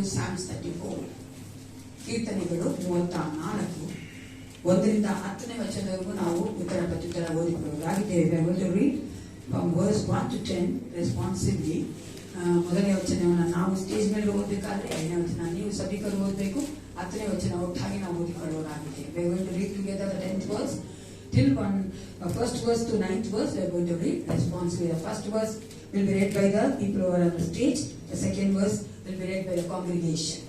Psalms 34. ಕೀರ್ತನೆಗಳು 34 1ರಿಂದ 10ನೇ ವಚನದವರೆಗೂ ನಾವು ಉತ್ತರ ಪ್ರತ್ಯುತ್ತರ ಓದಿಕೊಳ್ಳುವುದಾಗಿದ್ದೇವೆ. I will read from verse 1 to 10 responsively. ಮೊದಲನೇ ವಚನವನ್ನು ನಾವು ಸ್ಟೇಜ್ ಮೇಲೆ ಓದಬೇಕಾದ್ರೆ, 5ನೇ ವಚನ ನೀವು ಸಭಿಕರು ಓದಬೇಕು, 10ನೇ ವಚನ ಒಟ್ಟಾಗಿ ನಾವು ಓದಿಕೊಳ್ಳುವುದಾಗಿದೆ. We are going to read together the 10th verse till first verse to 9th verse. We are going to read responsively. The first verse will be read by the people who are on the stage. The second verse will be read by the congregation.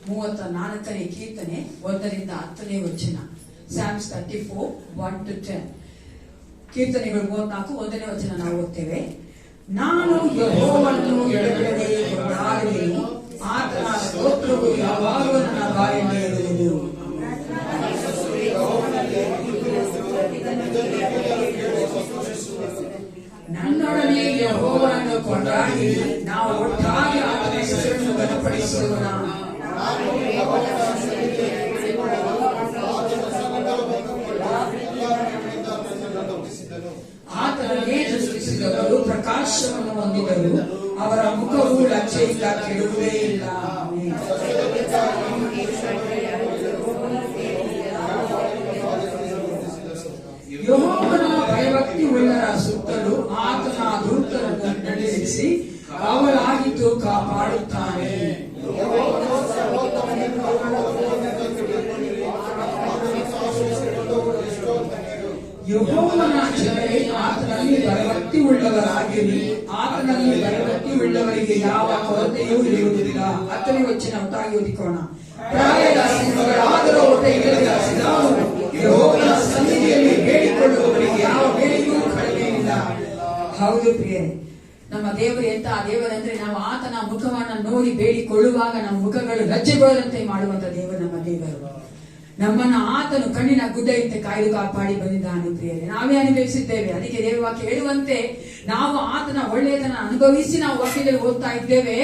34ನೇ ಕೀರ್ತನೆ 1ರಿಂದ 10ನೇ ವಚನ. Psalms 34 1 to 10. ಕೀರ್ತನೆಗಳು 34 1ನೇ ವಚನ ನಾವು ಓದ್ತೇವೆ. ನಾನು ಯೆಹೋವನನ್ನು ಎಡೆಬಿಡದೆ ಕೊಂಡಾಡುವೆನು, ಆತನ ಸ್ತೋತ್ರವು ಯಾವಾಗಲೂ ನನ್ನ ಬಾಯಲ್ಲಿ ಇರುವುದು. ನನ್ನೊಡನೆ ಯೆಹೋವನನ್ನು ಕೊಂಡಾಡಿ ನಾವು ಒಟ್ಟಾಗಿ ಆತನ ಹೆಸರನ್ನು ಘನಪಡಿಸೋಣ. ಆತನಿಗೆ ಸೃಷ್ಟಿಸಿದವರು ಪ್ರಕಾಶವನ್ನು ಹೊಂದಿದರು, ಅವರ ಮುಖವು ಲಜ್ಜೆಯಿಂದ ಕೆಡುವುದೇ ಇಲ್ಲ. ಯೆಹೋವನ ಭಯಭಕ್ತಿ ಉಳ್ಳರ ಸುತ್ತಲೂ ಆತನ ದೂತರನ್ನು ನಡೆಸಿ ಕಾವಲಾಗಿದ್ದು ಕಾಪಾಡುತ್ತಾನೆ. ಯೆಹೋವನ ಜನರೇ, ಆತನಲ್ಲಿ ಭಯಭಕ್ತಿ ಉಳ್ಳವರಾಗಿರಿ, ಆತನಲ್ಲಿ ಭಯಭಕ್ತಿ ಉಳ್ಳವರಿಗೆ ಯಾವ ಕೊರತೆಯೂ ಇರುವುದಿಲ್ಲ. 10ನೇ ವಚನ ಒಟ್ಟಾಗಿ ಓದಿಕೋಣ. ಪ್ರಾಯದ ಸಿಂಹಗಳಾದರೂ ಹೊಟ್ಟೆ ಇಲ್ಲದ ಸಿಂಹವು, ಯೆಹೋವನ ಸನ್ನಿಧಿಯಲ್ಲಿ ಬೇಡಿಕೊಳ್ಳುವವರಿಗೆ ಯಾವ ಬೇಡಿಯೂ ಕಡಿಮೆ ಇಲ್ಲ. ಹೌದು ಪ್ರಿಯರೇ, ನಮ್ಮ ದೇವರು ಎಂತ ದೇವರಂದ್ರೆ, ನಾವು ಆತನ ಮುಖವನ್ನು ನೋಡಿ ಬೇಡಿಕೊಳ್ಳುವಾಗ ನಮ್ಮ ಮುಖಗಳು ಲಜ್ಜೆಗೊಳ್ಳದಂತೆ ಮಾಡುವಂತ ದೇವರು ನಮ್ಮ ದೇವರು. ನಮ್ಮನ್ನ ಆತನು ಕಣ್ಣಿನ ಗುಡ್ಡೆಯಂತೆ ಕಾಯ್ದು ಕಾಪಾಡಿ ಬಂದಿದ್ದಾನೆ. ಪ್ರಿಯರೇ, ನಾವೇ ಅನುಭವಿಸಿದ್ದೇವೆ. ಅದಕ್ಕೆ ದೇವವಾಕ್ಯ ಹೇಳುವಂತೆ ನಾವು ಆತನ ಒಳ್ಳೆಯದನ್ನ ಅನುಭವಿಸಿ ನಾವು ವಾಕ್ಯದಲ್ಲಿ ಓದ್ತಾ ಇದ್ದೇವೆ.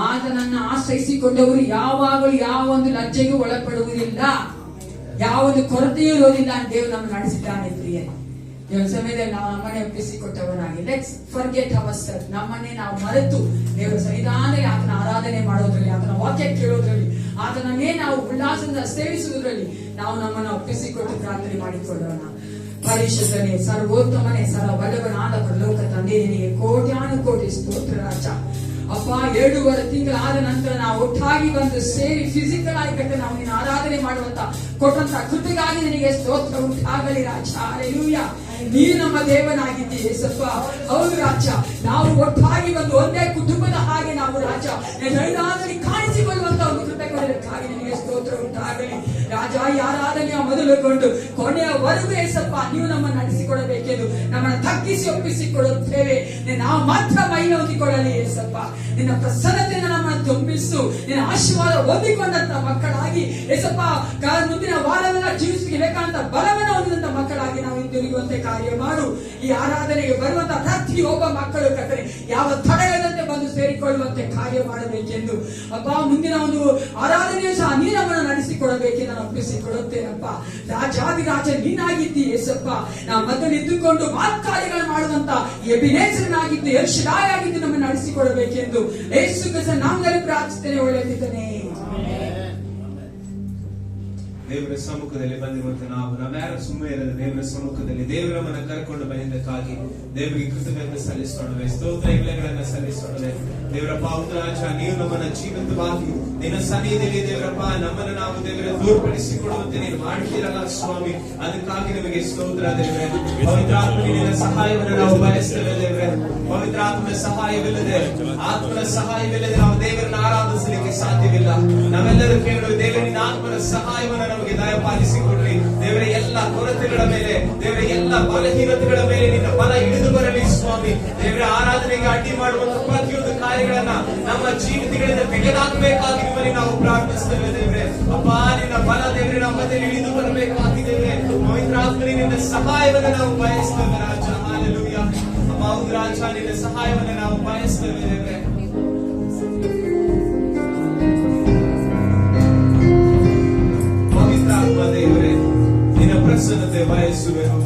ಆತನನ್ನ ಆಶ್ರಯಿಸಿಕೊಂಡವರು ಯಾವಾಗಲೂ ಯಾವ ಒಂದು ಲಜ್ಜೆಗೂ ಒಳಪಡುವುದಿಲ್ಲ, ಯಾವೊಂದು ಕೊರತೆಯೂ ಇರೋದಿಲ್ಲ ಅಂತ ದೇವರು ನಮ್ಮನ್ನು ನಡೆಸಿದ್ದಾನೆ. ಪ್ರಿಯರೇ, ದೇವರ ಸಮಯದಲ್ಲಿ ನಾವು ನಮ್ಮನ್ನೇ ಒಪ್ಪಿಸಿಕೊಟ್ಟವರಾಗಿ ಲೆಟ್ಸ್ ಫರ್ಗೆಟ್ ಅವರ್ ಸೆಲ್ಫ್. ನಮ್ಮನ್ನೇ ನಾವು ಮರೆತು ದೇವರ ಸನ್ನಿಧಾನದಲ್ಲಿ ಆತನ ಆರಾಧನೆ ಮಾಡೋದ್ರಲ್ಲಿ, ಆತನ ವಾಕ್ಯ ಕೇಳೋದ್ರಲ್ಲಿ, ಆತನನ್ನೇ ನಾವು ಉಲ್ಲಾಸದಿಂದ ಸೇವಿಸುವುದರಲ್ಲಿ ನಾವು ನಮ್ಮನ್ನು ಒಪ್ಪಿಸಿಕೊಟ್ಟು ಪ್ರಾರ್ಥನೆ ಮಾಡಿಕೊಳ್ಳೋಣ. ಪರಿಶುದ್ಧನೇ, ಸರ್ವೋತ್ತಮನೇ, ಸರ್ವಬಲವನಾದ ಪರಲೋಕ ತಂದೆ, ನಿನಗೆ ಕೋಟ್ಯಾನು ಕೋಟಿ ಸ್ತೋತ್ರ ರಾಜ. ಅಪ್ಪ, 2.5 ತಿಂಗಳಾದ ನಂತರ ನಾವು ಒಟ್ಟಾಗಿ ಬಂದು ಸೇರಿ ಫಿಸಿಕಲ್ ಆಗಿ ನಾವು ನಿನ್ನ ಆರಾಧನೆ ಮಾಡುವಂತ ಕೊಟ್ಟಂತ ಕೃಪೆಗಾಗಿ ನಿನಗೆ ಸ್ತೋತ್ರ ಉಂಟಾಗಲಿ ರಾಜ. ಹಲ್ಲೆಲೂಯಾ. ನೀನು ನಮ್ಮ ದೇವನಾಗಿದ್ದೀ ಯೇಸಪ್ಪ. ಹೌದು ರಾಜ, ನಾವು ಒಟ್ಟಾಗಿ ಬಂದು ಒಂದೇ ಕುಟುಂಬದ ಹಾಗೆ ನಾವು ರಾಜ ನೈದಾನದಲ್ಲಿ ಕಾಣಿಸಿಕೊಳ್ಳುವಂತ ಒಂದು ಕೃಪೆ ಕೊಡಲಿಕ್ಕಾಗಿ ನಿನಗೆ ಸ್ತೋತ್ರ ಉಂಟಾಗಲಿ ರಾಜ. ಈ ಆರಾಧನೆಯ ಮೊದಲುಗೊಂಡು ಕೊನೆಯವರೆಗೂ ಯೇಸಪ್ಪ ನೀವು ನಮ್ಮನ್ನು ನಡೆಸಿಕೊಡಬೇಕೆಂದು ನಮ್ಮನ್ನು ತಗ್ಗಿಸಿ ಒಪ್ಪಿಸಿಕೊಳ್ಳುತ್ತೇವೆ. ನಾವು ಮಾತ್ರ ಮೈನ ಹೊಂದಿಕೊಳ್ಳಲಿ ಯೇಸಪ್ಪ. ನಿನ್ನ ಪ್ರಸನ್ನತೆಯನ್ನು ನಮ್ಮನ್ನು ತುಂಬಿಸು. ನಿನ್ನ ಆಶೀರ್ವಾದ ಹೊಂದಿಕೊಂಡಂತ ಮಕ್ಕಳಾಗಿ ಯೇಸಪ್ಪ, ಮುಂದಿನ ವಾರವೆಲ್ಲ ಜೀವಿಸಲಿಕ್ಕೆ ಬೇಕಾದಂತ ಬಲವನ್ನು ಹೊಂದಿದಂತ ಮಕ್ಕಳಾಗಿ ನಾವು ಹಿಂದಿರುಗುವಂತೆ ಕಾರ್ಯ ಮಾಡು. ಈ ಆರಾಧನೆಗೆ ಬರುವಂತ ಪ್ರತಿಯೊಬ್ಬ ಮಕ್ಕಳು ಕರ್ತನೆ ಯಾವ ತಡೆಯದಂತೆ ಬಂದು ಸೇರಿಕೊಳ್ಳುವಂತೆ ಕಾರ್ಯ ಮಾಡಬೇಕೆಂದು ಅಪ್ಪ, ಮುಂದಿನ ಒಂದು ಆರಾಧನೆಯೂ ಸಹ ನೀ ನಮ್ಮನ್ನು ನಡೆಸಿಕೊಡಬೇಕೆಂದು ನಾನು ಒಪ್ಪಿಸಿಕೊಡುತ್ತೇನಪ್ಪ. ರಾಜಾದಿರಾಜ ನೀನಾಗಿದ್ದಿ ಯೇಸಪ್ಪ. ನಾವು ಮೊದಲು ಇದ್ದುಕೊಂಡು ಕಾರ್ಯಗಳನ್ನು ಮಾಡುವಂತ ಎಬಿನೇಸರನಾಗಿದ್ದು ಎಲ್ ಶದಾಯ್ ಆಗಿದ್ದು ನಮ್ಮನ್ನು ನಡೆಸಿಕೊಡಬೇಕೆಂದು ಯೇಸು ಕ್ರಿಸ್ತನ ನಾಮದಲ್ಲಿ ಪ್ರಾರ್ಥಿಸುತ್ತೇನೆ. ಒಳ್ಳೆಯದಿದ್ದಾನೆ. ದೇವರ ಸಮ್ಮುಖದಲ್ಲಿ ಬಂದಿರುವಂತ ನಾವು ನಾವ್ಯಾರ ಸುಮ್ಮನೆ ಇರಲು ದೇವರ ಸಮ್ಮುಖದಲ್ಲಿ ದೇವರನ್ನ ಕರ್ಕೊಂಡು ಬಂದಿದ್ದಕ್ಕಾಗಿ ದೇವರಿಗೆ ಕೃತಜ್ಞತೆ ಸಲ್ಲಿಸೋಣವೆ, ಸ್ತೋತ್ರಗಳನ್ನ ಸಲ್ಲಿಸೋಣವೆ. ದೇವರಪ್ಪ, ರಾಜ, ನೀವು ನಮ್ಮನ್ನ ಜೀವಂತವಾಗಿ ನಿನ್ನ ಸನ್ನಿಧಿಯಲ್ಲಿ ದೇವರಪ್ಪ ನಮ್ಮನ್ನು ನಾವು ದೇವರ ದೂರ್ಪಡಿಸಿಕೊಡುವಂತೆ ನೀನು ಮಾಡ್ತೀರಲ್ಲ ಸ್ವಾಮಿ. ಅದಕ್ಕಾಗಿ ನಮಗೆ ಸ್ತೋತ್ರ ದೇವರೇ. ಪವಿತ್ರಾತ್ಮನ ಸಹಾಯವನ್ನು ನಾವು ಬಯಸ್ತೇವೆ ದೇವರೇ. ಪವಿತ್ರಾತ್ಮನ ಸಹಾಯವಿಲ್ಲದೆ, ಆತ್ಮನ ಸಹಾಯವಿಲ್ಲದೆ ನಾವು ದೇವರನ್ನ ಆರಾಧಿಸಲಿಕ್ಕೆ ಸಾಧ್ಯವಿಲ್ಲ. ನಾವೆಲ್ಲರೂ ಕೇಳುವ ದೇವರಿನ ಆತ್ಮನ ಸಹಾಯವನ್ನು ನಮಗೆ ದಯಪಾಲಿಸಿಕೊಡ್ರಿ ದೇವರ. ಎಲ್ಲ ಕೊರತೆಗಳ ಮೇಲೆ, ದೇವರ ಎಲ್ಲ ಬಲಹೀನತೆಗಳ ಮೇಲೆ ನಿನ್ನ ಬಲ ಇಳಿದು ಬರಲಿ ಸ್ವಾಮಿ. ದೇವರ ಆರಾಧನೆಗೆ ಅಡ್ಡಿ ಮಾಡುವಂತ ಪ್ರತಿಯೊಂದು ಕಾರ್ಯಗಳನ್ನ ನಮ್ಮ ಜೀವಿತಗಳಿಂದ ತೆಗೆದಾಕಬೇಕಾಗಿ ನಿಮ್ಮಲ್ಲಿ ನಾವು ಪ್ರಾರ್ಥಿಸ್ತೇವೆ ದೇವರೇ. ಅಪ್ಪ, ನಿನ್ನ ಬಲ ದೇವರೇ ನಮ್ಮ ಮಧ್ಯೆ ಇಳಿದು ಬರಬೇಕಾಗಿದ್ದೇವೆ. ಪವಿತ್ರಾತ್ಮನಿಂದ ಸಹಾಯವನ್ನು ನಾವು ಬಯಸ್ತೇವೆ ರಾಜ. ಹಲ್ಲೆಲೂಯಾ. ಅಪ್ಪ, ಹೌದು ರಾಜ, ನಿನ್ನ ಸಹಾಯವನ್ನು ನಾವು ಬಯಸ್ತೇವೆ ದೇವರೇ. ಪವಿತ್ರಾತ್ಮ ದೇವರೇ, ನಿನ್ನ ಪ್ರಸನ್ನತೆ ಬಯಸುವೆನು.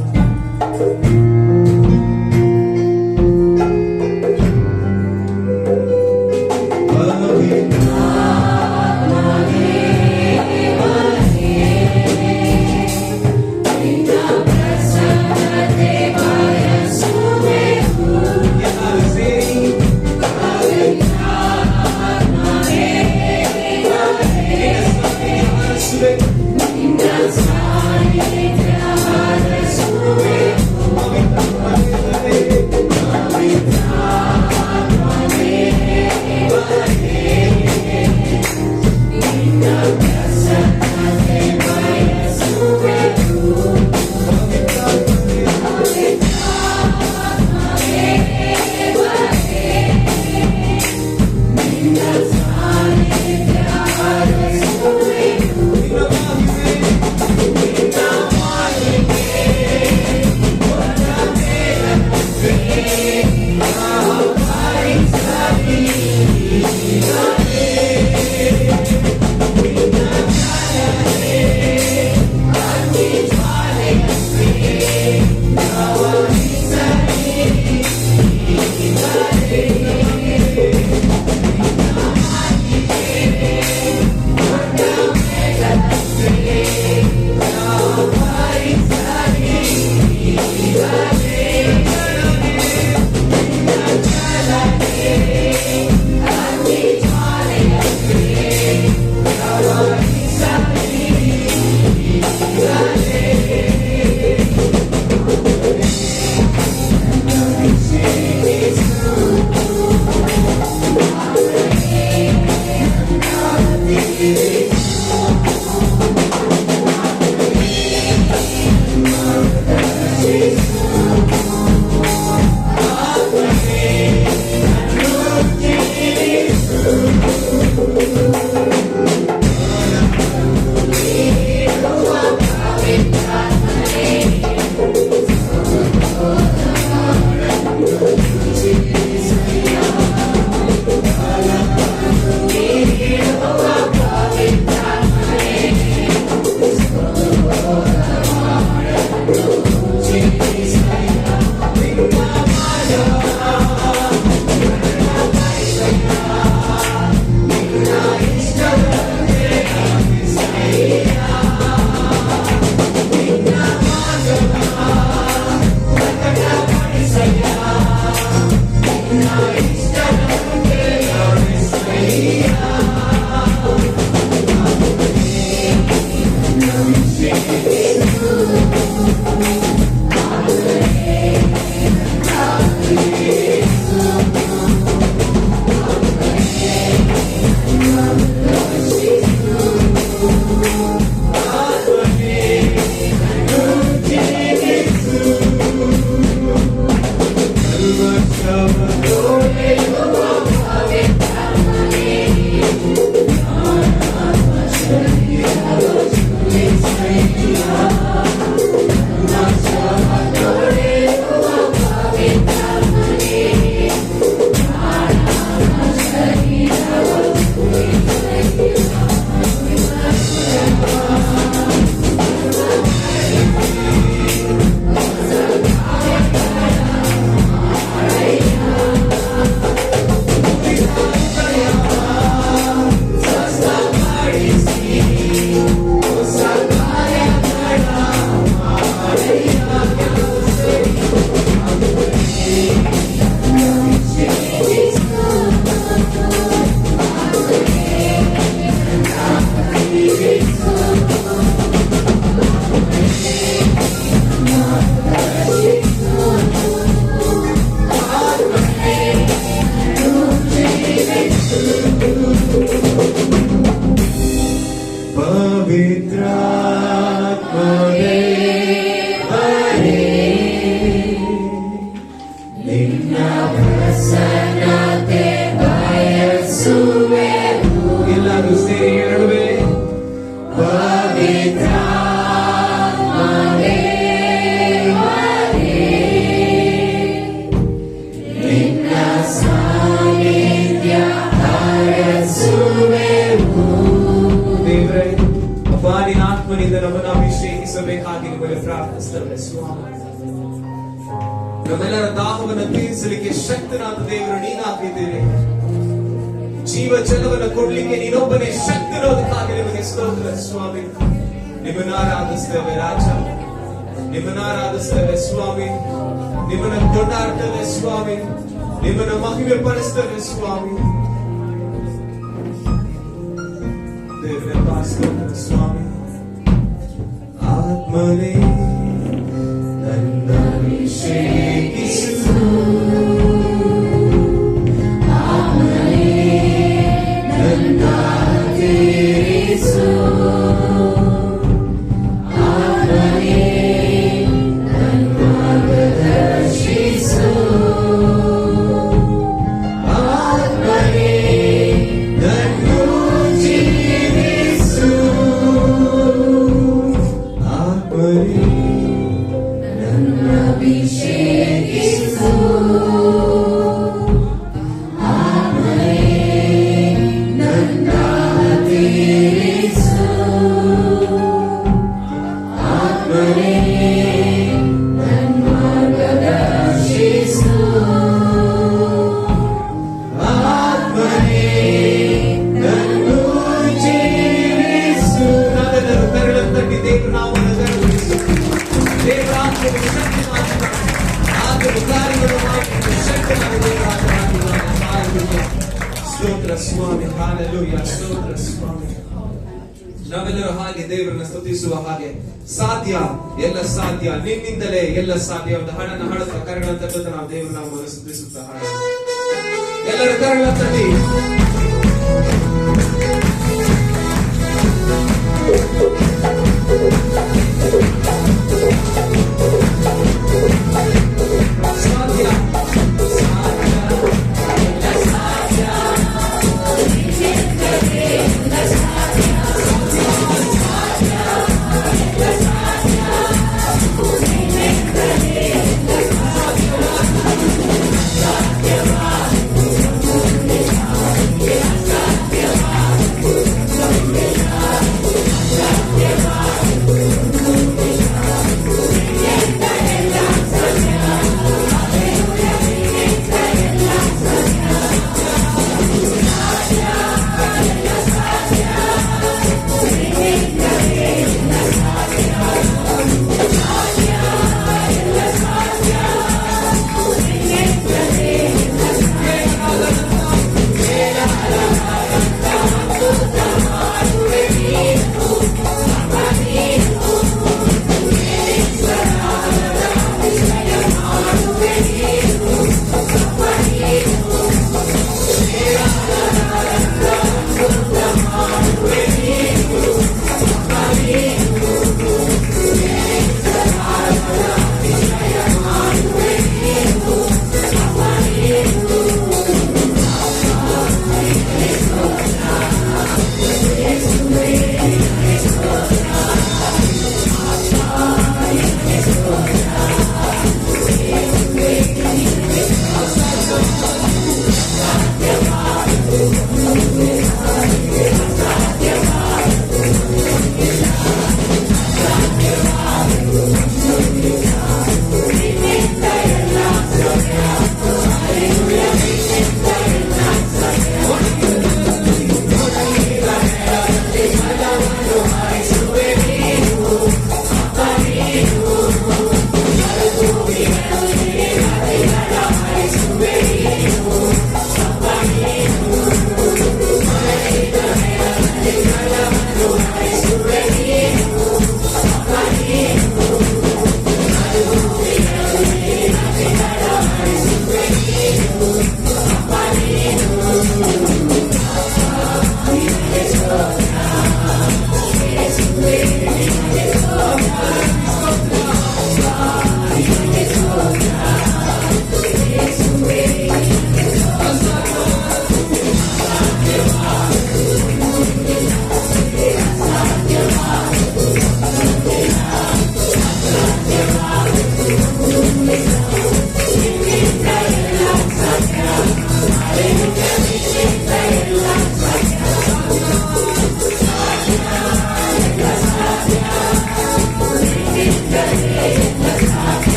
ನಡೆಸಬೇಕಾಗಿ ನಿಮ್ಮಲ್ಲಿ ಪ್ರಾರ್ಥಿಸ್ತೇವೆ ಸ್ವಾಮಿ. ನಮ್ಮೆಲ್ಲರ ದಾಹವನ್ನು ತೀರಿಸಲಿಕ್ಕೆ ಶಕ್ತನಾದ ದೇವರು ನೀನಾಗಿದ್ದೀರಿ. ಜೀವ ಜಲವನ್ನು ಕೊಡ್ಲಿಕ್ಕೆ ನೀನೊಬ್ಬನೇ ಶಕ್ತಿರೋದಕ್ಕಾಗಿ ನಿಮಗೆ ಸ್ತೋತ್ರ ಸ್ವಾಮಿ. ನಿಮ್ಮನ್ನ ಆರಾಧಿಸ್ತೇವೆ ರಾಜ, ನಿಮ್ಮನ್ನ ಆರಾಧಿಸ್ತೇವೆ ಸ್ವಾಮಿ. ನಿಮ್ಮನ್ನ ಕೊಂಡಾಡ್ತೇವೆ ಸ್ವಾಮಿ, ನಿಮ್ಮನ್ನ ಮಹಿಮೆ ಪಡಿಸ್ತೇವೆ ಸ್ವಾಮಿ. ದೇವರ ಸ್ತೋತ್ರ ಸ್ವಾಮಿ. ಆತ್ಮನೇ ನನ್ನ ಅಭಿಷೇಕಿಸು, ಆತ್ಮನೇ ನನ್ನ ತೀರಿಸು, ಆತ್ಮನೇ ನನ್ನ ಮಾರ್ಗದರ್ಶಿಸು, ಆತ್ಮನೇ ನನ್ನು ಜೀವಿಸು, ಆತ್ಮನೇ ನನ್ನ ಅಭಿಷೇಕಿಸು, ಆತ್ಮನೇ ನನ್ನ ತೀರಿಸು, ಆತ್ಮನೇ ನನ್ನ ಮಾರ್ಗದರ್ಶಿಸು, ಆತ್ಮನೇ ನನ್ನು ಜೀವಿಸು. ನಾವೆಲ್ಲರೂ ಕರಳನ್ನು ತಟ್ಟಿ ದೇವರ ನಾಮವನ್ನು ಗೌರವಿಸು. ದೇವರ ಆತ್ಮವು ಶಕ್ತಿಮಾನ್, ಆತ್ಮವು ಕಾರ್ಯಗಳನ್ನು ಮಾಡಲಿಕ್ಕೆ ಶಕ್ತನಾದ ದೇವರಾಗಿದ್ದಾನೆ. ಹಾಲೆಲೂಯಾ. ಸ್ತೋತ್ರ ಸ್ವಾಮಿ, ಹಾಲೆಲೂಯಾ, ಸ್ತೋತ್ರ ಸ್ವಾಮಿ. ನಾವೆಲ್ಲರೂ ಹಾಗೆ ದೇವರನ್ನ ಸ್ತುತಿಸುವ ಹಾಗೆ ಸಾಧ್ಯ, ಎಲ್ಲ ಸಾಧ್ಯ, ನಿನ್ನಿಂದಲೇ ಎಲ್ಲ ಸಾಧ್ಯ. ಒಂದು ಹಾಡನ್ನ ಹಾಡುತ್ತಾ ಕರಗಳ ತಟ್ಟುತ್ತಾ ನಾವು ದೇವರ ನಾಮವನ್ನು ಸ್ತುತಿಸುತ್ತಾ ಹಾಡ. ಎಲ್ಲರೂ ಕರಗಳ ತಟ್ಟಿ ಸಾಧ್ಯ, ಸಾಧ್ಯ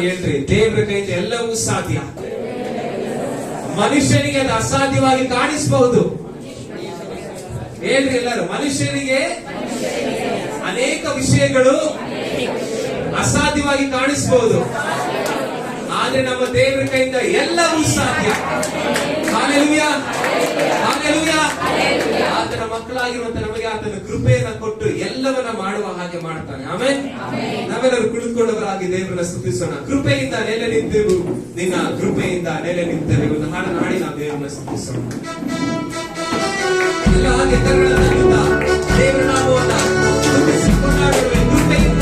ಹೇಳ್ರಿ, ದೇವರ ಕೈಯಿಂದ ಎಲ್ಲವೂ ಸಾಧ್ಯ. ಮನುಷ್ಯನಿಗೆ ಅದು ಅಸಾಧ್ಯವಾಗಿ ಕಾಣಿಸಬಹುದು. ಹೇಳ್ರಿ ಎಲ್ಲರೂ, ಮನುಷ್ಯನಿಗೆ ಅನೇಕ ವಿಷಯಗಳು ಅಸಾಧ್ಯವಾಗಿ ಕಾಣಿಸಬಹುದು, ಆದ್ರೆ ನಮ್ಮ ದೇವರ ಕೈಯಿಂದ ಎಲ್ಲವೂ ಸಾಧ್ಯ. Hallelujah, hallelujah. ಆತನ ಮಕ್ಕಳಾಗಿರುವಂತ ನಮಗೆ ಆತನ ಕೃಪೆಯನ್ನ ಕೊಟ್ಟು ಎಲ್ಲವನ್ನ ಮಾಡುವ ಹಾಗೆ ಮಾಡ್ತಾನೆ. ಆಮೇಲೆ ನಾವೆಲ್ಲರೂ ಕುಳಿತುಕೊಂಡವರಾಗಿ ದೇವರನ್ನ ಸ್ತುತಿಸೋಣ. ಕೃಪೆಯಿಂದ ನೆಲೆ ನಿಂತೆವು, ನಿನ್ನ ಕೃಪೆಯಿಂದ ನೆಲೆ ನಿಂತೆವೆ. ಒಂದು ಹಾಡನ್ನು ಹಾಡಿ ನಾವು ದೇವರನ್ನ ಸ್ತುತಿಸೋಣ. ಎಲ್ಲ ಹಾಗೆ ಕರುಣೆಯಿಂದ ದೇವರ ನಾಮವನ್ನ ಸ್ತುತಿಸಿ ಕೊಂಡಾಡುವೆ. ಕೃಪೆಯಿಂದ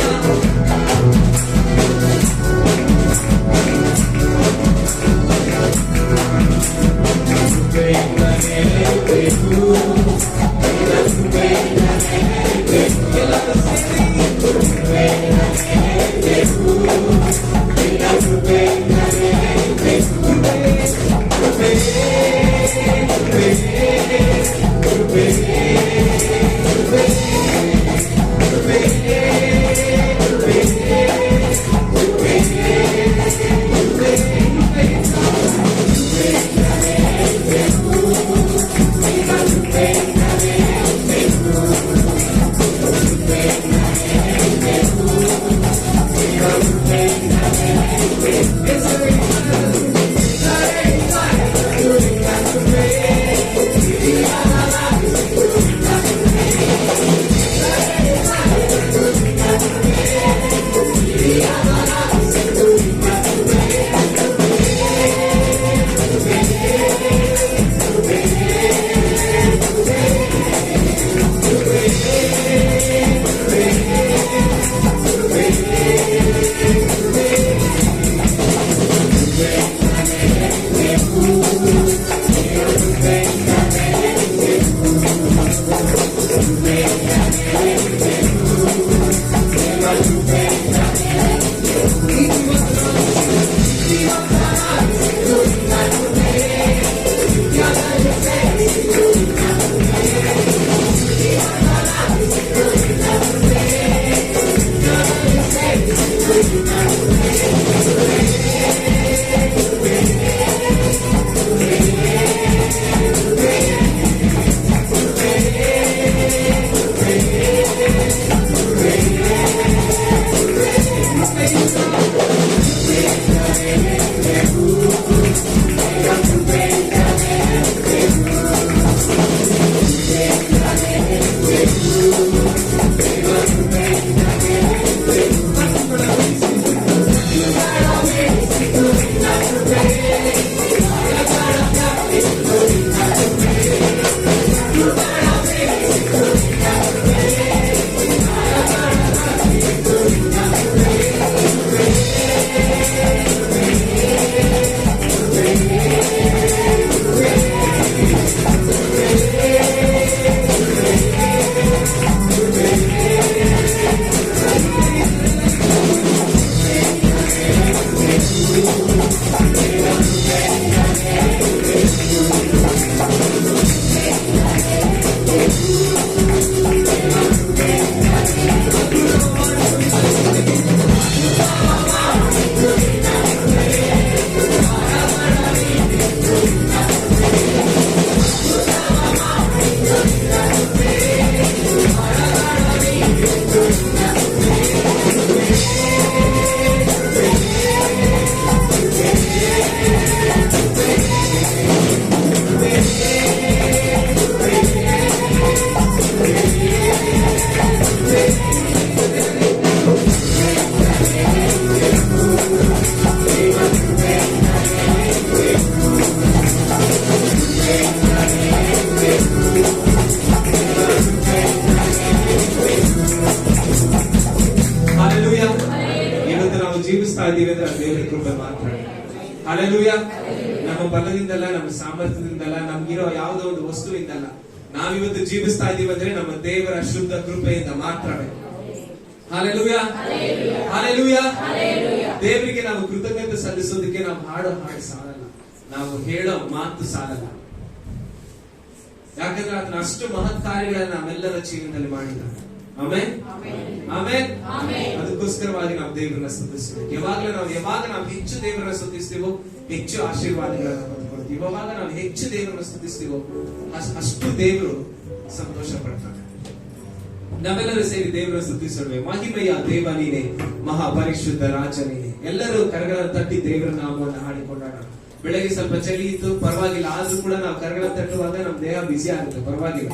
ಜೀವಿಸ್ತಾ ಇದ್ದೀವಿ ಅಂದ್ರೆ ದೇವರ ಕೃಪೆ ಮಾತ್ರ. ಹಲ್ಲೆಲೂಯಾ. ನಮ್ಮ ಬಲದಿಂದಲ್ಲ, ನಮ್ಮ ಸಾಮರ್ಥ್ಯದಿಂದಲ್ಲ, ನಮ್ಗಿರೋ ಯಾವುದೋ ಒಂದು ವಸ್ತುವಿಂದಲ್ಲ. ನಾವಿವತ್ತು ಜೀವಿಸ್ತಾ ಇದ್ದೀವಿ ಅಂದ್ರೆ ನಮ್ಮ ದೇವರ ಶುದ್ಧ ಕೃಪೆಯಿಂದ ಮಾತ್ರವೇ. Hallelujah, hallelujah. ದೇವರಿಗೆ ನಾವು ಕೃತಜ್ಞತೆ ಸಲ್ಲಿಸೋದಕ್ಕೆ ನಾವು ಹಾಡು ಸಾಲಲ್ಲ, ನಾವು ಹೇಳೋ ಮಾತು ಸಾಲಲ್ಲ. ಯಾಕಂದ್ರೆ ಅದನ್ನ ಅಷ್ಟು ಮಹತ್ ಕಾರ್ಯಗಳನ್ನ ನಾವೆಲ್ಲರ ಜೀವನದಲ್ಲಿ ಮಾಡಿದ. Amen amen. ಅದಕ್ಕೋಸ್ಕರವಾಗಿ ನಾವು ದೇವರನ್ನ ಸ್ತುತಿಸಬೇಕು. ಯಾವಾಗ ನಾವು ಹೆಚ್ಚು ದೇವರನ್ನ ಸ್ತುತಿಸ್ತೀವೋ ಹೆಚ್ಚು ಆಶೀರ್ವಾದಗಳನ್ನ ಹೊಂದ್ಕೊಳ್ತೀವಿ. ಯಾವಾಗ ನಾವು ಹೆಚ್ಚು ದೇವರನ್ನ ಸ್ತುತಿಸ್ತೀವೋ ಅಷ್ಟು ದೇವರು ಸಂತೋಷ ಪಡ್ತಾನೆ. ನಾವೆಲ್ಲರೂ ಸೇರಿ ದೇವರನ್ನ ಸ್ತುತಿಸೋಣ. ಮಹಿಮೆಯ ದೇವ ನೀನೆ, ಮಹಾಪರಿಶುದ್ಧ ರಾಜ ನೀನೆ. ಎಲ್ಲರೂ ಕರಗಳನ್ನು ತಟ್ಟಿ ದೇವರ ನಾಮವನ್ನು ಹಾಡಿಕೊಂಡಾಡ. ಬೆಳಗ್ಗೆ ಸ್ವಲ್ಪ ಚಳಿ ಇತ್ತು, ಪರವಾಗಿಲ್ಲ. ಆದ್ರೂ ಕೂಡ ನಾವು ಕರಗಳ ತಟ್ಟುವಾಗ ನಮ್ ದೇಹ ಬಿಸಿ ಆಗುತ್ತೆ, ಪರವಾಗಿಲ್ಲ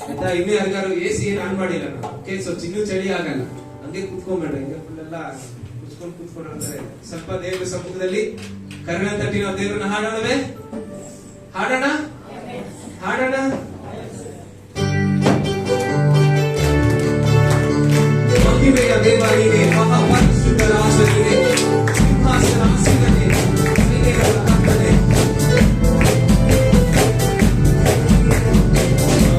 ಆಯ್ತಾ. ಇನ್ನೂ ಯಾರಿಗಾರು ಎಸಿ ಏನ್ ಆನ್ ಮಾಡಿಲ್ಲ ನಾವು, ಸೊ ಇನ್ನೂ ಚಳಿ ಆಗಲ್ಲ. ಹಂಗೆ ಕುತ್ಕೊಂಡ್ಬೇಡ್ರಿ, ಹಿಂಗೆ ಫುಲ್ಲೆಲ್ಲ ಕುತ್ಕೊಂಡ್ರೆ ಸ್ವಲ್ಪ ದೇವರ ಸಮ್ಮುಖದಲ್ಲಿ ಕರಗಳ ತಟ್ಟಿ ನಾವು ದೇವರನ್ನ ಹಾಡೋಣವೇ? ಹಾಡೋಣ ಹಾಡೋಣ. ಮಹಿಮೆಯ ದೇವ ನೀನೆ, ಮಹಾಪರಿಶುದ್ಧ ರಾಜ ನೀನೆ, ಸಿಂಹಾಸನಾಸೀನನೇ, ಸೈನ್ಯಗಳ ಕರ್ತನೇ.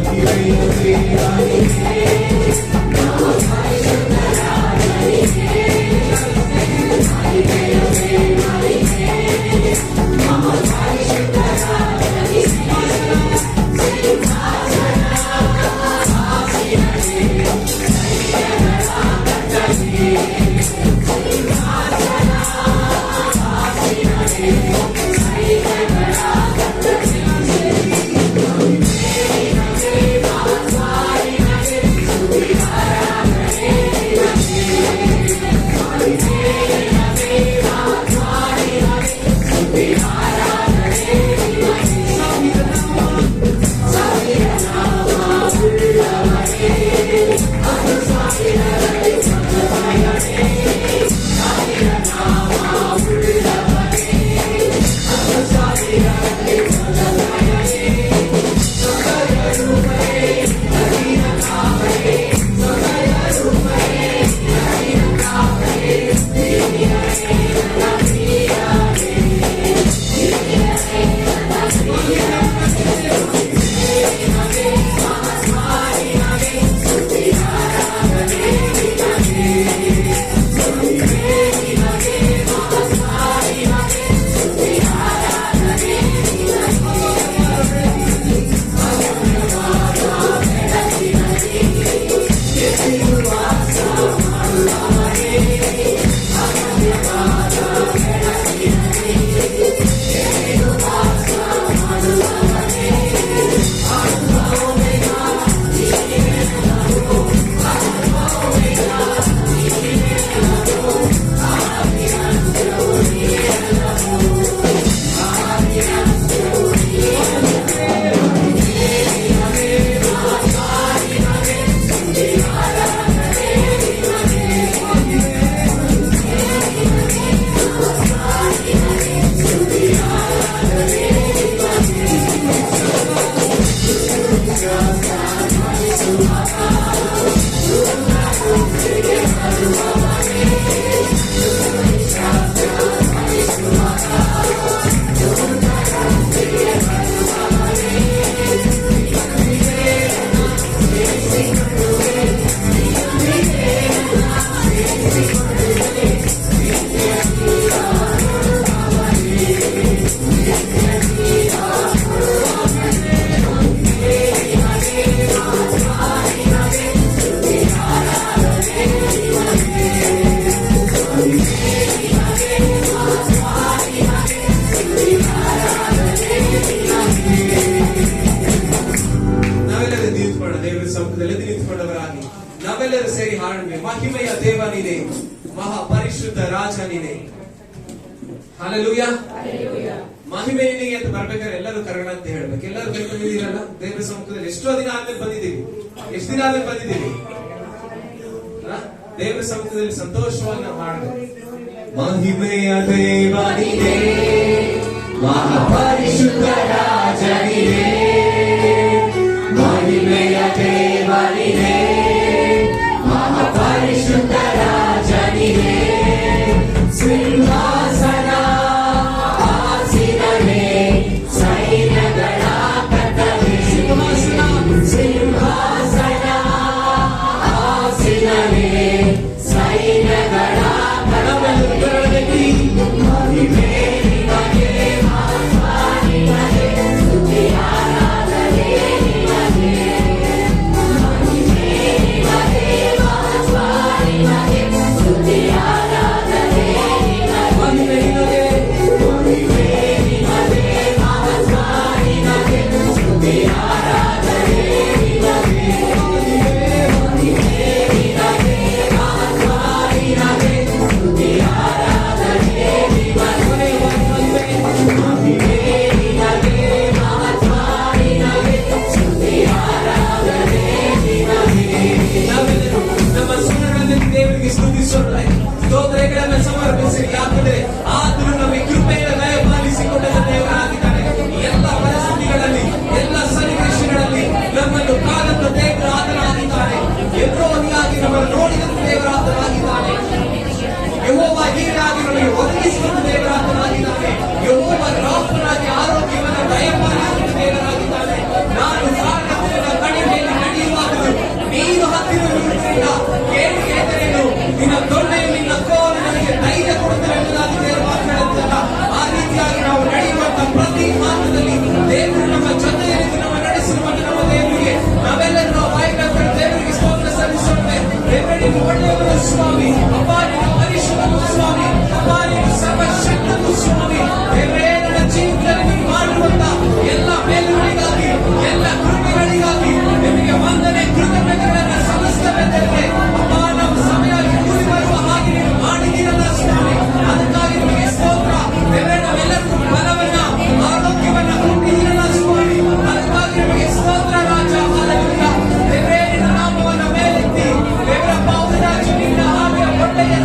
ಮಹಿಮೆಯ ದೇವ ನೀನೆ, ಮಹಾಪರಿಶುದ್ಧ ರಾಜ ನೀನೆ, ಮಹಿಮೆಯ ದೇವ ನೀನೆ, ಮಹಾಪರಿಶುದ್ಧ ರಾಜ ನೀನೆ, ನಾವೆಲ್ಲರೂ ಸೇರಿ ಹಾಡೋಣ. ಮಹಿಮೆಯ ದೇವ ನೀನೆ, ಮಹಾಪರಿಶುದ್ಧ ರಾಜ ನೀನೆ. ಹಲ್ಲೆಲೂಯಾ. ಮಹಿಮೆ ನಿನಗೆ ಅಂತ ಬರ್ಬೇಕಾದ್ರೆ ಎಲ್ಲರೂ ಕರಣ ಅಂತ ಹೇಳ್ಬೇಕು. ಎಲ್ಲರೂ ಕರ್ಕೊಂಡಿದ್ದೀರಲ್ಲ ದೇವರ ಸಮ್ಮುಖದಲ್ಲಿ. ಎಷ್ಟೋ ದಿನ ಆದ್ಮೇಲೆ ಬಂದಿದ್ದೀವಿ, ಎಷ್ಟು ದಿನ ಆದ್ಮೇಲೆ ಬಂದಿದ್ದೀವಿ. ದೇವರ ಸಮ್ಮುಖದಲ್ಲಿ ಸಂತೋಷವಾಗಿ ನಾವು ಹಾಡಬೇಕು. ಮಹಿಮೆಯ ದೇವ ನೀನೆ, ಮಹಾಪರಿಶುದ್ಧ ರಾಜ ನೀನೆ, ಮಹಿಮೆಯ ದೇವ ನೀನೆ, ಮಹಾಪರಿಶುದ್ಧ ರಾಜ ನೀನೆ. ಸಿಂಹಾಸನ ಆಸೀನನೇ, ಸೈನ್ಯಗಳ ಕರ್ತನೇ. ಸಿಂಹಾಸನ ಆಸೀನನೇ, ಸೈನ್ಯಗಳ ಕರ್ತನೇ. ಮಹಿಮೆ ನಿನಗೆ ಪ್ರತಿ ಹಂತದಲ್ಲಿ ದೇವರು ನಮ್ಮ ಜೊತೆಯಲ್ಲಿ ನಮ್ಮ ನಡೆಸಿರುವಂತ ನಮ್ಮ ದೇವರಿಗೆ ನಾವೆಲ್ಲರೂ ನಾವು ಬಾಯಿಗಳ ದೇವರಿಗೆ ಸ್ತೋತ್ರ ಸಲ್ಲಿಸುತ್ತೇವೆ. ದೇವರೇ ನೀನು ಒಳ್ಳೆಯವರು ಸ್ವಾಮಿ, ಅಪ್ಪ ನೀನು ಪರಿಶುದ್ಧನು ಸ್ವಾಮಿ, ಅಪ್ಪ ನೀನು ಸರ್ವಶಕ್ತನು ಸ್ವಾಮಿ. ದೇವರೇ ನನ್ನ ಜೀವಿತದಲ್ಲಿ ನೀನು ಮಾಡಿರುವಂತ ಎಲ್ಲ ಮೇಲುಗಳಿಗಾಗಿ ಎಲ್ಲ ಕೃಪೆಗಳಿಗಾಗಿ ನಿಮಗೆ ವಂದನೆ ಕೃತಜ್ಞತೆಗಳನ್ನು ಸಲ್ಲಿಸುತ್ತೇವೆ ದೇವರೇ. ಅಪ್ಪ ನಾವು ಸಮಯಕ್ಕೆ ಕೂಡಿ ಬರುವ ಹಾಗೆ ನೀನು ಮಾಡಿದ್ದೀರಲ್ಲ ಸ್ವಾಮಿ, ಅದಕ್ಕಾಗಿ ನಿಮಗೆ ಸ್ತೋತ್ರ. ದೇವರೇ ನಾವೆಲ್ಲರಿಗೂ ಬಲವನ್ನ ಆರೋಗ್ಯವನ್ನ ಕೊಟ್ಟಿದ್ದೀರಲ್ಲ ಸ್ವಾಮಿ, ಅದಕ್ಕಾಗಿ ನಿಮಗೆ ಸ್ತೋತ್ರ ರಾಜ. ಹಲ್ಲೆಲೂಯಾ. ದೇವರೇ ನಿನ್ನ ನಾಮವನ್ನು ಮೇಲೆತ್ತಿ ದೇವರ ಪಾದರಾಜ ನಿನ್ನ ಹಾಗೆ ಒಳ್ಳೆಯ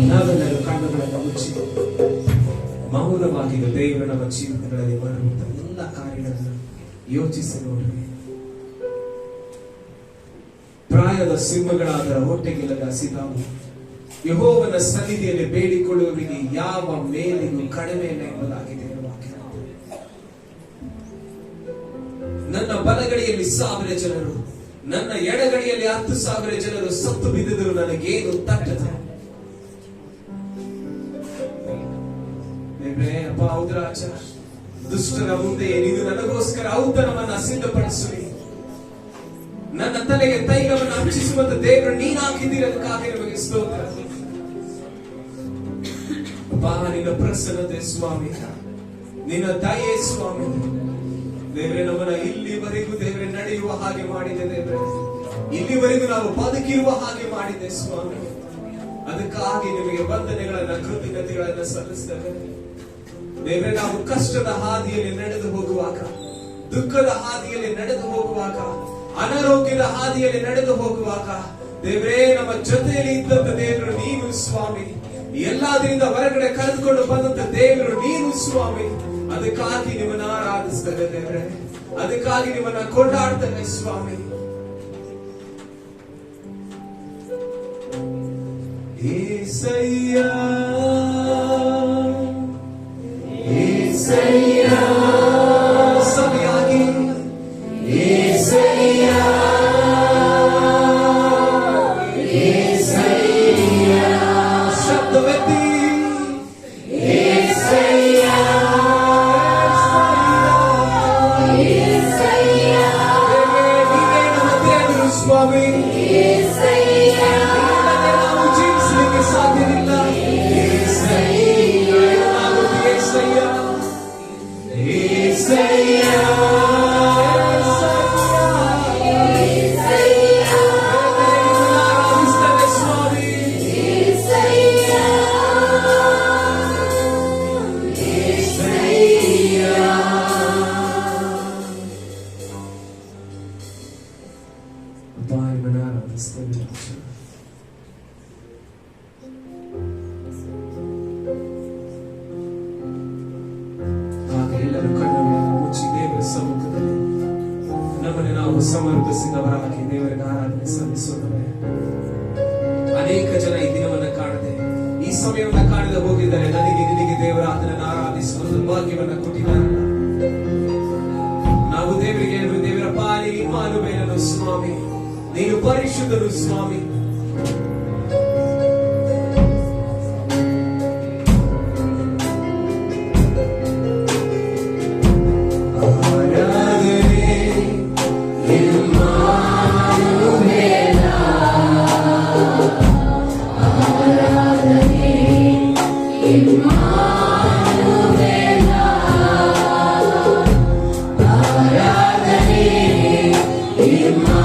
ನಾವೆಲ್ಲರೂ ಕಣ್ಣುಗಳನ್ನು ಮುಚ್ಚಿ ಮೌನವಾಗಿದ್ದು ದೇವರು ನಮ್ಮ ಜೀವನಗಳಲ್ಲಿ ಮಾಡುವಂತಹ ಎಲ್ಲ ಕಾರ್ಯಗಳನ್ನು ಯೋಚಿಸಿ ನೋಡ್ರಿ. ಪ್ರಾಯದ ಸಿಂಹಗಳಾದ ಹೊಟ್ಟೆಗಿಲ್ಲದ ಹಸಿದಾವು ಯೆಹೋವನ ಸನ್ನಿಧಿಯಲ್ಲಿ ಬೇಡಿಕೊಳ್ಳುವವರಿಗೆ ಯಾವ ಮೇಲಿಗೂ ಕಡಿಮೆ ಇಲ್ಲ ಎಂಬುದಾಗಿದೆ ವಾಕ್ಯ. ನನ್ನ ಬಲಗಡೆಯಲ್ಲಿ 1000 ಜನರು, ನನ್ನ ಎಡಗಡೆಯಲ್ಲಿ 10,000 ಜನರು ಸತ್ತು ಬಿದ್ದಿದ್ರು ನನಗೇನು ತಟ್ಟದ. ಅಪ್ಪ ಔದ್ರಾಜ, ದುಷ್ಟರ ಮುಂದೆ ನೀನು ನನಗೋಸ್ಕರ ಔತಣವನ್ನ ಸಿದ್ಧಪಡಿಸುವಿ. ನನ್ನ ತಲೆಗೆ ತೈಲವನ್ನು ಹಂಚಿಸುವಂತ ದೇವರು ನೀನು ಹಾಕಿದ್ದೀರದಕ್ಕಾಗಿ ನಿಮಗೆ ಸ್ತೋತ್ರ. ಅಪ್ಪ ನಿನ್ನ ಪ್ರಸನ್ನತೆ ಸ್ವಾಮಿ, ನಿನ್ನ ದಯೆ ಸ್ವಾಮಿ ದೇವರೇ, ನಮ್ಮನ್ನ ಇಲ್ಲಿವರೆಗೂ ದೇವರೇ ನಡೆಯುವ ಹಾಗೆ ಮಾಡಿದೆ ದೇವರೇ, ಇಲ್ಲಿವರೆಗೂ ನಾವು ಬದುಕಿರುವ ಹಾಗೆ ಮಾಡಿದೆ ಸ್ವಾಮಿ. ಅದಕ್ಕಾಗಿ ನಿಮಗೆ ವಂದನೆಗಳನ್ನ ಕೃತಜ್ಞತೆಗಳನ್ನ ಸಲ್ಲಿಸ್ತೇವೆ ದೇವರೇ. ನಾವು ಕಷ್ಟದ ಹಾದಿಯಲ್ಲಿ ನಡೆದು ಹೋಗುವಾಗ, ದುಃಖದ ಹಾದಿಯಲ್ಲಿ ನಡೆದು ಹೋಗುವಾಗ, ಅನಾರೋಗ್ಯದ ಹಾದಿಯಲ್ಲಿ ನಡೆದು ಹೋಗುವಾಗ ದೇವರೇ ನಮ್ಮ ಜೊತೆಯಲ್ಲಿ ಇದ್ದಂತ ದೇವರು ನೀನು ಸ್ವಾಮಿ. ಎಲ್ಲಾದ್ರಿಂದ ಹೊರಗಡೆ ಕರೆದುಕೊಂಡು ಬಂದಂತ ದೇವರು ನೀನು ಸ್ವಾಮಿ. ಅದಕ್ಕಾಗಿ ನಿಮ್ಮನ್ನ ಆರಾಧಿಸ್ತೇವೆ ದೇವರೇ, ಅದಕ್ಕಾಗಿ ನಿಮ್ಮನ್ನ ಕೊಂಡಾಡ್ತೇವೆ ಸ್ವಾಮಿ. ಏಸಯ್ಯ ಏಸಯ್ಯ ಸರಿಯಾಗಿ ಏಸಯ್ಯ ಏಸಯ್ಯ ಶಬ್ದವೆತ್ತಿ ಏಸಯ್ಯ ಏಸಯ್ಯ ನೀವೇ ನಮ್ಮ ದೇವರು ಸ್ವಾಮಿ. ನಾವು ಜೀವಿಸಲಿಕ್ಕೆ ಸಾಧ್ಯವಿಲ್ಲ. ಏಸಯ್ಯ ಏಸಯ್ಯ ಏಸಯ್ಯ ಆರಾಧಿಸ್ತೇವೆ ಸ್ವಾಮಿ. ಆರಾಧಿಸ್ತೇವೆ. ಎಲ್ಲರೂ ಕಣ್ಣುಗಳನ್ನು ಮುಚ್ಚಿ ದೇವರ ಸಮ್ಮುಖದಲ್ಲಿ ನಮ್ಮನ್ನು ನಾವು ಸಮರ್ಪಿಸಿದವರಾಗಿ ದೇವರಿಗೆ ಆರಾಧನೆ ಸಲ್ಲಿಸೋಣ. ಅನೇಕ ಜನ ಈ ದಿನವನ್ನ ಕಾಣದೆ, ಈ ಸಮಯವನ್ನ ಕಾಣದೆ ಹೋಗಿದ್ದಾರೆ. ನನಗೆ ನಿನಗೆ ದೇವರ ಆತನನ್ನು ಆರಾಧಿಸುವ ಭಾಗ್ಯವನ್ನ ಕೊಟ್ಟಿದ್ದಾರಲ್ಲ. ನಾವು ದೇವರಿಗೆ ದೇವರ ಪಾಲಿ ಇಮ್ಮಾನುವೇಲನು ಸ್ವಾಮಿ, ನೀನು ಪರಿಶುದ್ಧನು ಸ್ವಾಮಿ. Immanuel.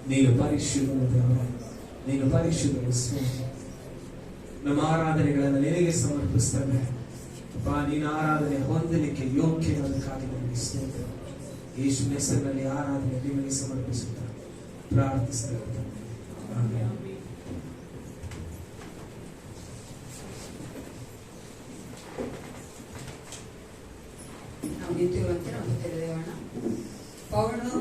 ನೀನು ಪರಿಶುದ್ಧ ದೇವ, ನೀನು ಪರಿಶುದ್ಧ ಸ್ವಾಮಿ. ನಮ್ಮ ಆರಾಧನೆಗಳನ್ನು ನಿನಗೆ ಸಮರ್ಪಿಸ್ತೇವೆ ಅಪ್ಪ. ನೀನು ಆರಾಧನೆ ಹೊಂದಲಿಕ್ಕೆ ಯೋಗ್ಯವಾದಕ್ಕಾಗಿ ನಿಮಗೆ ಸ್ತೋತ್ರ. ಯೇಸು ಹೆಸರಿನಲ್ಲಿ ಆರಾಧನೆ ನಿಮಗೆ ಸಮರ್ಪಿಸುತ್ತಾ ಪ್ರಾರ್ಥಿಸ್ತೇವೆ. ಆಮೆನ್. ನಾವು ನಿಂತಿರುವಂತೆ ನಾವು ತೆರೆಯೋಣ. ಪೌಲನು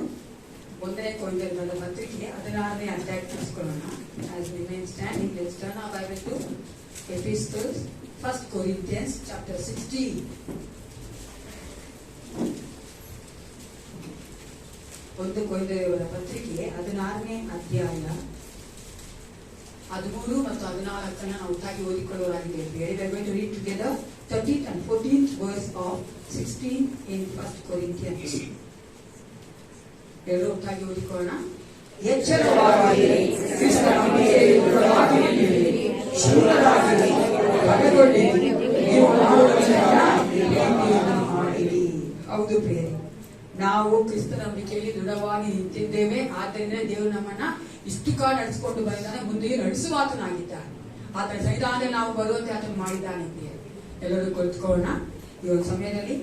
1 ಕೊರಿಂಥಿಯರ ಬರೆದ ಪತ್ರಿಕೆ 16ನೇ ಅಧ್ಯಾಯಕ್ಕೆ ತಿಳಿಸ್ಕೊಳ್ಳೋಣ. As we remain standing, let's turn our Bible to Epistles, 1 Corinthians chapter 16. 1 ಕೊರಿಂಥಿಯರ ಬರೆದ ಪತ್ರಿಕೆ 16ನೇ ಅಧ್ಯಾಯ 13 ಮತ್ತು 14 ನಾವು ಒಟ್ಟಾಗಿ ಓದಿಕೊಳ್ಳುವರಾಗಿದ್ದೇವೆ. We are going to read together 13th and 14th verse of 16 in 1 Corinthians. ಎಲ್ಲರೂ ಒಟ್ಟಾಗಿ ಓದಿಕೊಳ್ಳೋಣ. ಎಚ್ಚರವಾಗಿರಿ, ಕ್ರಿಸ್ತನ ನಂಬಿಕೆಯಲ್ಲಿ ದೃಢವಾಗಿರಿ, ಶೂರರಾಗಿರಿ, ಭಯಗೊಳ್ಳಿರಿ, ನೀವು ಮಾಡುವುದನ್ನೆಲ್ಲ ಪ್ರೀತಿಯಿಂದ ಮಾಡಿರಿ. ಹೌದು ಪ್ರಿಯರೇ, ನಾವು ಕ್ರಿಸ್ತನ ನಂಬಿಕೆಯಲ್ಲಿ ದೃಢವಾಗಿ ನಿಂತಿದ್ದೇವೆ. ಆದ್ದರಿಂದ ದೇವರು ನಮ್ಮನ್ನ ಇಷ್ಟು ಕಾಲ ನಡೆಸಿಕೊಂಡು ಬಂದಿದ್ದಾನೆ, ಮುಂದೆಯೂ ನಡೆಸುವಾತನಾಗಿದ್ದಾನೆ. ಆತನ ಸನ್ನಿಧಾನದಲ್ಲಿ ನಾವು ಬರುವಂತೆ ಆತನು ಮಾಡಿದ್ದಾನೆ. ಎಲ್ಲರೂ ಕುಳಿತುಕೊಳ್ಳೋಣ. ಈ ಒಂದು ಸಮಯದಲ್ಲಿ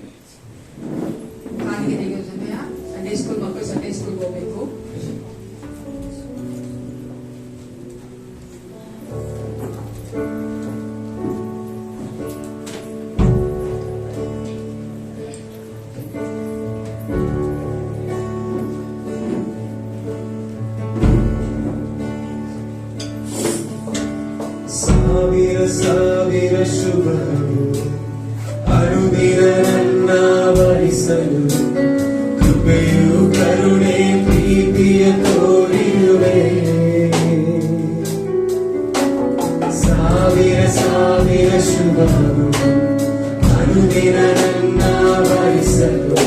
ಕಾಲಿಗೆ ತೆಗೆಯುವ ಸಮಯ. ಸಂಡೇ ಸ್ಕೂಲ್ ಮಕ್ಕಳು ಸಂಡೇ ಸ್ಕೂಲ್ಗೆ ಹೋಗ್ಬೇಕು. ಸಾವಿರ ಸಾವಿರ ಶುಭಗಳು ಅನುದಿನ ನನ್ನ ವರಿಸಲು ಕೃಪೆಯು ಕರುಣೆ ಪ್ರೀತಿಯ ತೋರಿರುವೆ. ಸಾವಿರ ಸಾವಿರ ಶುಭಗಳು ಅನುದಿನ ನನ್ನ ವರಿಸಲು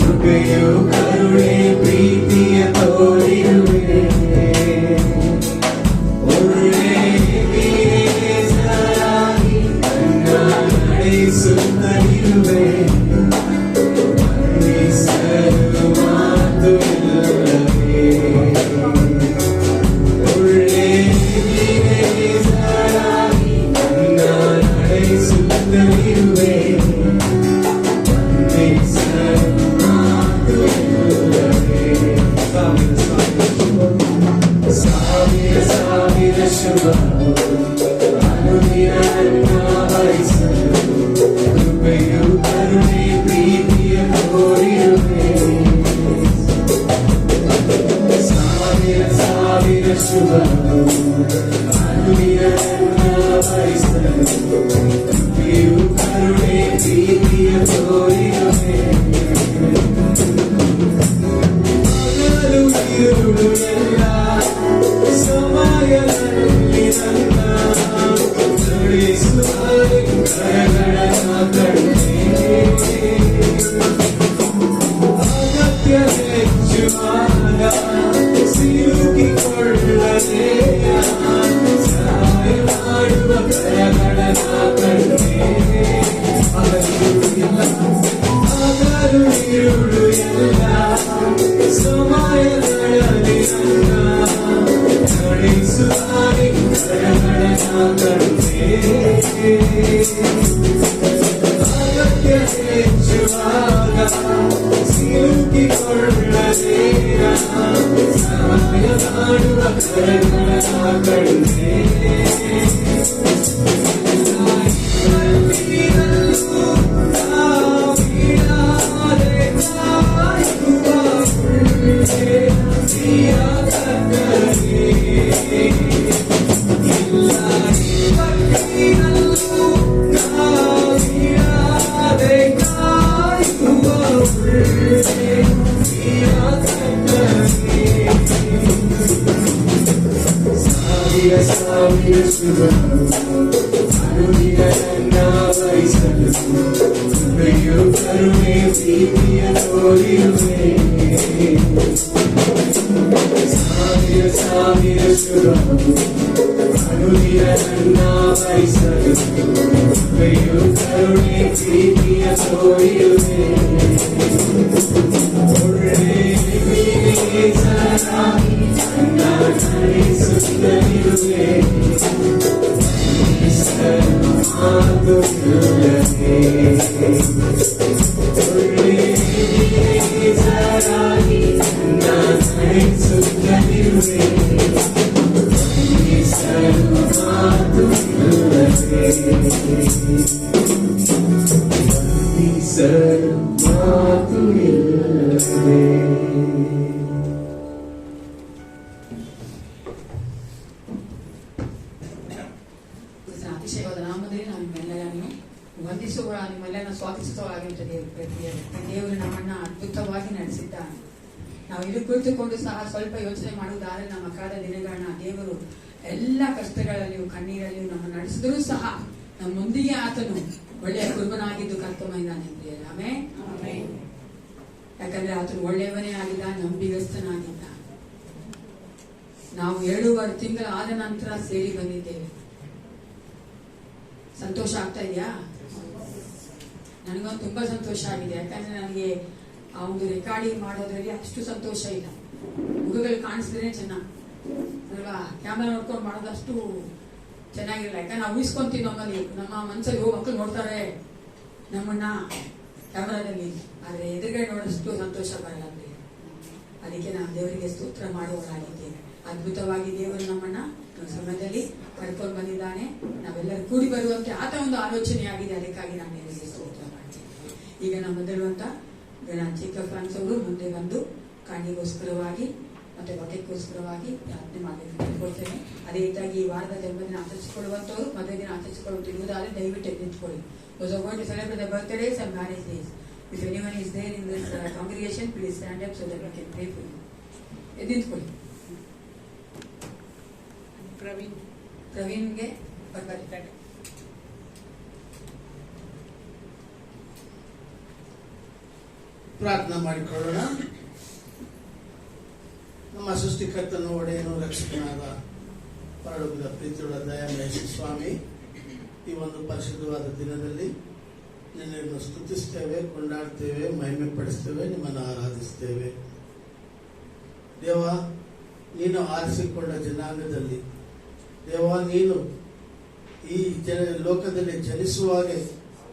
ಕೃಪೆಯು ಕರುಣೆ ಪ್ರೀತಿಯ ತೋರಿರುವೆ. ಸುತ್ತಲಿರುವೆ ಮನ್ನಿಸಲು ಮಾತು ಇಲ್ಲವೇ. ಒಳ್ಳೆ ಸರಾಗಿ ನನ್ನ ನಡೆಸುತ್ತಲಿರುವೆ ಮನ್ನಿಸಲು ಮಾತು ಇಲ್ಲವೇ. ಸಾವಿರ ಸಾವಿರ ಶುಭ ಅನುದಿನ ನನ್ನ ವರಿಸಲು ಕೃಪೆಯು ಕರುಣೆ ಪ್ರೀತಿಯ ತೋರಿರುವೆ. ಸಾವಿರ ಸಾವಿರ ಶುಭಗಳು ಅನುದಿನ ನನ್ನ ವರಿಸಲು ಕೃಪೆಯು ಕರುಣೆ ಪ್ರೀತಿಯ ತೋರಿರುವೆ. ಹಗಲು ഇരുಳು ಎಲ್ಲ ಸಮಯದಲ್ಲಿ ನನ್ನ ನಡೆಸುವ ಅಗತ್ಯ ಹೆಚ್ಚುವಾಗ ಸಿಲುಕಿಕೊಳ್ಳದೆ ಸಹಾಯ ಮಾಡುವ ಕರಗಳನ್ನ ಕಂಡೆ. ಹಗಲು ഇരുಳು ಎಲ್ಲ ಸಮಯಗಳಲ್ಲಿ ನನ್ನ ನಡೆಸುವ ಕರಗಳನ್ನ ಕಂಡೆ. ಅಗತ್ಯ ಹೆಚ್ಚುವಾಗ ಸಿಲುಕಿಕೊಳ್ಳದೆ ಸಹಾಯ ಮಾಡುವ ಕರಗಳನ್ನ ಕಂಡೆ. ಸಾವಿರ ಶುಭಗಳು ಅನುದಿನ ನನ್ನ ವರಿಸಲು ಕೃಪೆಯು ಕರುಣೆ ಪ್ರೀತಿಯ ತೋರಿರುವೆ. ಸಾವಿರ ಸಾವಿರ ಶುಭ ಅನುದಿನ ನನ್ನ ವಹಿಸಲು ಕೈಯು ಕರುಣೆ ಪ್ರೀತಿಯ ತೋರಿಯುವೆ ಒಳ್ಳೆ ಸದಾ ನನ್ನ ನಡೆಸುತ್ತಲಿರುವೆ ಮಾತುಲ್ಲದೆ ಒಳ್ಳೆ ಸರಾಗಿ ನನ್ನ ನಡೆಸುತ್ತಲಿರುವೆ ಅತಿಶಯವಾದ ನಾಮದಲ್ಲಿ ನಾವು ನಿಮ್ಮೆಲ್ಲರನ್ನು ವಂದಿಸುವ ನಿಮ್ಮೆಲ್ಲರನ್ನು ಸ್ವಾಗತಿಸುತ್ತವಾಗಿರುತ್ತದೆ. ದೇವರು ನಮ್ಮನ್ನ ಅದ್ಭುತವಾಗಿ ನಡೆಸಿದ್ದಾನೆ. ನಾವು ಇಲ್ಲಿ ಕುಳಿತುಕೊಂಡು ಸಹ ಸ್ವಲ್ಪ ಯೋಚನೆ ಮಾಡುವುದಾದರೆ ನಮ್ಮ ಕಾಲ ದಿನಗಳನ್ನ ದೇವರು ಎಲ್ಲ ಕಷ್ಟಗಳಲ್ಲಿಯೂ ಕಣ್ಣೀರಲ್ಲಿಯೂ ನಮ್ಮ ನಡೆಸಿದರೂ ಸಹ ನಮ್ಮೊಂದಿಗೆ ಆತನು ಒಳ್ಳೆಯ ಕುರುಬನಾಗಿದ್ದು ಕರ್ಕೊಂಬಂದಿದ್ದಾನೆ ಪ್ರಿಯರೇ. ಆಮೆನ್. ಯಾಕಂದ್ರೆ ಆತನು ಒಳ್ಳೆಯವನೇ ಆಗಿದ್ದ, ನಂಬಿಗಸ್ತನಾಗಿದ್ದ. ನಾವು 2.5 ತಿಂಗಳ ಆದ ನಂತರ ಸೇರಿ ಬಂದಿದ್ದೇವೆ. ಸಂತೋಷ ಆಗ್ತಾ ಇದೆಯಾ? ನನಗೊಂದು ತುಂಬಾ ಸಂತೋಷ ಆಗಿದೆ. ಯಾಕಂದ್ರೆ ನನಗೆ ಆ ಒಂದು ರೆಕಾರ್ಡಿಂಗ್ ಮಾಡೋದ್ರಲ್ಲಿ ಅಷ್ಟು ಸಂತೋಷ ಇಲ್ಲ. ಮುಖಗಳು ಕಾಣಿಸಿದ್ರೆ ಚೆನ್ನಾಗಿ ಅಲ್ವಾ? ಕ್ಯಾಮೆರಾ ನೋಡ್ಕೊಂಡು ಮಾಡೋದಷ್ಟು ಚೆನ್ನಾಗಿರಲ್ಲ. ಯಾಕಂದ್ರೆ ನಾವು ಊಹಿಸ್ಕೊಂತೀವಿ ನಮ್ಮಲ್ಲಿ, ನಮ್ಮ ಮನಸ್ಸಲ್ಲಿ ಮಕ್ಕಳು ನೋಡ್ತಾರೆ ನಮ್ಮನ್ನ ಕ್ಯಾಮೆರಾದಲ್ಲಿ, ಆದ್ರೆ ಎದುರುಗಡೆ ನೋಡೋಷ್ಟು ಸಂತೋಷ ಬರಲ್ಲ. ಅದಕ್ಕೆ ನಾವು ದೇವರಿಗೆ ಸ್ತೋತ್ರ ಮಾಡುವವರಾಗಿದ್ದೇವೆ. ಅದ್ಭುತವಾಗಿ ದೇವರು ನಮ್ಮನ್ನ ಸಮಯದಲ್ಲಿ ಕರ್ಕೊಂಡು ಬಂದಿದ್ದಾನೆ. ನಾವೆಲ್ಲರೂ ಕೂಡಿ ಬರುವಂತೆ ಆತ ಒಂದು ಆಲೋಚನೆ ಆಗಿದೆ. ಅದಕ್ಕಾಗಿ ನಾನು ದೇವರಿಗೆ ಸ್ತೋತ್ರ ಮಾಡ್ತೇನೆ. ಈಗ ನಮ್ಮಲ್ಲಿರುವಂತ ಚಿಕ್ಕ ಫ್ರಾನ್ಸ್ ಅವರು ಮುಂದೆ ಬಂದು ಕಾಣಿಗೋಸ್ಕರವಾಗಿ ಮತ್ತೆ ಬಕೆಟ್ಗೋಸ್ಕರವಾಗಿ ಪ್ರಾರ್ಥನೆ ಮಾಡಬೇಕು ಕೇಳ್ಕೊಳ್ತೇನೆ. ಅದೇ ರೀತಿಯಾಗಿ ಈ ವಾರದ ಜನ್ಮದಿನ ಆಚರಿಸಿಕೊಳ್ಳುವಂತವರು ಮದುವೆ ದಿನ ಆಚರಿಸಿಕೊಳ್ಳುತ್ತಿರುವುದಾದ್ರೆ ದಯವಿಟ್ಟು ಎದ್ದಿಟ್ಕೊಳ್ಳಿ. Those are going to celebrate their birthdays and marriage days. If anyone is there in this congregation, please stand up so that we can pray for you. ಎದ್ದಿಟ್ಕೊಳ್ಳಿ. ಪ್ರವೀಣ್ಗೆ ಬರ್ತಾರೆ. ಪ್ರಾರ್ಥನಾ ಮಾಡಿಕೊಳ್ಳೋಣ. ನಮ್ಮ ಸೃಷ್ಟಿಕರ್ತನು ಒಡೆಯನು ರಕ್ಷಕನಾದ ಪರಲೋಕದ ಪ್ರೀತಿಯುಳ್ಳ ದಯಾಮಯ ಸ್ವಾಮಿ, ಈ ಒಂದು ಪರಿಶುದ್ಧವಾದ ದಿನದಲ್ಲಿ ನಿನ್ನನ್ನು ಸ್ತುತಿಸ್ತೇವೆ, ಕೊಂಡಾಡ್ತೇವೆ, ಮಹಿಮೆ ಪಡಿಸ್ತೇವೆ, ನಿಮ್ಮನ್ನು ಆರಾಧಿಸ್ತೇವೆ. ದೇವ, ನೀನು ಆರಿಸಿಕೊಂಡ ಜನಾಂಗದಲ್ಲಿ ದೇವ, ನೀನು ಈ ಲೋಕದಲ್ಲಿ ಜನಿಸುವಾಗೆ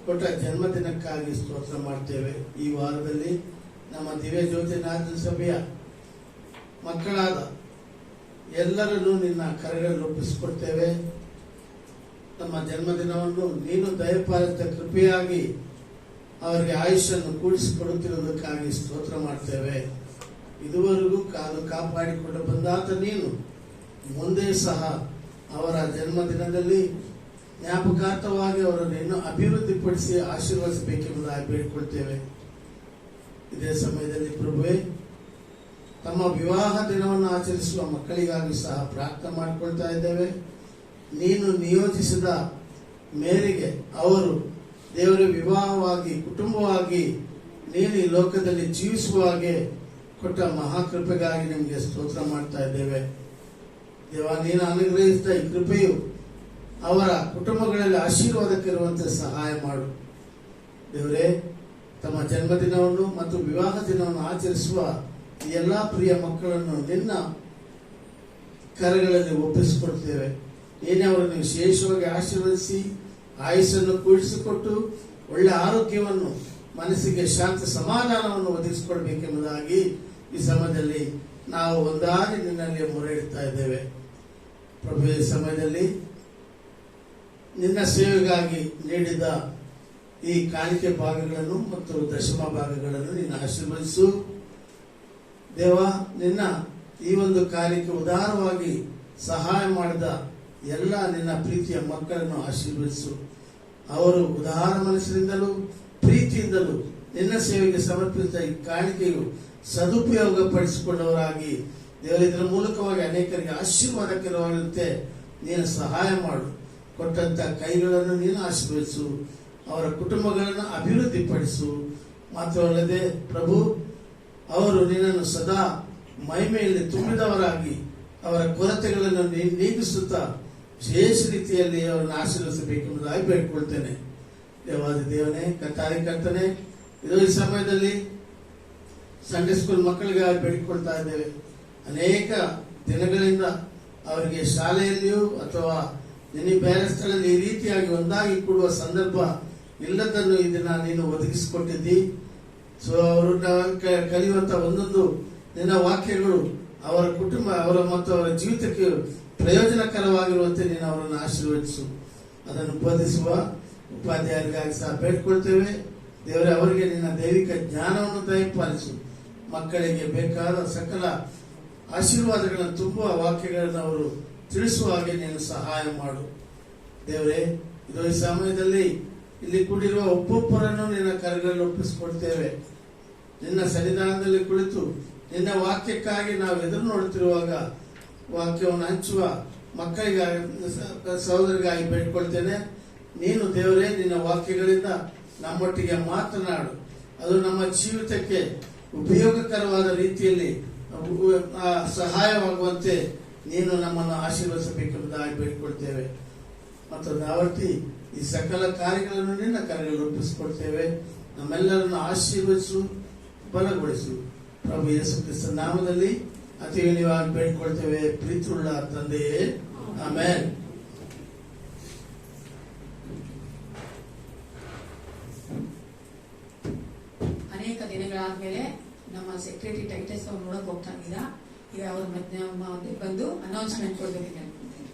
ಕೊಟ್ಟ ಜನ್ಮದಿನಕ್ಕಾಗಿ ಸ್ತೋತ್ರ ಮಾಡ್ತೇವೆ. ಈ ವಾರದಲ್ಲಿ ನಮ್ಮ ದಿವ್ಯ ಜ್ಯೋತಿನಾಥ ಸಭೆಯ ಮಕ್ಕಳಾದ ಎಲ್ಲರನ್ನೂ ನಿನ್ನ ಕರೆಗಳಲ್ಲಿ ಒಪ್ಪಿಸಿಕೊಡ್ತೇವೆ. ನಮ್ಮ ಜನ್ಮದಿನವನ್ನು ನೀನು ದಯಪಾಲಿತ ಕೃಪೆಯಾಗಿ ಅವರಿಗೆ ಆಯುಷನ್ನು ಕೂಡಿಸಿಕೊಡುತ್ತಿರುವುದಕ್ಕಾಗಿ ಸ್ತೋತ್ರ ಮಾಡ್ತೇವೆ. ಇದುವರೆಗೂ ಕಾದು ಕಾಪಾಡಿಕೊಂಡು ಬಂದಾತ ನೀನು ಮುಂದೆ ಸಹ ಅವರ ಜನ್ಮದಿನದಲ್ಲಿ ಜ್ಞಾಪಕಾರ್ಥವಾಗಿ ಅವರನ್ನು ಇನ್ನೂ ಅಭಿವೃದ್ಧಿಪಡಿಸಿ ಆಶೀರ್ವದಿಸಬೇಕೆಂಬುದಾಗಿ ಬೇಡಿಕೊಳ್ತೇವೆ. ಇದೇ ಸಮಯದಲ್ಲಿ ಪ್ರಭುವೇ, ತಮ್ಮ ವಿವಾಹ ದಿನವನ್ನು ಆಚರಿಸುವ ಮಕ್ಕಳಿಗಾಗಿ ಸಹ ಪ್ರಾರ್ಥನೆ ಮಾಡಿಕೊಳ್ತಾ ಇದ್ದೇವೆ. ನೀನು ನಿಯೋಜಿಸಿದ ಮೇರೆಗೆ ಅವರು ದೇವರ ವಿವಾಹವಾಗಿ ಕುಟುಂಬವಾಗಿ ನೀನು ಈ ಲೋಕದಲ್ಲಿ ಜೀವಿಸುವ ಹಾಗೆ ಕೊಟ್ಟ ಮಹಾಕೃಪೆಗಾಗಿ ನಿಮಗೆ ಸ್ತೋತ್ರ ಮಾಡ್ತಾ ಇದ್ದೇವೆ. ದೇವ, ನೀನು ಅನುಗ್ರಹಿಸಿದ ಈ ಕೃಪೆಯು ಅವರ ಕುಟುಂಬಗಳಲ್ಲಿ ಆಶೀರ್ವಾದಕ್ಕಿರುವಂತೆ ಸಹಾಯ ಮಾಡು. ದೇವರೇ, ತಮ್ಮ ಜನ್ಮದಿನವನ್ನು ಮತ್ತು ವಿವಾಹ ದಿನವನ್ನು ಆಚರಿಸುವ ಎಲ್ಲಾ ಪ್ರಿಯ ಮಕ್ಕಳನ್ನು ನಿನ್ನ ಕರೆಗಳಲ್ಲಿ ಒಪ್ಪಿಸಿಕೊಡ್ತೇವೆ. ನೀನೇ ಅವರನ್ನು ವಿಶೇಷವಾಗಿ ಆಶೀರ್ವದಿಸಿ ಆಯುಷನ್ನು ಕೂಡಿಸಿಕೊಟ್ಟು ಒಳ್ಳೆ ಆರೋಗ್ಯವನ್ನು, ಮನಸ್ಸಿಗೆ ಶಾಂತಿ ಸಮಾಧಾನವನ್ನು ಒದಗಿಸಿಕೊಡ್ಬೇಕೆಂಬುದಾಗಿ ಈ ಸಮಯದಲ್ಲಿ ನಾವು ಒಂದಾಗಿ ನಿನ್ನಲ್ಲಿ ಮೊರೆ ಇಡ್ತಾ ಇದ್ದೇವೆ. ಪ್ರಭು, ಈ ಸಮಯದಲ್ಲಿ ನಿನ್ನ ಸೇವೆಗಾಗಿ ನೀಡಿದ ಈ ಕಾಣಿಕೆ ಭಾಗಗಳನ್ನು ಮತ್ತು ದಶಮ ಭಾಗಗಳನ್ನು ನೀನು ಆಶೀರ್ವದಿಸು. ದೇವ, ನಿನ್ನ ಈ ಒಂದು ಕಾರ್ಯಕ್ಕೆ ಉದಾರವಾಗಿ ಸಹಾಯ ಮಾಡಿದ ಎಲ್ಲ ನಿನ್ನ ಪ್ರೀತಿಯ ಮಕ್ಕಳನ್ನು ಆಶೀರ್ವದಿಸು. ಅವರು ಉದಾರ ಮನಸ್ಸಿನಿಂದಲೂ ಪ್ರೀತಿಯಿಂದಲೂ ನಿನ್ನ ಸೇವೆಗೆ ಸಮರ್ಪಿಸಿದ ಈ ಕಾಣಿಕೆಯು ಸದುಪಯೋಗ ಪಡಿಸಿಕೊಂಡವರಾಗಿ ದೇವರ ಇದರ ಮೂಲಕವಾಗಿ ಅನೇಕರಿಗೆ ಆಶೀರ್ವಾದಕರವಾದಂತೆ ನೀನು ಸಹಾಯ ಮಾಡು. ಕೊಟ್ಟಂತ ಕೈಗಳನ್ನು ನೀನು ಆಶೀರ್ವದಿಸು. ಅವರ ಕುಟುಂಬಗಳನ್ನು ಅಭಿವೃದ್ಧಿಪಡಿಸು. ಮಾತ್ರವಲ್ಲದೆ ಪ್ರಭು, ಅವರು ನಿನ್ನನ್ನು ಸದಾ ಮಹಿಮೆಯಲ್ಲಿ ತುಂಬಿದವರಾಗಿ ಅವರ ಕೊರತೆಗಳನ್ನು ನೀಗಿಸುತ್ತಾ ವಿಶೇಷ ರೀತಿಯಲ್ಲಿ ಅವರನ್ನು ಆಶೀರ್ವದಿಸಬೇಕೆಂಬುದಾಗಿ ಬೇಡ್ಕೊಳ್ತೇನೆ. ದೇವಾದಿ ದೇವನೇ, ಕರ್ತನೆ, ಇದು ಈ ಸಮಯದಲ್ಲಿ ಸಂಡೇ ಸ್ಕೂಲ್ ಮಕ್ಕಳಿಗಾಗಿ ಬೇಡಿಕೊಳ್ತಾ ಇದ್ದೇವೆ. ಅನೇಕ ದಿನಗಳಿಂದ ಅವರಿಗೆ ಶಾಲೆಯಲ್ಲಿಯೂ ಅಥವಾ ಬೇರೆ ಸ್ಥಳದಲ್ಲಿ ಈ ರೀತಿಯಾಗಿ ಒಂದಾಗಿ ಕೂಡುವ ಸಂದರ್ಭ ಇಲ್ಲದನ್ನು ಈ ದಿನ ನೀನು ಒದಗಿಸಿಕೊಟ್ಟಿದ್ದಿ. ಸೊ ಅವರು ಕಲಿಯುವಂತ ಒಂದೊಂದು ನಿನ್ನ ವಾಕ್ಯಗಳು ಅವರ ಕುಟುಂಬ ಮತ್ತು ಅವರ ಜೀವಿತಕ್ಕೆ ಪ್ರಯೋಜನಕರವಾಗಿರುವಂತೆ ನೀನು ಅವರನ್ನು ಆಶೀರ್ವದಿಸು. ಅದನ್ನು ಬೋಧಿಸುವ ಉಪಾಧ್ಯಾಯರಿಗಾಗಿ ಸಹ ಬೇಡ್ಕೊಳ್ತೇವೆ. ದೇವರೇ, ಅವರಿಗೆ ನಿನ್ನ ದೈವಿಕ ಜ್ಞಾನವನ್ನು ದಯಪಾಲಿಸು. ಮಕ್ಕಳಿಗೆ ಬೇಕಾದ ಸಕಲ ಆಶೀರ್ವಾದಗಳನ್ನು ತುಂಬುವ ವಾಕ್ಯಗಳನ್ನು ಅವರು ತಿಳಿಸುವ ಹಾಗೆ ನೀನು ಸಹಾಯ ಮಾಡು. ದೇವರೇ, ಇದು ಈ ಸಮಯದಲ್ಲಿ ಇಲ್ಲಿ ಕೂಡಿರುವ ಒಬ್ಬೊಬ್ಬರನ್ನು ನಿನ್ನ ಕರಗಳಲ್ಲಿ ಒಪ್ಪಿಸಿಕೊಡ್ತೇವೆ. ನಿನ್ನ ಸನ್ನಿಧಾನದಲ್ಲಿ ಕುಳಿತು ನಿನ್ನ ವಾಕ್ಯಕ್ಕಾಗಿ ನಾವು ಎದುರು ನೋಡುತ್ತಿರುವಾಗ ವಾಕ್ಯವನ್ನು ಹಂಚುವ ಮಕ್ಕಳಿಗಾಗಿ, ಸಹೋದರಿಗಾಗಿ ಬೇಡ್ಕೊಳ್ತೇನೆ. ನೀನು ದೇವರೇ, ನಿನ್ನ ವಾಕ್ಯಗಳಿಂದ ನಮ್ಮೊಟ್ಟಿಗೆ ಮಾತನಾಡು. ಅದು ನಮ್ಮ ಜೀವಿತಕ್ಕೆ ಉಪಯೋಗಕರವಾದ ರೀತಿಯಲ್ಲಿ ಸಹಾಯವಾಗುವಂತೆ ನೀನು ನಮ್ಮನ್ನು ಆಶೀರ್ವದಿಸಬೇಕೆಂಬುದಾಗಿ ಬೇಡ್ಕೊಳ್ತೇವೆ. ಮತ್ತು ಆವರ್ತಿ ಈ ಸಕಲ ಕಾರ್ಯಗಳನ್ನು ನಿನ್ನ ಕರೆಗಳಲ್ಲಿ ಒಪ್ಪಿಸಿಕೊಡ್ತೇವೆ. ನಮ್ಮೆಲ್ಲರನ್ನು ಆಶೀರ್ವದಿಸು, ಬಲಗೊಳಿಸು. ಪ್ರಭು ಯೇಸು ಕ್ರಿಸ್ತ ನಾಮದಲ್ಲಿ ಅತಿ ವಿನಯವಾಗಿ ಬೇಡ್ಕೊಳ್ತೇವೆ, ಪ್ರೀತಿಯುಳ್ಳ ತಂದೆಯೇ, ಆಮೆನ್. ಅನೇಕ ದಿನಗಳಾದ್ಮೇಲೆ ನಮ್ಮ ಸೆಕ್ರೆಟರಿ ಟೈಟಸ್ ಅವ್ರು ನೋಡಕ್ ಹೋಗ್ತಾ ಇದ್ದೀರಾ. ಈಗ ಅವ್ರ ಮತ್ತೆ ಬಂದು ಅನೌನ್ಸ್ಮೆಂಟ್ ಕೊಡ್ಬೇಕು ಅನ್ಕೊಂತೀನಿ.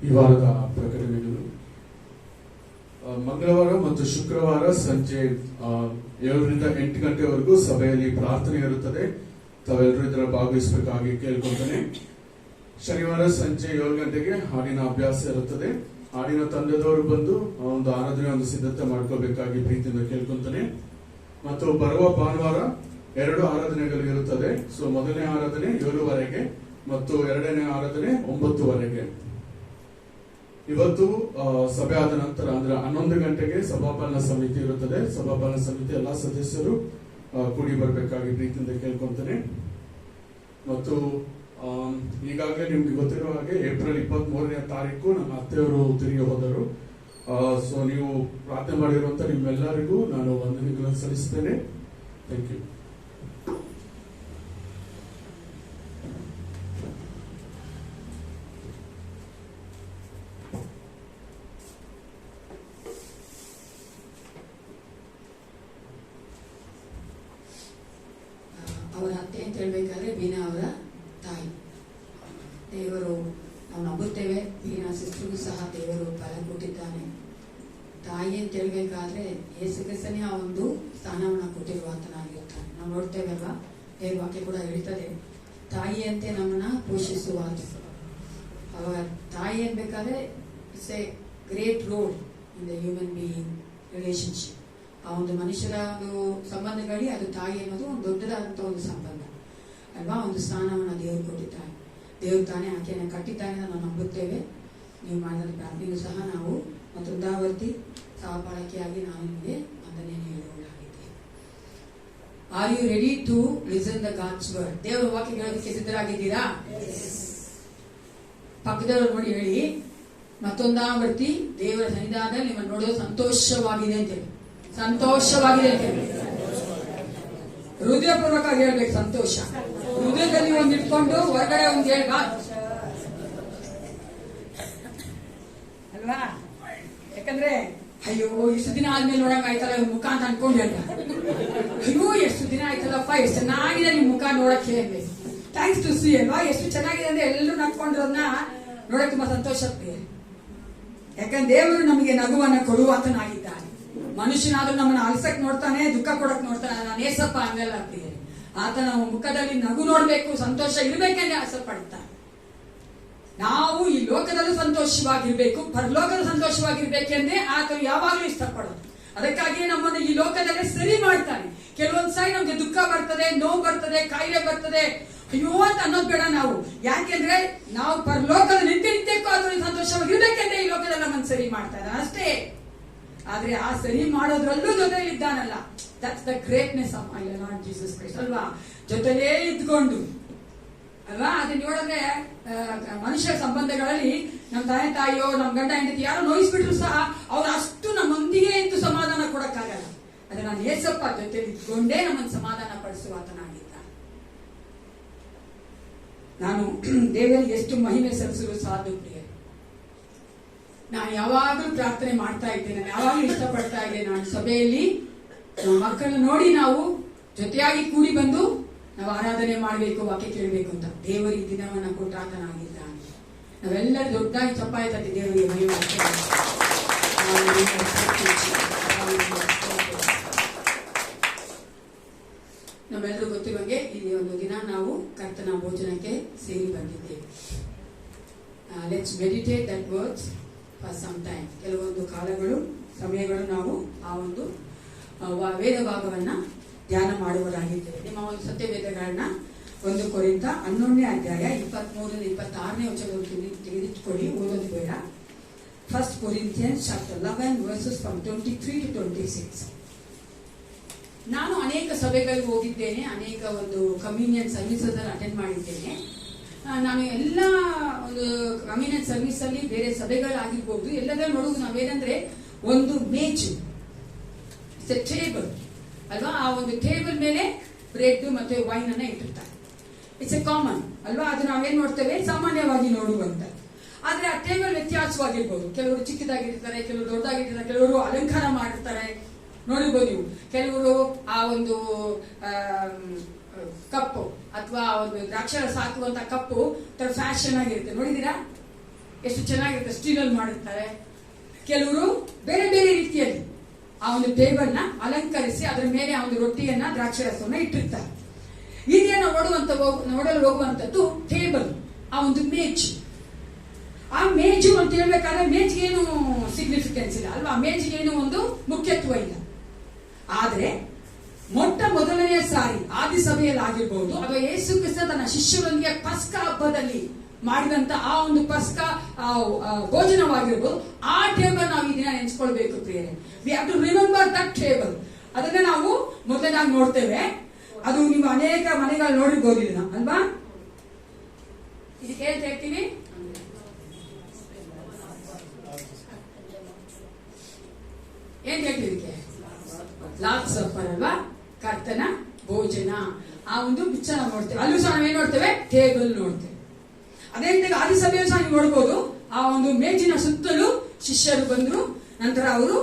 ಈ ವಾರದ ಪ್ರಕಟಣೆಗಳು ಮಂಗಳವಾರ ಮತ್ತು ಶುಕ್ರವಾರ ಸಂಜೆ 7ರಿಂದ 8 ಗಂಟೆವರೆಗೂ ಸಭೆಯಲ್ಲಿ ಪ್ರಾರ್ಥನೆ ಇರುತ್ತದೆ. ತಾವೆಲ್ಲರೂ ಇದರ ಭಾಗವಹಿಸಬೇಕಾಗಿ ಕೇಳ್ಕೊಳ್ತೇನೆ. ಶನಿವಾರ ಸಂಜೆ 7 ಗಂಟೆಗೆ ಹಾಡಿನ ಅಭ್ಯಾಸ ಇರುತ್ತದೆ. ಹಾಡಿನ ತಂಡದವರು ಬಂದು ಒಂದು ಆರಾಧನೆ ಸಿದ್ಧತೆ ಮಾಡ್ಕೋಬೇಕಾಗಿ ಪ್ರೀತಿಯಿಂದ ಕೇಳ್ಕೊಂತಾನೆ. ಮತ್ತು ಬರುವ ಭಾನುವಾರ 2 ಆರಾಧನೆಗಳು ಇರುತ್ತದೆ. ಸೊ ಮೊದಲನೇ ಆರಾಧನೆ 7:30 ಮತ್ತು ಎರಡನೇ ಆರಾಧನೆ 9:00. ಇವತ್ತು ಸಭೆ ಆದ ನಂತರ ಅಂದ್ರೆ 11 ಗಂಟೆಗೆ ಸಭಾಪಾಲನಾ ಸಮಿತಿ ಇರುತ್ತದೆ. ಸಭಾಪಾಲನಾ ಸಮಿತಿ ಎಲ್ಲಾ ಸದಸ್ಯರು ಕೂಡಿ ಬರಬೇಕಾಗಿ ಪ್ರೀತಿಯಿಂದ ಕೇಳ್ಕೊಂತಾನೆ. ಮತ್ತು ಈಗಾಗಲೇ ನಿಮ್ಗೆ ಗೊತ್ತಿರೋ ಹಾಗೆ ಏಪ್ರಿಲ್ 23ನೇ ತಾರೀಕು ನಮ್ಮ ಅತ್ತೆಯವರು ತಿರುಗಿ ಹೋದರು. ಸೊ ನೀವು ಪ್ರಾರ್ಥನೆ ಮಾಡಿರುವಂತ ನಿಮ್ಮೆಲ್ಲರಿಗೂ ನಾನು ವಂದನೆಗಳನ್ನು ಸಲ್ಲಿಸ್ತೇನೆ. Thank you. ಅವರ ಅತ್ತೆ ಅಂತ ಹೇಳ್ಬೇಕಾದ್ರೆ ಬೀನಾ ಅವರ ತಾಯಿ. ದೇವರು ನಾವು ನಂಬುತ್ತೇವೆ, ಬೀನಾ ಸಿಸ್ಟರ್ಗೂ ಸಹ ದೇವರು ಫಲ ಕೊಟ್ಟಿದ್ದಾನೆ. ತಾಯಿ ಅಂತ ಹೇಳ್ಬೇಕಾದ್ರೆ ಯೇಸು ಕ್ರಿಸ್ತನೇ ಆ ಒಂದು ಸ್ಥಾನವನ್ನು ಕೊಟ್ಟಿರುವ ಆತನಾಗಿರ್ತಾನೆ. ನಾವು ನೋಡ್ತೇವೆ ಅಲ್ವಾ, ದೇವ್ರ ವಾಕ್ಯ ಕೂಡ ಹೇಳ್ತದೆ, ತಾಯಿಯಂತೆ ನಮ್ಮನ್ನ ಪೋಷಿಸುವ. ಅವಾಗ ತಾಯಿ ಅನ್ಬೇಕಾದ್ರೆ it's a great role in the human being relationship. ಆ ಒಂದು ಮನುಷ್ಯರ ಒಂದು ಸಂಬಂಧಗಳಿಗೆ ಅದು ತಾಯಿ ಅನ್ನೋದು ಒಂದು ದೊಡ್ಡದಾದಂತಹ ಒಂದು ಸಂಬಂಧ ಅಲ್ವಾ. ಒಂದು ಸ್ಥಾನವನ್ನು ದೇವರು ಕೊಟ್ಟಿದ್ದಾನೆ. ದೇವರು ತಾನೇ ಆಕೆಯನ್ನು ಕಟ್ಟಿದ್ದಾನೆ ನಾವು ನಂಬುತ್ತೇವೆ. ನೀವು ಮಾಡಿದ ಪ್ರಾರ್ಥನೆಗೂ ಸಹ ನಾವು ಮತ್ತೊಂದಾವರ್ತಿ ಸಹಪಾಲಕಿಯಾಗಿ ನಾನು ನಿಮಗೆ ವಂದನೆಯನ್ನು ಹೇಳುವುದಾಗಿದ್ದೇನೆ. Are you ready to listen the God's word? ದೇವರ ವಾಕ್ಯ ಹೇಳೋದಕ್ಕೆ ಸಿದ್ಧರಾಗಿದ್ದೀರಾ? ಪಕ್ಕದವರು ನೋಡಿ ಹೇಳಿ, ಮತ್ತೊಂದಾವರ್ತಿ ದೇವರ ಸನ್ನಿಧಾನದಲ್ಲಿ ನಿಮ್ಮನ್ನು ನೋಡೋದು ಸಂತೋಷವಾಗಿದೆ ಅಂತೇಳಿ. ಸಂತೋಷವಾಗಿದೆ ಅಂತೇಳಿ ಹೃದಯಪೂರ್ವಕವಾಗಿ ಹೇಳ್ಬೇಕು. ಸಂತೋಷ ಹೃದಯದಲ್ಲಿ ಒಂದು ಇಟ್ಕೊಂಡು ಹೊರಗಡೆ ಒಂದು ಹೇಳ್ಬಾರ್ದು ಅಲ್ವಾ. ಯಾಕಂದ್ರೆ ಅಯ್ಯೋ ಇಷ್ಟು ದಿನ ಆದ್ಮೇಲೆ ನೋಡಂಗ ಆಯ್ತಲ್ಲ ಇವ್ ಮುಖ ಅಂತ ಅನ್ಕೊಂಡು ಹೇಳ್ದ. ಅಯ್ಯೋ ಎಷ್ಟು ದಿನ ಆಯ್ತಲ್ಲಪ್ಪ, ಎಷ್ಟು ಚೆನ್ನಾಗಿದೆ ನಿಮ್ ಮುಖ ನೋಡಕ್ಕೆ ಹೇಳ್ಬೇಕು. ಥ್ಯಾಂಕ್ಸ್ ಟು ಸಿ ಅಲ್ವಾ. ಎಷ್ಟು ಚೆನ್ನಾಗಿದೆ ಅಂದ್ರೆ ಎಲ್ಲರೂ ನಡ್ಕೊಂಡಿರೋದನ್ನ ನೋಡಕ್ ತುಂಬಾ ಸಂತೋಷ ಆಗ್ತದೆ. ಯಾಕಂದ್ರೆ ದೇವರು ನಮಗೆ ನಗುವನ್ನ ಕೊಡುವಾತನಾಗಿದ್ದಾನೆ. ಮನುಷ್ಯನಾದ್ರೂ ನಮ್ಮನ್ನ ಅಲ್ಸಕ್ ನೋಡ್ತಾನೆ, ದುಃಖ ಕೊಡಕ್ ನೋಡ್ತಾನೆ. ನಾನು ಏಸಪ್ಪ ಹಂಗಲ್ಲ ಪ್ರಿಯರೇ. ಆತನ ಮುಖದಲ್ಲಿ ನಗು ನೋಡ್ಬೇಕು, ಸಂತೋಷ ಇರ್ಬೇಕಂದ್ರೆ ಆಸೆ ಪಡ್ತಾನೆ. ನಾವು ಈ ಲೋಕದಲ್ಲೂ ಸಂತೋಷವಾಗಿರ್ಬೇಕು, ಪರಲೋಕದಲ್ಲೂ ಸಂತೋಷವಾಗಿರ್ಬೇಕೆಂದ್ರೆ ಆತನು ಯಾವಾಗಲೂ ಇಷ್ಟಪಡೋದು. ಅದಕ್ಕಾಗಿ ನಮ್ಮನ್ನು ಈ ಲೋಕದಲ್ಲಿ ಸರಿ ಮಾಡ್ತಾನೆ. ಕೆಲವೊಂದ್ ಸಾರಿ ನಮ್ಗೆ ದುಃಖ ಬರ್ತದೆ, ನೋವು ಬರ್ತದೆ, ಕಾಯಿಲೆ ಬರ್ತದೆ, ಅಯ್ಯೋ ಅಂತ ಅನ್ನೋದು ಬೇಡ ನಾವು. ಯಾಕೆಂದ್ರೆ ನಾವು ಪರಲೋಕದ ನಿತ್ಯಕ್ಕೂ ಆದ್ರೂ ಸಂತೋಷವಾಗಿರ್ಬೇಕಂದ್ರೆ ಈ ಲೋಕದಲ್ಲಿ ನಮ್ಮನ್ನು ಸರಿ ಮಾಡ್ತಾ ಇದ್ದಾನೆ ಅಷ್ಟೇ. ಆದ್ರೆ ಆ ಸರಿ ಮಾಡೋದ್ರಲ್ಲೂ ಜೊತೆಲಿ ಇದ್ದಾನಲ್ಲ, that's the greatness of my lord Jesus Christ ಅಲ್ವಾ. ಜೊತೆಲೇ ಇದ್ಕೊಂಡು ಅಲ್ವಾ. ಅದನ್ನ ನೋಡಿದ್ರೆ ಮನುಷ್ಯ ಸಂಬಂಧಗಳಲ್ಲಿ ನಮ್ಮ ತಾಯಿ ತಾಯಿಯೋ ನಮ್ಮ ಗಂಡ ಹೆಂಡತಿ ಯಾರೋ ನೋಯಿಸ್ಬಿಟ್ರು ಸಹ ಅವ್ರು ಅಷ್ಟು ನಮ್ಮೊಂದಿಗೆ ಇದ್ದು ಸಮಾಧಾನ ಕೊಡಕ್ಕಾಗಲ್ಲ. ಅದೇ ನಾನು ಏಸಪ್ಪ ಜೊತೆ ಇದ್ಕೊಂಡೇ ನಮ್ಮನ್ನು ಸಮಾಧಾನ ಪಡಿಸುವಾತನಾಗಿದ್ದ. ನಾನು ದೇವರಿಗೆ ಎಷ್ಟು ಮಹಿಮೆ ಸಲ್ಲಿಸಲು ಸಾಧ್ಯ ಪ್ರಿಯ. ನಾನು ಯಾವಾಗಲೂ ಪ್ರಾರ್ಥನೆ ಮಾಡ್ತಾ ಇದ್ದೇನೆ, ನಾನು ಯಾವಾಗಲೂ ಇಷ್ಟಪಡ್ತಾ ಇದ್ದೇನೆ. ನಾನು ಸಭೆಯಲ್ಲಿ ಮಕ್ಕಳನ್ನ ನೋಡಿ ನಾವು ಜೊತೆಯಾಗಿ ಕೂಡಿ ಬಂದು ನಾವು ಆರಾಧನೆ ಮಾಡಬೇಕು, ವಾಕ್ಯ ಕೇಳಬೇಕು ಅಂತ ದೇವರು ಈ ದಿನವನ್ನ ಕೊಟ್ಟಾತನಾಗಿದ್ದಾನೆ. ನಾವೆಲ್ಲರೂ ದೊಡ್ಡದಾಗಿ ಚಪ್ಪಾಳೆ ತಟ್ಟಿ ದೇವರಿಗೆ ಮಹಿಮೆ. ನಮ್ಮೆಲ್ಲರೂ ಗೊತ್ತಿರುವಂಗೆ ಈ ಒಂದು ದಿನ ನಾವು ಕರ್ತನ ಭೋಜನಕ್ಕೆ ಸೇರಿ ಬಂದಿದ್ದೇವೆ. Let's meditate that words for some time. ಕೆಲವೊಂದು ಸಮಯಗಳು ನಾವು ಆ ಒಂದು ವೇದ ಭಾಗವನ್ನ ಧ್ಯಾನ ಮಾಡುವುದಾಗಿದ್ದೇವೆ. ನಿಮ್ಮ ಒಂದು ಸತ್ಯವೇದಗಳನ್ನ 1 ಕೊರಿಂಥ 11ನೇ ಅಧ್ಯಾಯ 23-26ನೇ ವಚನವನ್ನು ತೆಗೆದಿಟ್ಟುಕೊಳ್ಳಿ, ಓದೋದು ಬೇಡ. 1 Corinthians chapter 11 verses from 23 to 26. ನಾನು ಅನೇಕ ಸಭೆಗಳಿಗೆ ಹೋಗಿದ್ದೇನೆ, ಅನೇಕ ಒಂದು ಕಮ್ಯುನಿಯನ್ ಸರ್ವಿಸಸ್ ಅಟೆಂಡ್ ಮಾಡಿದ್ದೇನೆ. ನಾನು ಎಲ್ಲ ಒಂದು ಕಮ್ಯುನಿಯನ್ ಸರ್ವಿಸ್ ಅಲ್ಲಿ ಬೇರೆ ಸಭೆಗಳಾಗಿರ್ಬೋದು, ಎಲ್ಲದರಲ್ಲಿ ನೋಡುವುದು ನಾವೇನಂದ್ರೆ ಒಂದು ಮೇಜು, ಟೇಬಲ್ ಅಲ್ವಾ. ಆ ಒಂದು ಟೇಬಲ್ ಮೇಲೆ ಬ್ರೆಡ್ ಮತ್ತೆ ವೈನ್ ಅನ್ನ ಇಟ್ಟಿರ್ತಾರೆ. ಇಟ್ಸ್ ಎ ಕಾಮನ್ ಅಲ್ವಾ. ಅದು ನಾವೇನ್ ನೋಡ್ತೇವೆ ಸಾಮಾನ್ಯವಾಗಿ ನೋಡುವಂತ. ಆದ್ರೆ ಆ ಟೇಬಲ್ ವ್ಯತ್ಯಾಸವಾಗಿರ್ಬೋದು. ಕೆಲವರು ಚಿಕ್ಕದಾಗಿರ್ತಾರೆ, ಕೆಲವರು ದೊಡ್ಡದಾಗಿರ್ತಾರೆ, ಕೆಲವರು ಅಲಂಕಾರ ಮಾಡಿರ್ತಾರೆ, ನೋಡಿರ್ಬೋದು ನೀವು. ಕೆಲವರು ಆ ಒಂದು ಕಪ್ಪು ಅಥವಾ ಒಂದು ದ್ರಾಕ್ಷಾರಸ ಹಾಕುವಂತ ಕಪ್ಪು ತರ ಫ್ಯಾಷನ್ ಆಗಿರುತ್ತೆ, ನೋಡಿದೀರಾ? ಎಷ್ಟು ಚೆನ್ನಾಗಿರುತ್ತೆ, ಸ್ಟೀಲ್ ಅಲ್ಲಿ ಮಾಡಿರ್ತಾರೆ. ಕೆಲವರು ಬೇರೆ ಬೇರೆ ರೀತಿಯಲ್ಲಿ ಆ ಒಂದು ಟೇಬಲ್ ನ ಅಲಂಕರಿಸಿ ಅದರ ಮೇಲೆ ಆ ಒಂದು ರೊಟ್ಟಿಯನ್ನ ದ್ರಾಕ್ಷಾರಸವನ್ನ ಇಟ್ಟಿರ್ತಾರೆ. ಈ ದಿನ ನೋಡಲು ಹೋಗುವಂತದ್ದು ಟೇಬಲ್, ಆ ಒಂದು ಮೇಜು. ಆ ಮೇಜು ಅಂತ ಹೇಳ್ಬೇಕಾದ್ರೆ ಮೇಜ್ಗೆ ಏನು ಸಿಗ್ನಿಫಿಕೆನ್ಸ್ ಇಲ್ಲ ಅಲ್ವಾ, ಮೇಜ್ಗೆ ಏನು ಒಂದು ಮುಖ್ಯತ್ವ ಇಲ್ಲ. ಆದ್ರೆ ಮೊದಲನೆಯ ಸಾರಿ ಆದಿಸಭೆಯಲ್ಲಿ ಆಗಿರ್ಬಹುದು ಅಥವಾ ಯೇಸು ಕ್ರಿಸ್ತ ತನ್ನ ಶಿಷ್ಯರೊಂದಿಗೆ ಪಸ್ಕ ಹಬ್ಬದಲ್ಲಿ ಮಾಡಿದಂತ ಆ ಒಂದು ಪಸ್ಕ ಭೋಜನವಾಗಿರ್ಬೋದು, ಆ ಟೇಬಲ್ ನಾವು ಈ ದಿನ ನೆನೆಸ್ಕೊಳ್ಬೇಕು ಪ್ರಿಯರೇ. We have to remember that table. ಅದನ್ನ ನಾವು ಮೊದಲನಾಗಿ ನೋಡ್ತೇವೆ. ಅದು ನೀವು ಅನೇಕ ಮನೆಗಳು ನೋಡಿರ್ಬೋದು ಇದನ್ನ ಅಲ್ವಾ. ಇದಕ್ಕೆ ಏನ್ ಹೇಳ್ತೀವಿ? ಏನ್ ಹೇಳ್ತೀವಿ ಇದಕ್ಕೆ? ಲಾರ್ಡ್ ಸಪ್ಪರ್ ಅಲ್ವಾ, ಕರ್ತನ ಭೋಜನ. ಆ ಒಂದು ಪಿಕ್ಚರ್ ನಾವು ನೋಡ್ತೇವೆ. ಅಲ್ಲೂ ಸಹ ನಾವೇನ್ ನೋಡ್ತೇವೆ? ಟೇಬಲ್ ನೋಡ್ತೇವೆ. ಅದೇ ರೀತಿ ಆದಿಸಭೆಯಲ್ಲೂ ಸಹ ನೀವು ನೋಡ್ಬೋದು. ಆ ಒಂದು ಮೇಜಿನ ಸುತ್ತಲೂ ಶಿಷ್ಯರು ಬಂದ್ರು, ನಂತರ ಅವರು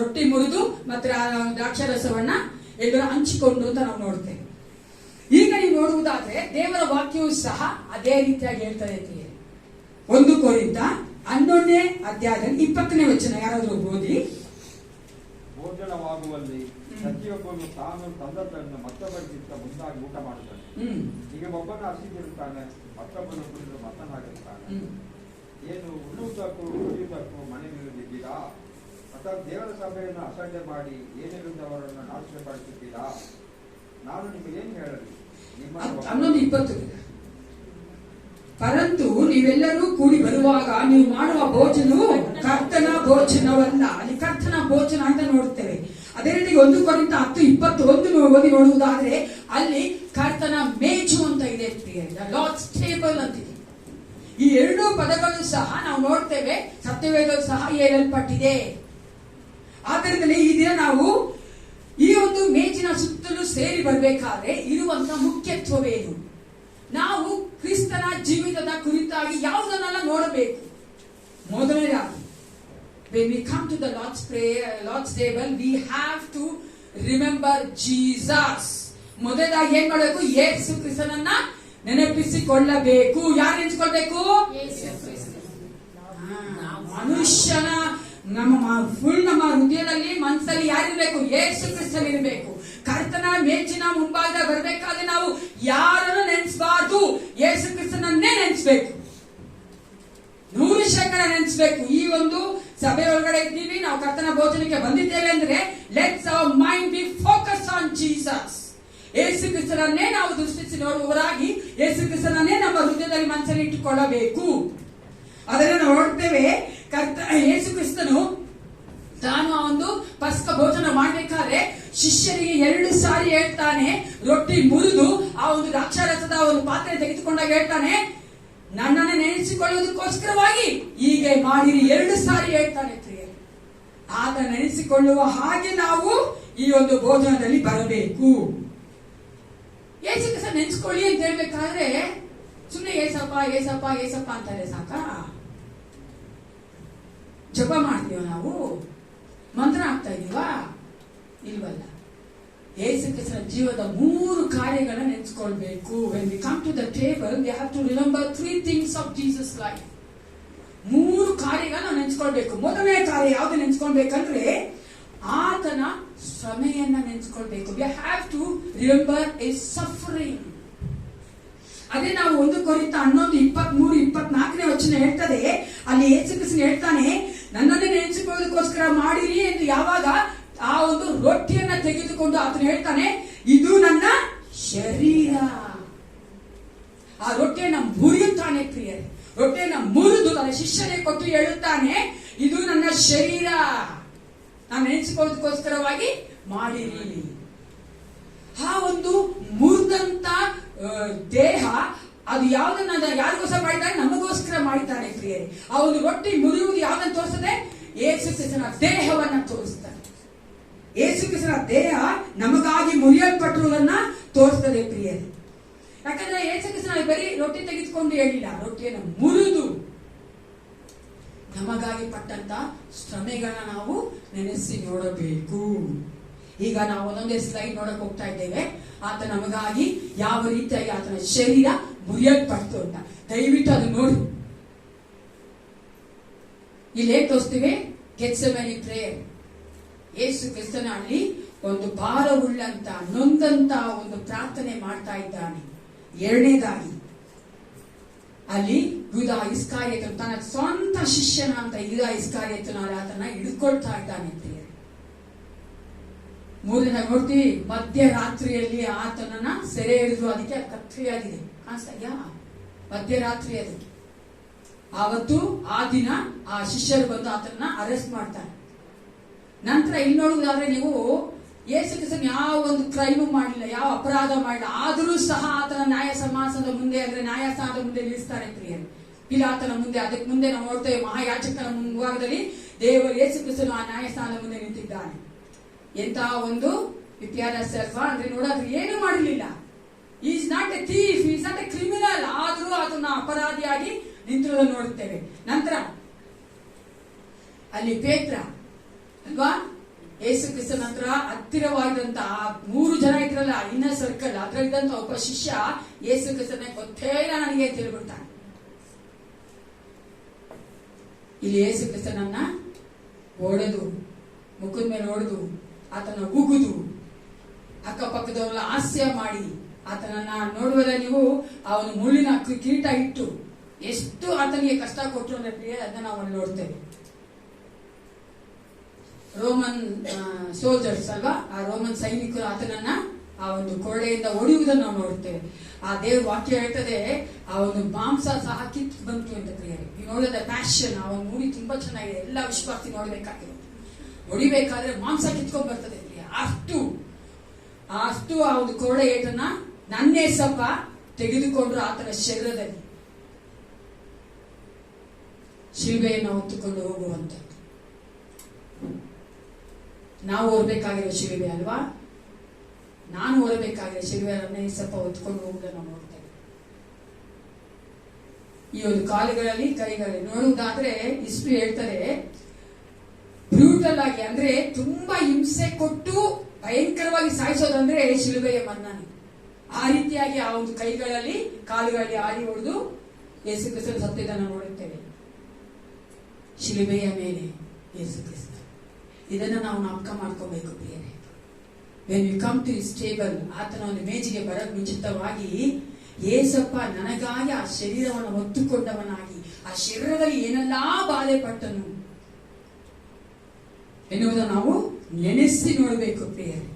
ರೊಟ್ಟಿ ಮುರಿದು ಮತ್ತೆ ಆ ದ್ರಾಕ್ಷಾರಸವನ್ನ ಎಲ್ಲರೂ ಹಂಚಿಕೊಂಡು ಅಂತ ನಾವು ನೋಡ್ತೇವೆ. ಈಗ ನೀವು ನೋಡುವುದಾದ್ರೆ ದೇವರ ವಾಕ್ಯವು ಸಹ ಅದೇ ರೀತಿಯಾಗಿ ಹೇಳ್ತಾ ಇದ್ದೀವಿ. 1 ಕೊರಿಂಥ 11ನೇ ಅಧ್ಯಾಯದಲ್ಲಿ 20ನೇ ವಚನ ಯಾರಾದ್ರೂ ಓದಿ. ಭೋಜನವಾಗುವಲ್ಲಿ ಪ್ರತಿಯೊಬ್ಬನು ತಾನು ತಂದದ್ದನ್ನು ಮತ್ತೊಬ್ಬರಿಗಿಂತ ಮುಂದಾಗಿ ಊಟ ಮಾಡುತ್ತಾನೆ. ಈಗ ಒಬ್ಬನ ಹಸಿದಿರುತ್ತಾನೆ, ಮತ್ತೊಬ್ಬನು ಕುಡಿದು ಮತ್ತನಾಗಿರುತ್ತಾನೆ. ಏನು ಉಣ್ಣುವುದಕ್ಕೂ ಕುಡಿಯುವುದಕ್ಕೂ ಮನೆ ನಿಲ್ಲದಿದ್ದೀರಾ? ಅಥವಾ ದೇವರ ಸಭೆಯನ್ನು ಅಸಡ್ಡೆ ಮಾಡಿ ಏನಿರುವುದವರನ್ನು ನಾಶಪಡಿಸುತ್ತೀರಾ? ನಾನು ನಿಮಗೇನು ಹೇಳಲಿ? 11:20 ಪರಂತು ನೀವೆಲ್ಲರೂ ಕೂಡಿ ಬರುವಾಗ ನೀವು ಮಾಡುವ ಭೋಜನವು ಕರ್ತನ ಭೋಜನವಲ್ಲ. ಅಲ್ಲಿ ಕರ್ತನ ಭೋಜನ ಅಂತ ನೋಡ್ತೇವೆ. ಅದೇ ರೀತಿ 1 ಕೊರಿಂಥ 10:21 ಓದಿ ನೋಡುವುದಾದ್ರೆ ಅಲ್ಲಿ ಕರ್ತನ ಮೇಜು ಅಂತ ಇದೆ, ಲಾರ್ಡ್ಸ್ ಟೇಬಲ್ ಅಂತಿದೆ. ಈ 2 ಪದಗಳು ಸಹ ನಾವು ನೋಡ್ತೇವೆ, ಸತ್ಯವೇದವು ಸಹ ಹೇಳಲ್ಪಟ್ಟಿದೆ. ಆದ್ದರಿಂದ ಈ ದಿನ ನಾವು ಈ ಒಂದು ಮೇಜಿನ ಸುತ್ತಲೂ ಸೇರಿ ಬರಬೇಕಾದ್ರೆ ಇರುವಂತ ಮುಖ್ಯತ್ವವೇನು? ನಾವು ಕ್ರಿಸ್ತನ ಜೀವಿತದ ಕುರಿತಾಗಿ ಯಾವುದನ್ನೆಲ್ಲ ನೋಡಬೇಕು? ಮೊದಲನೇದಾಗಿ when we come to the Lord's table, we have to remember Jesus. ಮೊದಲನೇದಾಗಿ ಏನ್ ಮಾಡಬೇಕು? ಯೇಸು ಕ್ರಿಸ್ತನನ್ನ ನೆನಪಿಸಿಕೊಳ್ಳಬೇಕು. ಯಾರು ನೆನೆಸಿಕೊಳ್ಬೇಕು? ಮನುಷ್ಯನ ನಮ್ಮ ಹೃದಯದಲ್ಲಿ ಮನಸ್ಸಲ್ಲಿ ಯಾರಿರ್ಬೇಕು? ಯೇಸು ಕ್ರಿಸ್ತನ್ ಇರಬೇಕು. ಕರ್ತನ ಮೇಜಿನ ಮುಂಭಾಗ ಬರಬೇಕಾದ್ರೆ ನಾವು ಯಾರನ್ನು ನೆನೆಸಬಾರ್ದು, ಯೇಸು ಕ್ರಿಸ್ತನನ್ನೇ ನೆನೆಸಬೇಕು. 100% ನೆನೆಸಬೇಕು. ಈ ಒಂದು ಸಭೆ ಒಳಗಡೆ ಇದ್ದೀವಿ, ನಾವು ಕರ್ತನ ಭೋಜನಕ್ಕೆ ಬಂದಿದ್ದೇವೆ ಅಂದ್ರೆ let's our mind be focus on Jesus. Yesu ಕ್ರಿಸ್ತನನ್ನೇ ನಾವು ದೃಷ್ಟಿಸಿ ನೋಡುವವರಾಗಿ ಯೇಸು ಕ್ರಿಸ್ತನನ್ನೇ ನಮ್ಮ ಹೃದಯದಲ್ಲಿ ಮನಸ್ಸಲ್ಲಿ ಇಟ್ಟುಕೊಳ್ಳಬೇಕು. ಅದನ್ನು ನಾವು ನೋಡ್ತೇವೆ. ಯೇಸು ಕ್ರಿಸ್ತನು ತಾನು ಆ ಒಂದು ಪಸ್ಕ ಭೋಜನ ಮಾಡ್ಬೇಕಾದ್ರೆ ಶಿಷ್ಯರಿಗೆ 2 ಸಾರಿ ಹೇಳ್ತಾನೆ, ರೊಟ್ಟಿ ಮುರಿದು ಆ ಒಂದು ದ್ರಾಕ್ಷಾರಸದ ಒಂದು ಪಾತ್ರೆ ತೆಗೆದುಕೊಂಡಾಗ ಹೇಳ್ತಾನೆ, ನನ್ನನ್ನು ನೆನೆಸಿಕೊಳ್ಳುವುದಕ್ಕೋಸ್ಕರವಾಗಿ ಹೀಗೆ ಮಾಡಿರಿ. 2 ಸಾರಿ ಹೇಳ್ತಾನೆ ಪ್ರಿಯರೇ. ಆಗ ನೆನೆಸಿಕೊಳ್ಳುವ ಹಾಗೆ ನಾವು ಈ ಒಂದು ಭೋಜನದಲ್ಲಿ ಬರಬೇಕು. ಯೇಸು ಕ್ರಿಸ್ತ ನೆನೆಸ್ಕೊಳ್ಳಿ ಅಂತ ಹೇಳ್ಬೇಕಾದ್ರೆ ಸುಮ್ಮನೆ ಏಸಪ್ಪ ಏಸಪ್ಪ ಏಸಪ್ಪ ಅಂತಾರೆ ಸಾಕ? ಜಪ ಮಾಡ್ತೀವ ನಾವು? ಮಂತ್ರ ಆಗ್ತಾ ಇದೀವಾ? ಇಲ್ವಲ್ಲ. ಯೇಸು ಕ್ರಿಸ್ತನ ಜೀವದ 3 ಕಾರ್ಯಗಳನ್ನ ನೆನೆಸ್ಕೊಳ್ಬೇಕು. when we come to the table we have to remember 3 things of Jesus life. 3 ಕಾರ್ಯಗಳನ್ನ ನಾವು ನೆನೆಸ್ಕೊಳ್ಬೇಕು. ಮೊದಲನೇ ಕಾರ್ಯ ಯಾವ್ದು ನೆನೆಸ್ಕೊಳ್ಬೇಕಂದ್ರೆ ಆತನ ಶ್ರಮೆಯನ್ನ ನೆನೆಸ್ಕೊಳ್ಬೇಕು. we have to remember his suffering. ಅದೇ ನಾವು 1 ಕೊರಿಂಥ 11:23-24 ವಚನ ಹೇಳ್ತದೆ. ಅಲ್ಲಿ ಯೇಸು ಕ್ರಿಸ್ತನು ಹೇಳ್ತಾನೆ, ನನ್ನನ್ನೇ ನೆನೆಸಿಕೊಳ್ಳೋದಕ್ಕೋಸ್ಕರ ಮಾಡಿರಿ ಎಂದು ಯಾವಾಗ ಆ ಒಂದು ರೊಟ್ಟಿಯನ್ನ ತೆಗೆದುಕೊಂಡು ಆತನು ಹೇಳ್ತಾನೆ, ಇದು ನನ್ನ ಶರೀರ. ಆ ರೊಟ್ಟಿಯನ್ನ ಮುರಿಯುತ್ತಾನೆ ಪ್ರಿಯರೇ. ರೊಟ್ಟಿಯನ್ನ ಮುರಿದು ತನ್ನ ಶಿಷ್ಯರಿಗೆ ಕೊಟ್ಟು ಹೇಳುತ್ತಾನೆ, ಇದು ನನ್ನ ಶರೀರ, ನಾನು ನೆನೆಸಿಕೊಳ್ಳೋದಕ್ಕೋಸ್ಕರವಾಗಿ ಮಾಡಿರಿ. ಆ ಒಂದು ಮುರಿದಂತ ದೇಹ ಅದು ಯಾವ್ದನ್ನ ಯಾರಿಗೋಸ್ಕರ ಮಾಡಿದ್ದಾನೆ? ನಮಗೋಸ್ಕರ ಮಾಡಿದ್ದಾನೆ ಪ್ರಿಯರೇ. ಆ ಒಂದು ರೊಟ್ಟಿ ಮುರಿಯುವುದು ಯಾವ್ದನ್ನ ತೋರಿಸ್ತದೆ? ಯೇಸು ಕ್ರಿಸ್ತನ ದೇಹವನ್ನ ತೋರಿಸ್ತಾನೆ. ಯೇಸು ಕ್ರಿಸ್ತನ ದೇಹ ನಮಗಾಗಿ ಮುರಿಯಲ್ಪಟ್ಟಿರುವುದನ್ನ ತೋರಿಸ್ತದೆ ಪ್ರಿಯರೇ. ಯಾಕಂದ್ರೆ ಯೇಸು ಕ್ರಿಸ್ತನ ಬರೀ ರೊಟ್ಟಿ ತೆಗೆದುಕೊಂಡು ಹೇಳಿಲ್ಲ, ರೊಟ್ಟಿಯನ್ನು ಮುರಿದು ನಮಗಾಗಿ ಪಟ್ಟಂತ ಶ್ರಮೆಗಳನ್ನ ನಾವು ನೆನೆಸಿ ನೋಡಬೇಕು. ಈಗ ನಾವು ಒಂದೊಂದೇ ಸ್ಲೈಡ್ ನೋಡಕ್ ಹೋಗ್ತಾ ಇದ್ದೇವೆ. ಆತ ನಮಗಾಗಿ ಯಾವ ರೀತಿಯಾಗಿ ಆತನ ಶರೀರ ಮುರಿಯಲ್ಪಡ್ತು ಅಂತ ದಯವಿಟ್ಟು ಅದು ನೋಡಿ. ಇಲ್ಲಿ ಹೇಗೆ ತೋರಿಸ್ತೀವಿ? ಗೆತ್ಸೆಮನಿ ಪ್ರೇಯರ್. ಯೇಸು ಕ್ರಿಸ್ತನ ಅಲ್ಲಿ ಒಂದು ಭಾರವುಳ್ಳಂತ ನೊಂದಂತ ಒಂದು ಪ್ರಾರ್ಥನೆ ಮಾಡ್ತಾ ಇದ್ದಾನೆ. 2ನೇದಾಗಿ ಅಲ್ಲಿ ಯೂದ ಇಸ್ಕಾರಿಯತನು ತನ್ನ ಸ್ವಂತ ಶಿಷ್ಯನ ಅಂತ ಯೂದ ಇಸ್ಕಾರಿಯತನು ಆತನ ಹಿಡ್ಕೊಳ್ತಾ ಇದ್ದಾನೆ ಪ್ರಿಯರೇ. 3ನೇ ನೋಡ್ತೀವಿ, ಮಧ್ಯರಾತ್ರಿಯಲ್ಲಿ ಆತನನ್ನ ಸೆರೆ ಹಿಡಿದು, ಅದಕ್ಕೆ ಕತ್ರಿಯಾಗಿದೆ ಕಾಣಿಸ್ತಾ ಇದೆಯಾ? ಮಧ್ಯರಾತ್ರಿ ಅದು. ಆವತ್ತು ಆ ದಿನ ಆ ಶಿಷ್ಯರು ಬಂದು ಆತನನ್ನ ಅರೆಸ್ಟ್ ಮಾಡ್ತಾರೆ. ನಂತರ ಇಲ್ಲಿ ನೋಡುವುದಾದ್ರೆ ನೀವು ಯೇಸು ಕ್ರಿಸ್ತನು ಯಾವ ಒಂದು ಕ್ರೈಮು ಮಾಡಲಿಲ್ಲ, ಯಾವ ಅಪರಾಧ ಮಾಡಲಿಲ್ಲ, ಆದರೂ ಸಹ ಆತನ ನ್ಯಾಯಸ್ಥಾನದ ಮುಂದೆ ನಿಲ್ಲಿಸ್ತಾರೆ ಪ್ರಿಯರೇ. ಪಿಲಾತನ ಮುಂದೆ. ಅದಕ್ಕೆ ಮುಂದೆ ನಾವು ನೋಡ್ತೇವೆ ಮಹಾಯಾಜಕನ ಮುಂಭಾಗದಲ್ಲಿ ದೇವರು ಯೇಸು ಕ್ರಿಸ್ತನು ಆ ನ್ಯಾಯಸ್ಥಾನದ ಮುಂದೆ ನಿಂತಿದ್ದಾನೆ. ಎಂತ ಒಂದು ವಿದ್ಯಾಭ್ಯಾಸ ಅಲ್ವಾ? ಅಂದ್ರೆ ನೋಡೋದು ಏನು ಮಾಡಲಿಲ್ಲ. Is not A thief, is not A criminal, ಆದರೂ ಅದನ್ನ ಅಪರಾಧಿಯಾಗಿ ನಿಂತಿರೋದನ್ನು ನೋಡುತ್ತೇವೆ. ನಂತರ ಅಲ್ಲಿ ಪೇತ್ರ ಅಲ್ವಾ, ಯೇಸು ಕ್ರಿಸ್ತ ನಂತರ ಹತ್ತಿರವಾಗಿದ್ದಂತ 3 ಜನ ಇದ್ರಲ್ಲ ಇನ್ನರ್ ಸರ್ಕಲ್, ಅದ್ರಲ್ಲಿದ್ದಂತ ಒಬ್ಬ ಶಿಷ್ಯ ಯೇಸು ಕ್ರಿಸ್ತನ ಗೊತ್ತೇ ಇಲ್ಲ ನನಗೆ ಅಂತ ಹೇಳ್ಬಿಡ್ತಾನೆ. ಇಲ್ಲಿ ಯೇಸು ಕ್ರಿಸ್ತನನ್ನ ಹೊಡೆದು, ಮುಖದ ಮೇಲೆ ಹೊಡೆದು, ಆತನ ಉಗುದು, ಅಕ್ಕಪಕ್ಕದವರೆಲ್ಲ ಹಾಸ್ಯ ಮಾಡಿ, ಆತನನ್ನ ನೋಡುವುದ ನೀವು ಅವನು ಮುಳ್ಳಿನ ಕಿರೀಟ ಇಟ್ಟು ಎಷ್ಟು ಆತನಿಗೆ ಕಷ್ಟ ಕೊಟ್ಟರು ಅಂದ್ರೆ ಅದನ್ನ ನಾವು ನೋಡ್ತೇವೆ. ರೋಮನ್ ಸೋಲ್ಜರ್ಸ್ ಅಲ್ವಾ, ಆ ರೋಮನ್ ಸೈನಿಕರು ಆತನನ್ನ ಆ ಒಂದು ಕೊರಡೆಯಿಂದ ಹೊಡೆಯುವುದನ್ನು ನಾವು ನೋಡ್ತೇವೆ. ಆ ದೇವ್ರ ವಾಕ್ಯ ಹೇಳ್ತದೆ, ಆ ಒಂದು ಮಾಂಸ ಸಹ ಕಿತ್ತು ಬಂತು ಅಂತ ಪ್ರಿಯರೇ. ನೀವು ನೋಡಿದ ಪ್ಯಾಷನ್, ಆ ಒಂದು ಮೂವಿ ತುಂಬಾ ಚೆನ್ನಾಗಿದೆ, ಎಲ್ಲ ವಿಶ್ವಾಸಿ ನೋಡ್ಬೇಕಾಗಿರೋದು. ಹೊಡಿಬೇಕಾದ್ರೆ ಮಾಂಸ ಕಿತ್ಕೊಂಡ್ ಬರ್ತದೆ ಪ್ರಿಯ. ಅಷ್ಟು ಆ ಒಂದು ಕೊರಡೆ ಏಟನ್ನ ನನ್ನೇ ಸಪ ತೆಗೆದುಕೊಂಡ್ರು ಆತನ ಶರೀರದಲ್ಲಿ ಶಿಲ್ಬೆಯನ್ನು ಹೊತ್ತುಕೊಂಡು ಹೋಗುವಂಥದ್ದು. ನಾವು ಹೊರಬೇಕಾಗಿರೋ ಶಿಲ್ಬೆ ಅಲ್ವಾ? ನಾನು ಹೊರಬೇಕಾಗಿರೋ ಶಿಲ್ಬೆಯನ್ನೇ ಸ್ವಲ್ಪ ಹೊತ್ಕೊಂಡು ಹೋಗುವುದನ್ನು ನೋಡ್ತೇವೆ. ಈ ಒಂದು ಕಾಲುಗಳಲ್ಲಿ ಕೈಗಳಲ್ಲಿ ನೋಡುವುದಾದ್ರೆ ಹಿಸ್ಟ್ರಿ ಹೇಳ್ತಾರೆ, ಬ್ರೂಟಲ್ ಆಗಿ ಅಂದ್ರೆ ತುಂಬಾ ಹಿಂಸೆ ಕೊಟ್ಟು ಭಯಂಕರವಾಗಿ ಸಾಯಿಸೋದಂದ್ರೆ ಶಿಲುಬೆಯ ಮನ್ನಣೆ. ಆ ರೀತಿಯಾಗಿ ಆ ಒಂದು ಕೈಗಳಲ್ಲಿ ಕಾಲುಗಳಲ್ಲಿ ಆಡಿ ಹೊಡೆದು ಯೇಸು ಕ್ರಿಸ್ತನ ಸತ್ಯದನ್ನು ನೋಡುತ್ತೇವೆ. ಶಿಲುಬೆಯ ಮೇಲೆ ಯೇಸು ಕ್ರಿಸ್ತ. ಇದನ್ನ ನಾವು ಜ್ಞಾಪಕ ಮಾಡ್ಕೋಬೇಕು ಪ್ರಿಯರೇ. When you come to his table, ಆತನ ಒಂದು ಮೇಜಿಗೆ ಬರಕ್ ಮುಂಚಿತವಾಗಿ ಏಸಪ್ಪ ನನಗಾಗಿ ಆ ಶರೀರವನ್ನು ಹೊತ್ತುಕೊಂಡವನಾಗಿ, ಆ ಶರೀರದಲ್ಲಿ ಏನೆಲ್ಲಾ ಬಾಧೆ ಪಟ್ಟನು, ಎನ್ನುವುದನ್ನು ನಾವು ನೆನೆಸಿ ನೋಡಬೇಕು ಪ್ರಿಯರೇ.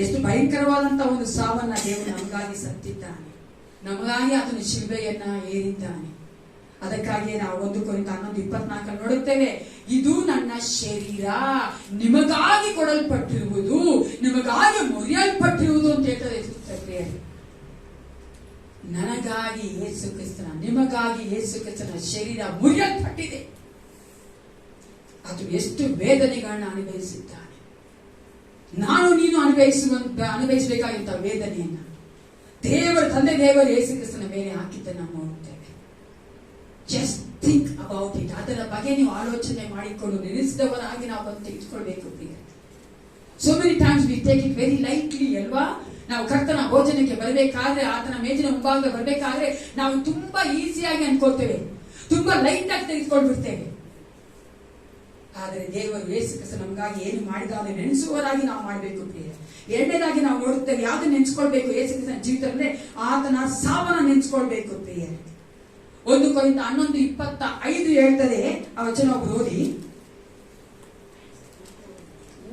ಎಷ್ಟು ಭಯಂಕರವಾದಂತಹ ಒಂದು ಸಾವನ್ನ ದೇವರು ನಮಗಾಗಿ ಸತ್ತಿದ್ದಾನೆ, ನಮಗಾಗಿ ಆತನು ಶಿಲುಬೆಯನ್ನ ಏರಿದ್ದಾನೆ. ಅದಕ್ಕಾಗಿಯೇ ನಾವು 1 ಕೊರಿಂಥ 11:24 ನೋಡುತ್ತೇವೆ, ಇದು ನನ್ನ ಶರೀರ ನಿಮಗಾಗಿ ಕೊಡಲ್ಪಟ್ಟಿರುವುದು, ನಿಮಗಾಗಿ ಮುರಿಯಲ್ಪಟ್ಟಿರುವುದು ಅಂತ ಹೇಳ್ತಾರೆ. ನನಗಾಗಿ ಯೇಸು ಕ್ರಿಸ್ತನ, ನಿಮಗಾಗಿ ಯೇಸು ಕ್ರಿಸ್ತನ ಶರೀರ ಮುರಿಯಲ್ಪಟ್ಟಿದೆ. ಅದು ಎಷ್ಟು ವೇದನೆಗಳನ್ನ ಅನುಭವಿಸಿದ್ದಾನೆ. ನಾನು ನೀನು ಅನುಭವಿಸಬೇಕಾಗಿದ್ದ ವೇದನೆಯನ್ನ ತಂದೆ ದೇವರು ಯೇಸು ಕ್ರಿಸ್ತನ ಮೇಲೆ ಹಾಕಿದ್ದನ್ನು ನಾವು ನೋಡುತ್ತೇವೆ. Just think about it. ಅದರ ಬಗ್ಗೆ ನೀವು ಆಲೋಚನೆ ಮಾಡಿಕೊಂಡು ನೆನೆಸಿದವರಾಗಿ ನಾವು ಬಂದು ತೆಗೆದುಕೊಳ್ಬೇಕು. So many times we take it very lightly ಅಲ್ವಾ. ನಾವು ಕರ್ತನ ಭೋಜನಕ್ಕೆ ಬರಬೇಕಾದ್ರೆ, ಆತನ ಮೇಜಿನ ಮುಂಭಾಗ ಬರಬೇಕಾದ್ರೆ ನಾವು ತುಂಬಾ ಈಸಿಯಾಗಿ ಅನ್ಕೊಳ್ತೇವೆ, ತುಂಬಾ ಲೈಟ್ ಆಗಿ ತೆಗೆದುಕೊಂಡ್ಬಿಡ್ತೇವೆ. ಆದರೆ ದೇವರು ಯೇಸು ಕ್ರಿಸ್ತ ನಮಗಾಗಿ ಏನು ಮಾಡಿದಾನೆ ನೆನೆಸುವವರಾಗಿ ನಾವು ಮಾಡಬೇಕು ಪ್ರಿಯ. ಎರಡನೇದಾಗಿ ನಾವು ನೋಡುತ್ತೇವೆ, ಯಾವ್ದು ನೆನೆಸ್ಕೊಳ್ಬೇಕು ಯೇಸು ಕ್ರಿಸ್ತನ ಜೀವಿತದಲ್ಲಿ, ಆತನ ಸಾವನ್ನ ನೆನೆಸ್ಕೊಳ್ಬೇಕು ಪ್ರಿಯ. 1 ಕೊರಿಂಥ 11:25 ಹೇಳ್ತದೆ, ಆ ವಚನ ಒಬ್ರು ಓದಿ.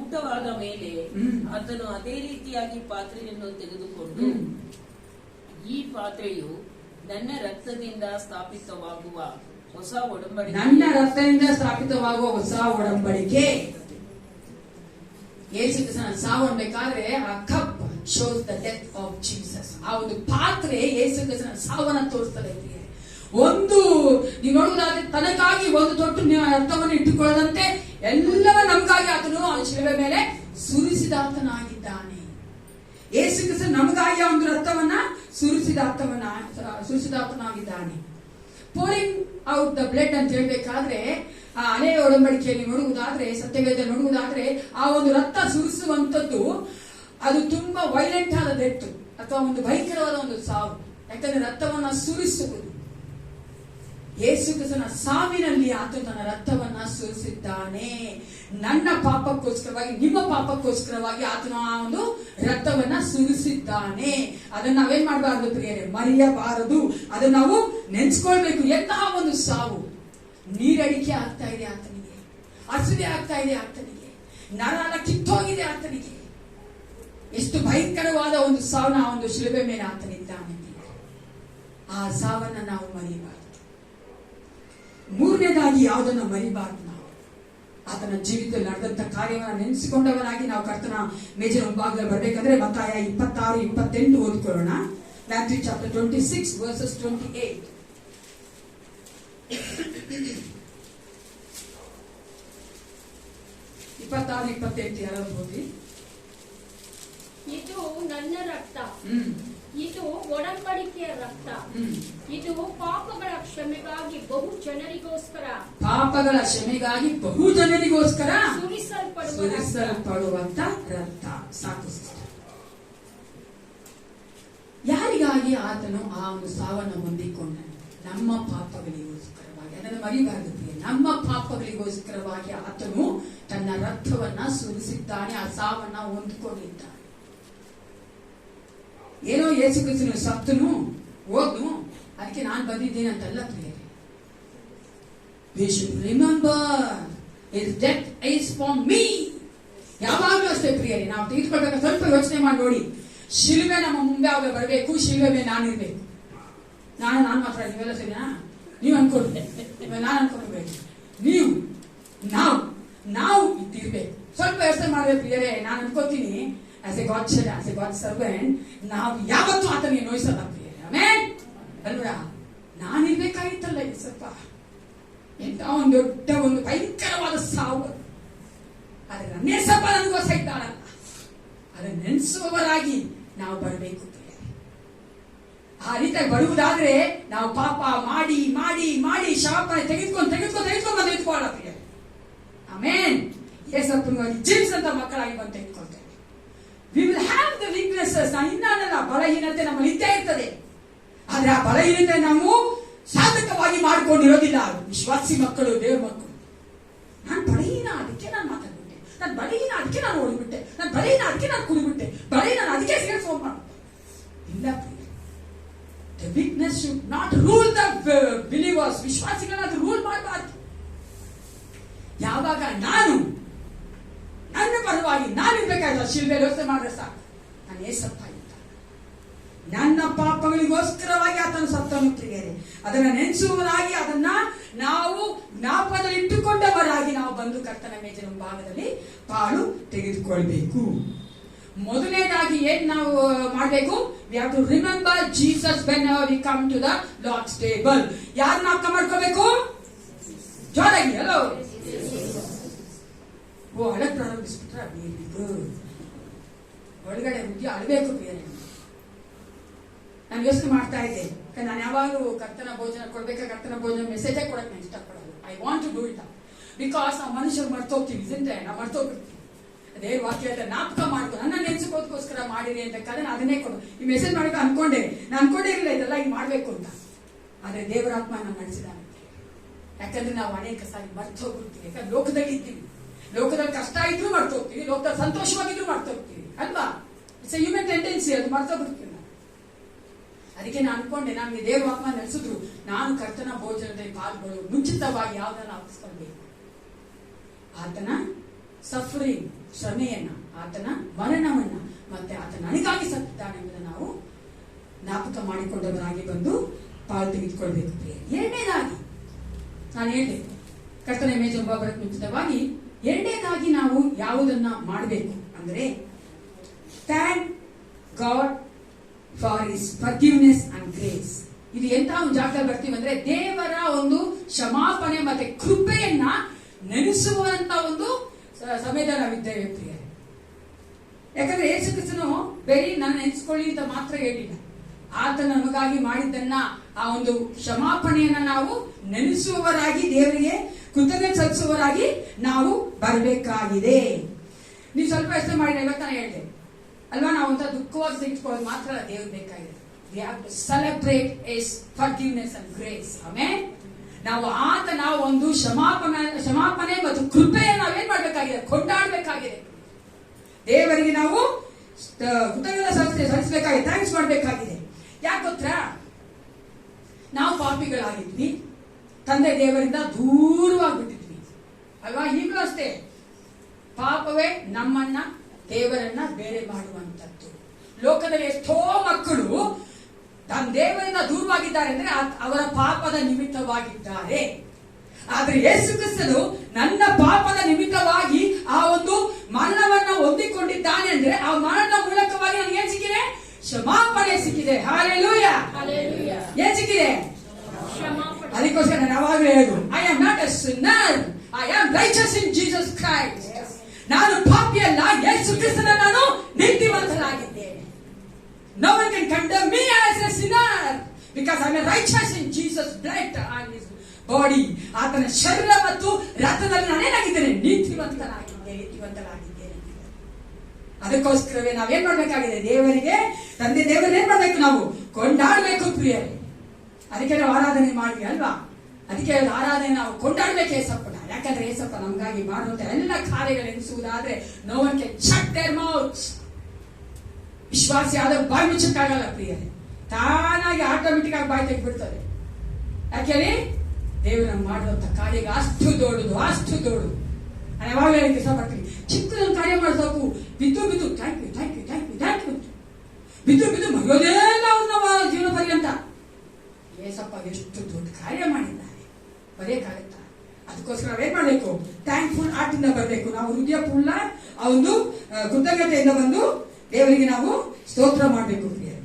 ಊಟವಾದ ಮೇಲೆ ಆತನು ಅದೇ ರೀತಿಯಾಗಿ ಪಾತ್ರೆಯನ್ನು ತೆಗೆದುಕೊಂಡು, ಈ ಪಾತ್ರೆಯು ನನ್ನ ರಕ್ತದಿಂದ ಸ್ಥಾಪಿತವಾಗುವ ಹೊಸ ಒಡಂಬಡಿಕೆ, ನನ್ನ ರಕ್ತದಿಂದ ಸ್ಥಾಪಿತವಾಗುವ ಹೊಸ ಒಡಂಬಡಿಕೆ. ಯೇಸು ಕ್ರಿಸ್ತನ ಸಾವು ಅನ್ಬೇಕಾದ್ರೆ ಆ cup shows the death of Jesus. ಆ ಒಂದು ಪಾತ್ರೆ ಯೇಸು ಕ್ರಿಸ್ತನ ಸಾವನ್ನ ತೋರಿಸ್ತದೆ. ಒಂದು ನೀವು ನೋಡುವುದಾದ್ರೆ, ತನಗಾಗಿ ಒಂದು ತೊಟ್ಟು ರಕ್ತವನ್ನು ಇಟ್ಟುಕೊಳ್ಳದಂತೆ ಎಲ್ಲವ ನಮಗಾಗಿ ಆತನು ಆ ಶಿಲುಬೆ ಮೇಲೆ ಸುರಿಸಿದಾತನಾಗಿದ್ದಾನೆ. ಯೇಸು ಕ್ರಿಸ್ತ ನಮಗಾಗಿ ಒಂದು ರಕ್ತವನ್ನ ಸುರಿಸಿದಾತನಾಗಿದ್ದಾನೆ. ಪೋರಿಂಗ್ ಔಟ್ ದ ಬ್ಲಡ್ ಅಂತ ಹೇಳ್ಬೇಕಾದ್ರೆ, ಆ ಹಳೆಯ ಒಡಂಬಡಿಕೆಯಲ್ಲಿ ನೋಡುವುದಾದ್ರೆ, ಸತ್ಯವೇದ ನೋಡುವುದಾದ್ರೆ, ಆ ಒಂದು ರಕ್ತ ಸುರಿಸುವಂತದ್ದು ಅದು ತುಂಬಾ ವೈಲೆಂಟ್ ಆದ ಡೆತ್ ಅಥವಾ ಒಂದು ಭಯಂಕರವಾದ ಒಂದು ಸಾವು. ಯಾಕಂದ್ರೆ ರಕ್ತವನ್ನ ಸುರಿಸುವುದು. ಯೇಸು ಕ್ರಿಸ್ತನ ಸಾವಿನಲ್ಲಿ ಆತ ತನ್ನ ರಕ್ತವನ್ನ ಸುರಿಸಿದ್ದಾನೆ. ನನ್ನ ಪಾಪಕ್ಕೋಸ್ಕರವಾಗಿ, ನಿಮ್ಮ ಪಾಪಕ್ಕೋಸ್ಕರವಾಗಿ ಆತನ ಆ ಒಂದು ರಕ್ತವನ್ನ ಸುರಿಸಿದ್ದಾನೆ. ಅದನ್ನ ನಾವೇನ್ ಮಾಡಬಾರದು ಪ್ರಿಯರೇ, ಮರೆಯಬಾರದು. ಅದನ್ನ ನಾವು ನೆನ್ಸ್ಕೊಳ್ಬೇಕು. ಎಂತಹ ಒಂದು ಸಾವು! ನೀರಡಿಕೆ ಆಗ್ತಾ ಇದೆ ಆತನಿಗೆ, ಹಸಿವೆ ಆಗ್ತಾ ಇದೆ ಆತನಿಗೆ, ನರ ಕಿತ್ತೋಗಿದೆ ಆತನಿಗೆ. ಎಷ್ಟು ಭಯಂಕರವಾದ ಒಂದು ಸಾವನ್ನ ಆ ಒಂದು ಶಿಲುಬೆ ಮೇಲೆ ಆತನಿದ್ದಾನೆ. ಆ ಸಾವನ್ನ ನಾವು ಮರೆಯಬಾರದು. ಮೂರನೇದಾಗಿ ಯಾವುದನ್ನ ಮರಿಬಾರ್ದು, ನಾವು ಆತನ ಜೀವಿತದಲ್ಲಿ ನಡೆದಂತ ಕಾರ್ಯವನ್ನ ನೆನೆಸಿಕೊಂಡವರಾಗಿ ನಾವು ಕರ್ತನ ಮೇಜಿನ ಮುಂಭಾಗದಲ್ಲಿ ಬರಬೇಕಂದ್ರೆ ಮತ್ತಾಯ 26-28 ಓದಿಕೊಳ್ಳೋಣ. Matthew chapter 26 verses 28. 26-28 ಯಾರಾದ್ರು ಓದಿ. ಇದು ನನ್ನ ರಕ್ತ, ಇದು ಒಡಂಬಡಿಕೆಯ ರಕ್ತ, ಇದು ಪಾಪಗಳ ಕ್ಷಮೆಗಾಗಿ ಬಹು ಜನರಿಗೋಸ್ಕರ ಸುರಿಸಲ್ಪಡುವಂತ ರಕ್ತ. ಸಾಕು. ಯಾರಿಗಾಗಿ ಆತನು ಆ ಒಂದು ಸಾವನ್ನು ಹೊಂದಿಕೊಂಡನು? ನಮ್ಮ ಪಾಪಗಳಿಗೋಸ್ಕರವಾಗಿ. ಅದನ್ನು ಮರಿಬಾರದು. ನಮ್ಮ ಪಾಪಗಳಿಗೋಸ್ಕರವಾಗಿ ಆತನು ತನ್ನ ರಕ್ತವನ್ನ ಸುರಿಸಿದ್ದಾನೆ, ಆ ಸಾವನ್ನ ಹೊಂದಿಕೊಂಡಿದ್ದಾನೆ. ಏನೋ ಯೇಸು ಕ್ರಿಸ್ತನು ಸತ್ತನು ಹೋದ್ನು ಅದಕ್ಕೆ ನಾನು ಬಂದಿದ್ದೇನೆ ಅಂತಲ್ಲ ಪ್ರಿಯರೇ. We should remember his death is for me. ಯಾವಾಗಲೂ ಅಷ್ಟೇ ಪ್ರಿಯರೇ, ನಾವು ತೆಗೆದುಕೊಳ್ಬೇಕು. ಸ್ವಲ್ಪ ಯೋಚನೆ ಮಾಡಿ ನೋಡಿ. ಶಿಲುಬೆ ನಮ್ಮ ಮುಂದೆ ಅವಾಗ ಬರಬೇಕು, ಶಿಲುಬೆ ಮೇಲೆ ನಾನಿರ್ಬೇಕು. ನಾನು ಮಾತ್ರ, ನೀವೆಲ್ಲ ಸರಿನಾ? ನೀವು ಅನ್ಕೊಂಡೆ, ನಾನು ಅನ್ಕೊಂಡ್ಬೇಕು. ನಾವು ಇದ್ದಿರ್ಬೇಕು. ಸ್ವಲ್ಪ ಯೋಚನೆ ಮಾಡ್ಬೇಕು ಪ್ರಿಯರೇ. ನಾನು ಅನ್ಕೋತೀನಿ, as a God child, as a God servant, ನಾವು ಯಾವತ್ತೂ ಆತನಿಗೆ ನೋಯಿಸಲ್ಲ ಪ್ರಿಯರೇ. ಆಮೆನ್ ಅಲ್ವಾ? ನಾನಿರ್ಬೇಕಾಗಿತ್ತಲ್ಲ ಇದು ಸ್ವಲ್ಪ. ಎಂತ ಒಂದು ದೊಡ್ಡ ಒಂದು ಭಯಂಕರವಾದ ಸಾವು. ಆದ್ರೆ ನನ್ನೇ ಸ್ವಲ್ಪ ನನಗೋಸ್ಕರ ಇದ್ದಾಳಲ್ಲ, ಅದನ್ನ ನೆನೆಸುವವರಾಗಿ ನಾವು ಬರಬೇಕು ಪ್ರಿಯರೇ. ಆ ರೀತಿಯಾಗಿ ಬರುವುದಾದ್ರೆ ನಾವು ಪಾಪ ಮಾಡಿ ಮಾಡಿ ಮಾಡಿ ಶಾಪನೆ ತೆಗೆದುಕೊಂಡು ಎತ್ಕೊಳ್ಳ ಪ್ರಿಯರೇ. ಆಮೇನ್. ಯೇಸಪ್ಪನಿಗಾಗಿ ಜೀವಿಸಂತ ಮಕ್ಕಳಾಗಿ ಬಂದು ತೆಗೆದುಕೊಳ್ತೇವೆ. We will have the weaknesses. ಇನ್ನಲ್ಲ, ಬಲಹೀನತೆ ನಮ್ಮಲ್ಲಿ ಇದ್ದೇ ಇರ್ತದೆ. ಆದ್ರೆ ಆ ಬಲಹೀನತೆ ನಾವು ಸಾಧಕವಾಗಿ ಮಾಡಿಕೊಂಡಿರೋದಿಲ್ಲ. ವಿಶ್ವಾಸಿ ಮಕ್ಕಳು, ದೇವ್ರ ಮಕ್ಕಳು. ನಾನು ಬಲಹೀನ, ಅದಕ್ಕೆ ನಾನು ಮಾತಾಡ್ಬಿಟ್ಟೆ. ನಾನು ಬಲಹೀನ, ಅದಕ್ಕೆ ನಾನು ಓಡಿಬಿಟ್ಟೆ. ನಾನು ಬಲಹೀನ, ಅದಕ್ಕೆ ನಾನು ಕುಡಿಬಿಟ್ಟೆ. ಬಲಹೀನ, ಅದಕ್ಕೆ ಫೋನ್ ಮಾಡ್ಬಿಟ್ಟೆ. ಇಲ್ಲ ಪ್ರಿಯ. The weakness should not rule the believers. ವಿಶ್ವಾಸಿಗಳನ್ನ ಅದು ರೂಲ್ ಮಾಡಬಾರ್ದು. ಯಾವಾಗ ಯಾವಾಗ ನನ್ನ ಪರವಾಗಿ ನಾನಿರ್ಬೇಕಾಗಿಲ್ಲ, ಶಿಲ್ಬೆಯಲ್ಲಿ ಯೋಚನೆ ಮಾಡಿದ್ರೆ ಸಾಕು, ನಾನು ಏಸಪ್ಪ ಇದ್ದ ನನ್ನ ಪಾಪಗಳಿಗೋಸ್ಕರವಾಗಿ ಆತನು ಸತ್ತನು ಪ್ರಿಯರೇ. ಅದನ್ನ ನೆನೆಸುವವರಾಗಿ ಅದನ್ನ ನಾವು ಜ್ಞಾಪಕದಲ್ಲಿ ಇಟ್ಟುಕೊಂಡವರಾಗಿ ನಾವು ಬಂದು ಕರ್ತನ ಮೇಜಿನ ಭಾಗದಲ್ಲಿ ಪಾಲು ತೆಗೆದುಕೊಳ್ಬೇಕು. ಮೊದಲನೇದಾಗಿ ಏನ್ ನಾವು ಮಾಡಬೇಕು? We have to remember Jesus when we come to the lord's table. ಯಾರು ಜ್ಞಾಪಕ ಮಾಡ್ಕೋಬೇಕು? ಜೋರಾಗಿ ಹಲೋ. ಓ, ಅಳಕ್ ಪ್ರಾರಂಭಿಸ್ಬಿಟ್ರ? ಒಳಗಡೆ ಹುಡುಗಿ ಅಳಬೇಕು ಬೇರೆ. ನಾನು ಯೋಚನೆ ಮಾಡ್ತಾ ಇದ್ದೆ, ನಾನು ಯಾವಾಗಲೂ ಕರ್ತನ ಭೋಜನ ಕೊಡ್ಬೇಕಾ, ಕರ್ತನ ಭೋಜನ ಮೆಸೇಜೇ ಕೊಡಕ್ ನಾನು ಇಷ್ಟಪಡೋದು. I want to do it because ನಾವು ಮನುಷ್ಯರು ಮರ್ತೋಗ್ತೀವಿ, ಇದಂತೆ ನಾವು ಮರ್ತೋಗ್ಬಿಡ್ತೀವಿ. ಅದೇ ವಾಕ್ಯ ಜ್ಞಾಪಕ ಮಾಡ್ಕೊ, ನನ್ನ ನೆನ್ಸ್ಕೋದಕ್ಕೋಸ್ಕರ ಮಾಡಿರಿ ಅಂತಕ್ಕಂದ್ರೆ ನಾನು ಅದನ್ನೇ ಕೊಡು. ಈ ಮೆಸೇಜ್ ಮಾಡಕ್ಕೆ ನಾನು ಅನ್ಕೊಂಡೇ ಇರಲಿಲ್ಲ ಇದೆಲ್ಲ ಈಗ ಮಾಡ್ಬೇಕು ಅಂತ. ಆದ್ರೆ ದೇವರಾತ್ಮ ನಾನು ನಡೆಸಿದಾನೆ. ಯಾಕಂದ್ರೆ ನಾವು ಅನೇಕ ಸಾರಿ ಮರ್ತೋಗ್ಬಿಡ್ತೀವಿ. ಯಾಕಂದ್ರೆ ಲೋಕದಲ್ಲಿ ಇದ್ದೀವಿ, ಲೋಕದಲ್ಲಿ ಕಷ್ಟ ಇದ್ರೂ ಮರ್ತೋಗ್ತೀವಿ, ಲೋಕದಲ್ಲಿ ಸಂತೋಷವಾಗಿದ್ರು ಮರ್ತೋಗ್ತೀವಿ ಅಲ್ವಾ? ಇಟ್ಸ್ ಎ ಹ್ಯೂಮನ್ ಟೆಂಡೆನ್ಸಿ, ಅದು ಮರ್ತೋಗ್ಬಿಡ್ತೀವಿ. ಅದಕ್ಕೆ ನಾನು ಅನ್ಕೊಂಡೆ, ನನಗೆ ದೇವರ ಆತ್ಮ ನಡೆಸಿದ್ರು ನಾನು ಕರ್ತನ ಭೋಜನದಲ್ಲಿ ಪಾಲ್ಗೊಳ್ಳುವ ಮುಂಚಿತವಾಗಿ ಯಾವ್ದನ್ನ ಹಾಕಿಸ್ಕೊಳ್ಬೇಕು? ಆತನ ಸಫರಿಂಗ್, ಶ್ರಮೆಯನ್ನ, ಆತನ ಮರಣವನ್ನ, ಮತ್ತೆ ಆತ ನನಗಾಗಿ ಸತ್ತಿದ್ದಾನೆ ಎಂಬುದನ್ನು ನಾವು ಜ್ಞಾಪಕ ಮಾಡಿಕೊಂಡವರಾಗಿ ಬಂದು ಪಾಲು ತೆಗೆದುಕೊಳ್ಬೇಕು. ಎರಡನೇದಾಗಿ ನಾನು ಹೇಳಿದೆ, ಕರ್ತನ ಮೇಜು ಬರಕ್ಕೆ ಮುಂಚಿತವಾಗಿ ಎರಡನೇದಾಗಿ ನಾವು ಯಾವುದನ್ನ ಮಾಡಬೇಕು ಅಂದ್ರೆ, thank god for his forgiveness and grace. ಇದು ಎಂತ ಒಂದು ಜಾಗದಲ್ಲಿ ಬರ್ತೀವಿ ಅಂದ್ರೆ, ದೇವರ ಒಂದು ಕ್ಷಮಾಪಣೆ ಮತ್ತೆ ಕೃಪೆಯನ್ನ ನೆನೆಸುವಂತ ಒಂದು ಸಮಯದಲ್ಲಿ ನಾವಿದ್ದೇವೆ ಪ್ರಿಯರೇ. ಯಾಕಂದ್ರೆ ಯೇಸು ಕ್ರಿಸ್ತನು ಬರೀ ನನ್ನ ನೆನೆಸ್ಕೊಳ್ಳಿ ಅಂತ ಮಾತ್ರ ಹೇಳಿಲ್ಲ, ಆತ ನಮಗಾಗಿ ಮಾಡಿದ್ದನ್ನ, ಆ ಒಂದು ಕ್ಷಮಾಪಣೆಯನ್ನ ನಾವು ನೆನೆಸುವವರಾಗಿ, ದೇವರಿಗೆ ಕೃತಜ್ಞತೆ ಸಲ್ಲಿಸುವವರಾಗಿ ನಾವು ಬರಬೇಕಾಗಿದೆ. ನೀವು ಸ್ವಲ್ಪ ಯೋಚನೆ ಮಾಡಿ, ಇವತ್ತಾನ ಹೇಳಿದೆ ಅಲ್ವಾ, ನಾವು ಅಂತ ದುಃಖವಾಗಿ ತೆಗೆದುಕೊಳ್ಳೋದು ಮಾತ್ರ ದೇವ್ರು ಬೇಕಾಗಿದೆ. We have to celebrate his forgiveness and grace. ಆಮೇಲೆ ನಾವು ಆತನ ಒಂದು ಕ್ಷಮಾಪಣೆ ಮತ್ತು ಕೃಪೆಯನ್ನು ನಾವೇನ್ ಮಾಡ್ಬೇಕಾಗಿದೆ? ಕೊಂಡಾಡಬೇಕಾಗಿದೆ. ದೇವರಿಗೆ ನಾವು ಕೃತಜ್ಞತೆ ಸಲ್ಲಿಸಬೇಕಾಗಿದೆ, ಥ್ಯಾಂಕ್ಸ್ ಮಾಡಬೇಕಾಗಿದೆ. ಯಾಕೆ ಗೊತ್ತಾ? ನಾವು ಪಾಪಿಗಳಾಗಿದ್ವಿ, ತಂದೆ ದೇವರಿಂದ ದೂರವಾಗಿಬಿಟ್ಟಿದ್ವಿ ಅಲ್ವಾ? ಈಗಲೂ ಅಷ್ಟೇ, ಪಾಪವೇ ನಮ್ಮನ್ನ ದೇವರನ್ನ ಬೇರೆ ಮಾಡುವಂತದ್ದು. ಲೋಕದಲ್ಲಿ ಎಷ್ಟೋ ಮಕ್ಕಳು ತನ್ನ ದೇವರಿಂದ ದೂರವಾಗಿದ್ದಾರೆ ಅಂದ್ರೆ ಅವರ ಪಾಪದ ನಿಮಿತ್ತವಾಗಿದ್ದಾರೆ. ಆದ್ರೆ ಯೇಸು ಕ್ರಿಸ್ತನು ನನ್ನ ಪಾಪದ ನಿಮಿತ್ತವಾಗಿ ಆ ಒಂದು ಮರಣವನ್ನ ಹೊಂದಿಕೊಂಡಿದ್ದಾನೆ ಅಂದ್ರೆ, ಆ ಮರಣದ ಮೂಲಕವಾಗಿ ನನಗೆ ಏನ್ ಸಿಕ್ಕಿದೆ? ಕ್ಷಮಾಪಣೆ ಸಿಕ್ಕಿದೆ. ಹಾಲೆಲೂಯಾ. ಏನ್ ಸಿಕ್ಕಿದೆ? ಅದಕ್ಕೋಸ್ಕರ ನಾನು ಯಾವಾಗಲೂ ಹೇಳುದು, I am not A Sinner, I am righteous in Jesus Christ. ನಾನು ಪಾಪಿಯಲ್ಲ, ಯೇಸು ಕ್ರಿಸ್ತನ ನಾನು ನೀತಿವಂತನಾಗಿದ್ದೇನೆ. No one can condemn me as a sinner because I am righteous in Jesus' blood and His body. ಆತನ ಶರೀರ ಮತ್ತು ರಕ್ತದಲ್ಲಿ ನಾನೇನಾಗಿದ್ದೇನೆ? ನೀತಿವಂತನಾಗಿದ್ದೇನೆ. ಅದಕ್ಕೋಸ್ಕರವೇ ನಾವೇನ್ ಮಾಡ್ಬೇಕಾಗಿದೆ? ದೇವರಿಗೆ, ತಂದೆ ದೇವರನ್ನ ಏನ್ ಮಾಡ್ಬೇಕು? ನಾವು ಕೊಂಡಾಡ್ಬೇಕು ಪ್ರಿಯರೇ. ಅದಕ್ಕೆ ನಾವು ಆರಾಧನೆ ಮಾಡ್ವಿ ಅಲ್ವಾ? ಅದಕ್ಕೆ ಆರಾಧನೆ ನಾವು ಕೊಂಡಾಡ್ಬೇಕು ಏಸಪ್ಪನ. ಯಾಕಂದ್ರೆ ಏಸಪ್ಪ ನಮಗಾಗಿ ಮಾಡುವಂತ ಎಲ್ಲ ಕಾರ್ಯಗಳು ಎನಿಸುವುದಾದ್ರೆ no one can shut their mouth. ವಿಶ್ವಾಸಿ ಆದ್ರೆ ಬಾಯಿ ಮುಚ್ಚಕ್ಕಾಗಲ್ಲ ಪ್ರಿಯರೇ, ತಾನಾಗಿ ಆಟೋಮೆಟಿಕ್ ಆಗಿ ಬಾಯಿ ತೆಗೆದ್ಬಿಡ್ತದೆ. ಯಾಕೆ? ದೇವರು ಮಾಡುವಂತ ಕಾರ್ಯ ಅಷ್ಟು ದೊಡ್ಡದು. ನಾನು ಯಾವಾಗ ಹೇಳಕ್ಕೆ ಇಷ್ಟಪಡ್ತೀನಿ, ಚಿಕ್ಕದೊಂದು ಕಾರ್ಯ ಮಾಡ್ಬೇಕು, ಬಿದ್ದು ಥ್ಯಾಂಕ್ ಯು ಬಿದ್ದು ಮರೆಯೋದೇಲ್ಲ ಅವ್ರನ್ನ ಜೀವನ ಪರ್ಯಂತ. ಏಸಪ್ಪ ಎಷ್ಟು ದೊಡ್ಡ ಕಾರ್ಯ ಮಾಡಿದ್ದಾರೆ, ಬರೆಯಕ್ಕಾಗತ್ತ? ಅದಕ್ಕೋಸ್ಕರ ನಾವೇನ್ ಮಾಡ್ಬೇಕು? ಥ್ಯಾಂಕ್ಫುಲ್ ಆರ್ಟಿಂದ ಬರಬೇಕು. ನಾವು ಹೃದಯ ಪೂರ್ಣ ಆ ಒಂದು ಕೃತಜ್ಞತೆಯಿಂದ ಬಂದು ದೇವರಿಗೆ ನಾವು ಸ್ತೋತ್ರ ಮಾಡಬೇಕು ಪ್ರಿಯರೇ.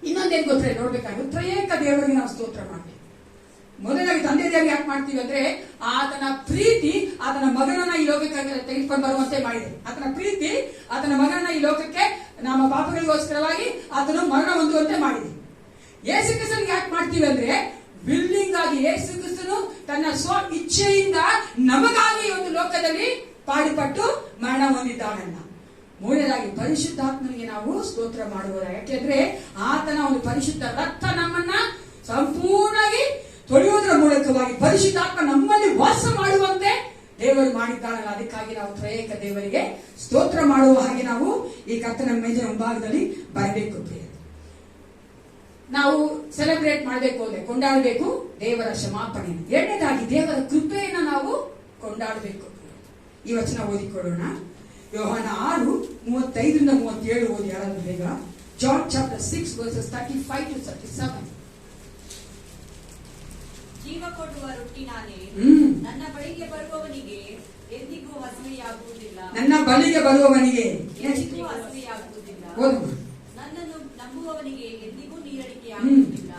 ಇನ್ನೊಂದೇನು ಗೊತ್ತೇ ನೋಡ್ಬೇಕಾದ್ರೆ, ತ್ರಯೇಕ ದೇವರಿಗೆ ನಾವು ಸ್ತೋತ್ರ ಮಾಡಬೇಕು. ಮೊದಲಾಗಿ ತಂದೆ ದೇವರಿಗೆ ಯಾಕೆ ಮಾಡ್ತೀವಿ ಅಂದ್ರೆ, ಆತನ ಪ್ರೀತಿ ಆತನ ಮಗನನ್ನ ಈ ಲೋಕಕ್ಕೆ ತೆಗೆದುಕೊಂಡು ಬರುವಂತೆ ಮಾಡಿದೆ. ಆತನ ಪ್ರೀತಿ ಆತನ ಮಗನನ್ನ ಈ ಲೋಕಕ್ಕೆ ನಮ್ಮ ಪಾಪಗಳಿಗೋಸ್ಕರವಾಗಿ ಆತನು ಮರಣ ಹೊಂದುವಂತೆ ಮಾಡಿದೆ. ಯೇಸು ಕ್ರಿಸ್ತನಿಗೆ ಯಾಕೆ ಮಾಡ್ತೀವಿ ಅಂದ್ರೆ, ವಿಲ್ಲಿಂಗ್ ಆಗಿ ಯೇಸು ಕ್ರಿಸ್ತನು ತನ್ನ ಸ್ವ ಇಚ್ಛೆಯಿಂದ ನಮಗಾಗಿ ಒಂದು ಲೋಕದಲ್ಲಿ ಪಾಡುಪಟ್ಟು ಮರಣ ಹೊಂದಿದ್ದಾನನ್ನ. ಮೂರನೇದಾಗಿ ಪರಿಶುದ್ಧಾತ್ಮನಿಗೆ ನಾವು ಸ್ತೋತ್ರ ಮಾಡುವ. ಯಾಕೆಂದ್ರೆ ಆತನ ಒಂದು ಪರಿಶುದ್ಧ ರಕ್ತ ನಮ್ಮನ್ನ ಸಂಪೂರ್ಣವಾಗಿ ತೊಳೆಯುವುದರ ಮೂಲಕವಾಗಿ ಪರಿಶುದ್ಧಾತ್ಮ ನಮ್ಮಲ್ಲಿ ವಾಸ ಮಾಡುವಂತೆ ದೇವರು ಮಾಡಿದ್ದಾನಲ್ಲ. ಅದಕ್ಕಾಗಿ ನಾವು ತ್ರಯೇಕ ದೇವರಿಗೆ ಸ್ತೋತ್ರ ಮಾಡುವ ಹಾಗೆ ನಾವು ಈ ಕರ್ತನ ಮೇಜಿನ ಮುಂಭಾಗದಲ್ಲಿ ಬರಬೇಕು. ನಾವು ಸೆಲೆಬ್ರೇಟ್ ಮಾಡಬೇಕು ಅಂದ್ರೆ ಕೊಂಡಾಡಬೇಕು ದೇವರ ಕ್ಷಮಾಪಣೆ. ಎರಡನೇದಾಗಿ ದೇವರ ಕೃಪೆಯನ್ನು ನಾವು ಕೊಂಡಾಡಬೇಕು. ಈ ವಚನ ಓದಿಕೊಳ್ಳೋಣ. ಯೋಹಾನ 6:35-37 ಓದಿ ಯಾರಾದ್ರೂ ಬೇಗ. John chapter 6 verses 35-37. ಜೀವ ಕೊಡುವ ರೊಟ್ಟಿ ನಾನೇ, ನನ್ನ ಬಳಿಗೆ ಬರುವವನಿಗೆ ಎಂದಿಗೂ ಹಸಿವೆಯಾಗುವುದಿಲ್ಲ. ನನ್ನ ಬಳಿಗೆ ಬರುವವನಿಗೆ ಎಂದಿಗೂ ಹಸಿವೆಯಾಗುವುದಿಲ್ಲ. ಓದು. ನನ್ನನ್ನು ನಂಬುವವನಿಗೆ ಎಂದಿಗೂ ನೀರಡಿಕೆಯಾಗುವುದಿಲ್ಲ.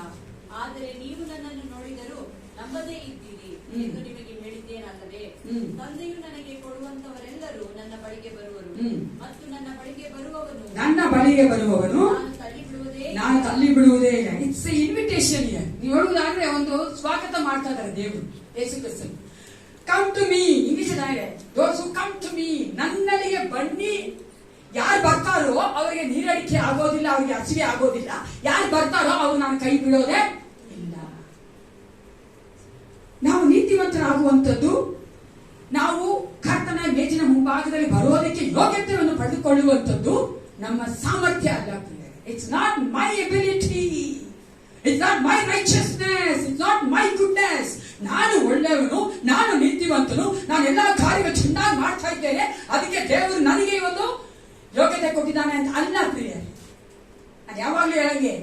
ಆದರೆ ನೀವು ನನ್ನನ್ನು ನೋಡಿದರೂ ನಂಬದೇ ಇದ್ದೀರಿ ಎಂದು ನಿಮಗೆ ಹೇಳಿದ್ದೇನಲ್ಲವೇ? ತಂದೆಯು ನನಗೆ ಕೊಡುವಂತವರೆಲ್ಲರೂ ನನ್ನ ಬಳಿಗೆ ಬರುವರು ಮತ್ತು ನನ್ನ ಬಳಿಗೆ ಬರುವವನು ನಾನು ತಳ್ಳಿ ಬಿಡುವುದೇ ಇಲ್ಲ. It's A invitation. ನೀವು ನೋಡುವುದಾದ್ರೆ ಒಂದು ಸ್ವಾಗತ ಮಾಡ್ತಾ ಇದ್ದಾರೆ ದೇವರು ಯೇಸು ಕ್ರಿಸ್ತನು. ಕಮ್ ಟು ಮೀ, ಇಂಗ್ಲಿಷ್ ಇದೆ, ದೋಸ್ ಹೂ ಕಮ್ ಟು ಮೀ, ನನ್ನಲ್ಲಿಗೆ ಬನ್ನಿ. ಯಾರು ಬರ್ತಾರೋ ಅವರಿಗೆ ನೀರಡಿಕೆ ಆಗೋದಿಲ್ಲ, ಅವರಿಗೆ ಹಸಿವೆ ಆಗೋದಿಲ್ಲ. ಯಾರು ಬರ್ತಾರೋ ಅವ್ರು ನಾನು ಕೈ ಬಿಡೋದೇ ಇಲ್ಲ. ನಾವು ನೀತಿವಂತರಾಗುವಂಥದ್ದು, ನಾವು ಕರ್ತನ ಮೇಜಿನ ಮುಂಭಾಗದಲ್ಲಿ ಬರೋದಕ್ಕೆ ಯೋಗ್ಯತೆಯನ್ನು ಪಡೆದುಕೊಳ್ಳುವಂಥದ್ದು ನಮ್ಮ ಸಾಮರ್ಥ್ಯ ಅಲ್ಲ. It's not my ability, it's not my righteousness, it's not my goodness. ನಾನು ಒಳ್ಳೆಯವನು, ನಾನು ನೀತಿವಂತನು, ನಾನು ಎಲ್ಲಾ ಕಾರ್ಯಗಳು ಚೆನ್ನಾಗಿ ಮಾಡ್ತಾ ಇದ್ದೇನೆ, ಅದಕ್ಕೆ ದೇವರು ನನಗೆ ಒಂದು ಯೋಗ್ಯತೆ ಕೊಟ್ಟಿದ್ದಾನೆ ಅಂತ ಅಲ್ಲ ಪ್ರಿಯರೇ. ಅದು ಯಾವಾಗಲೂ ಹೇಳಂಗೆ,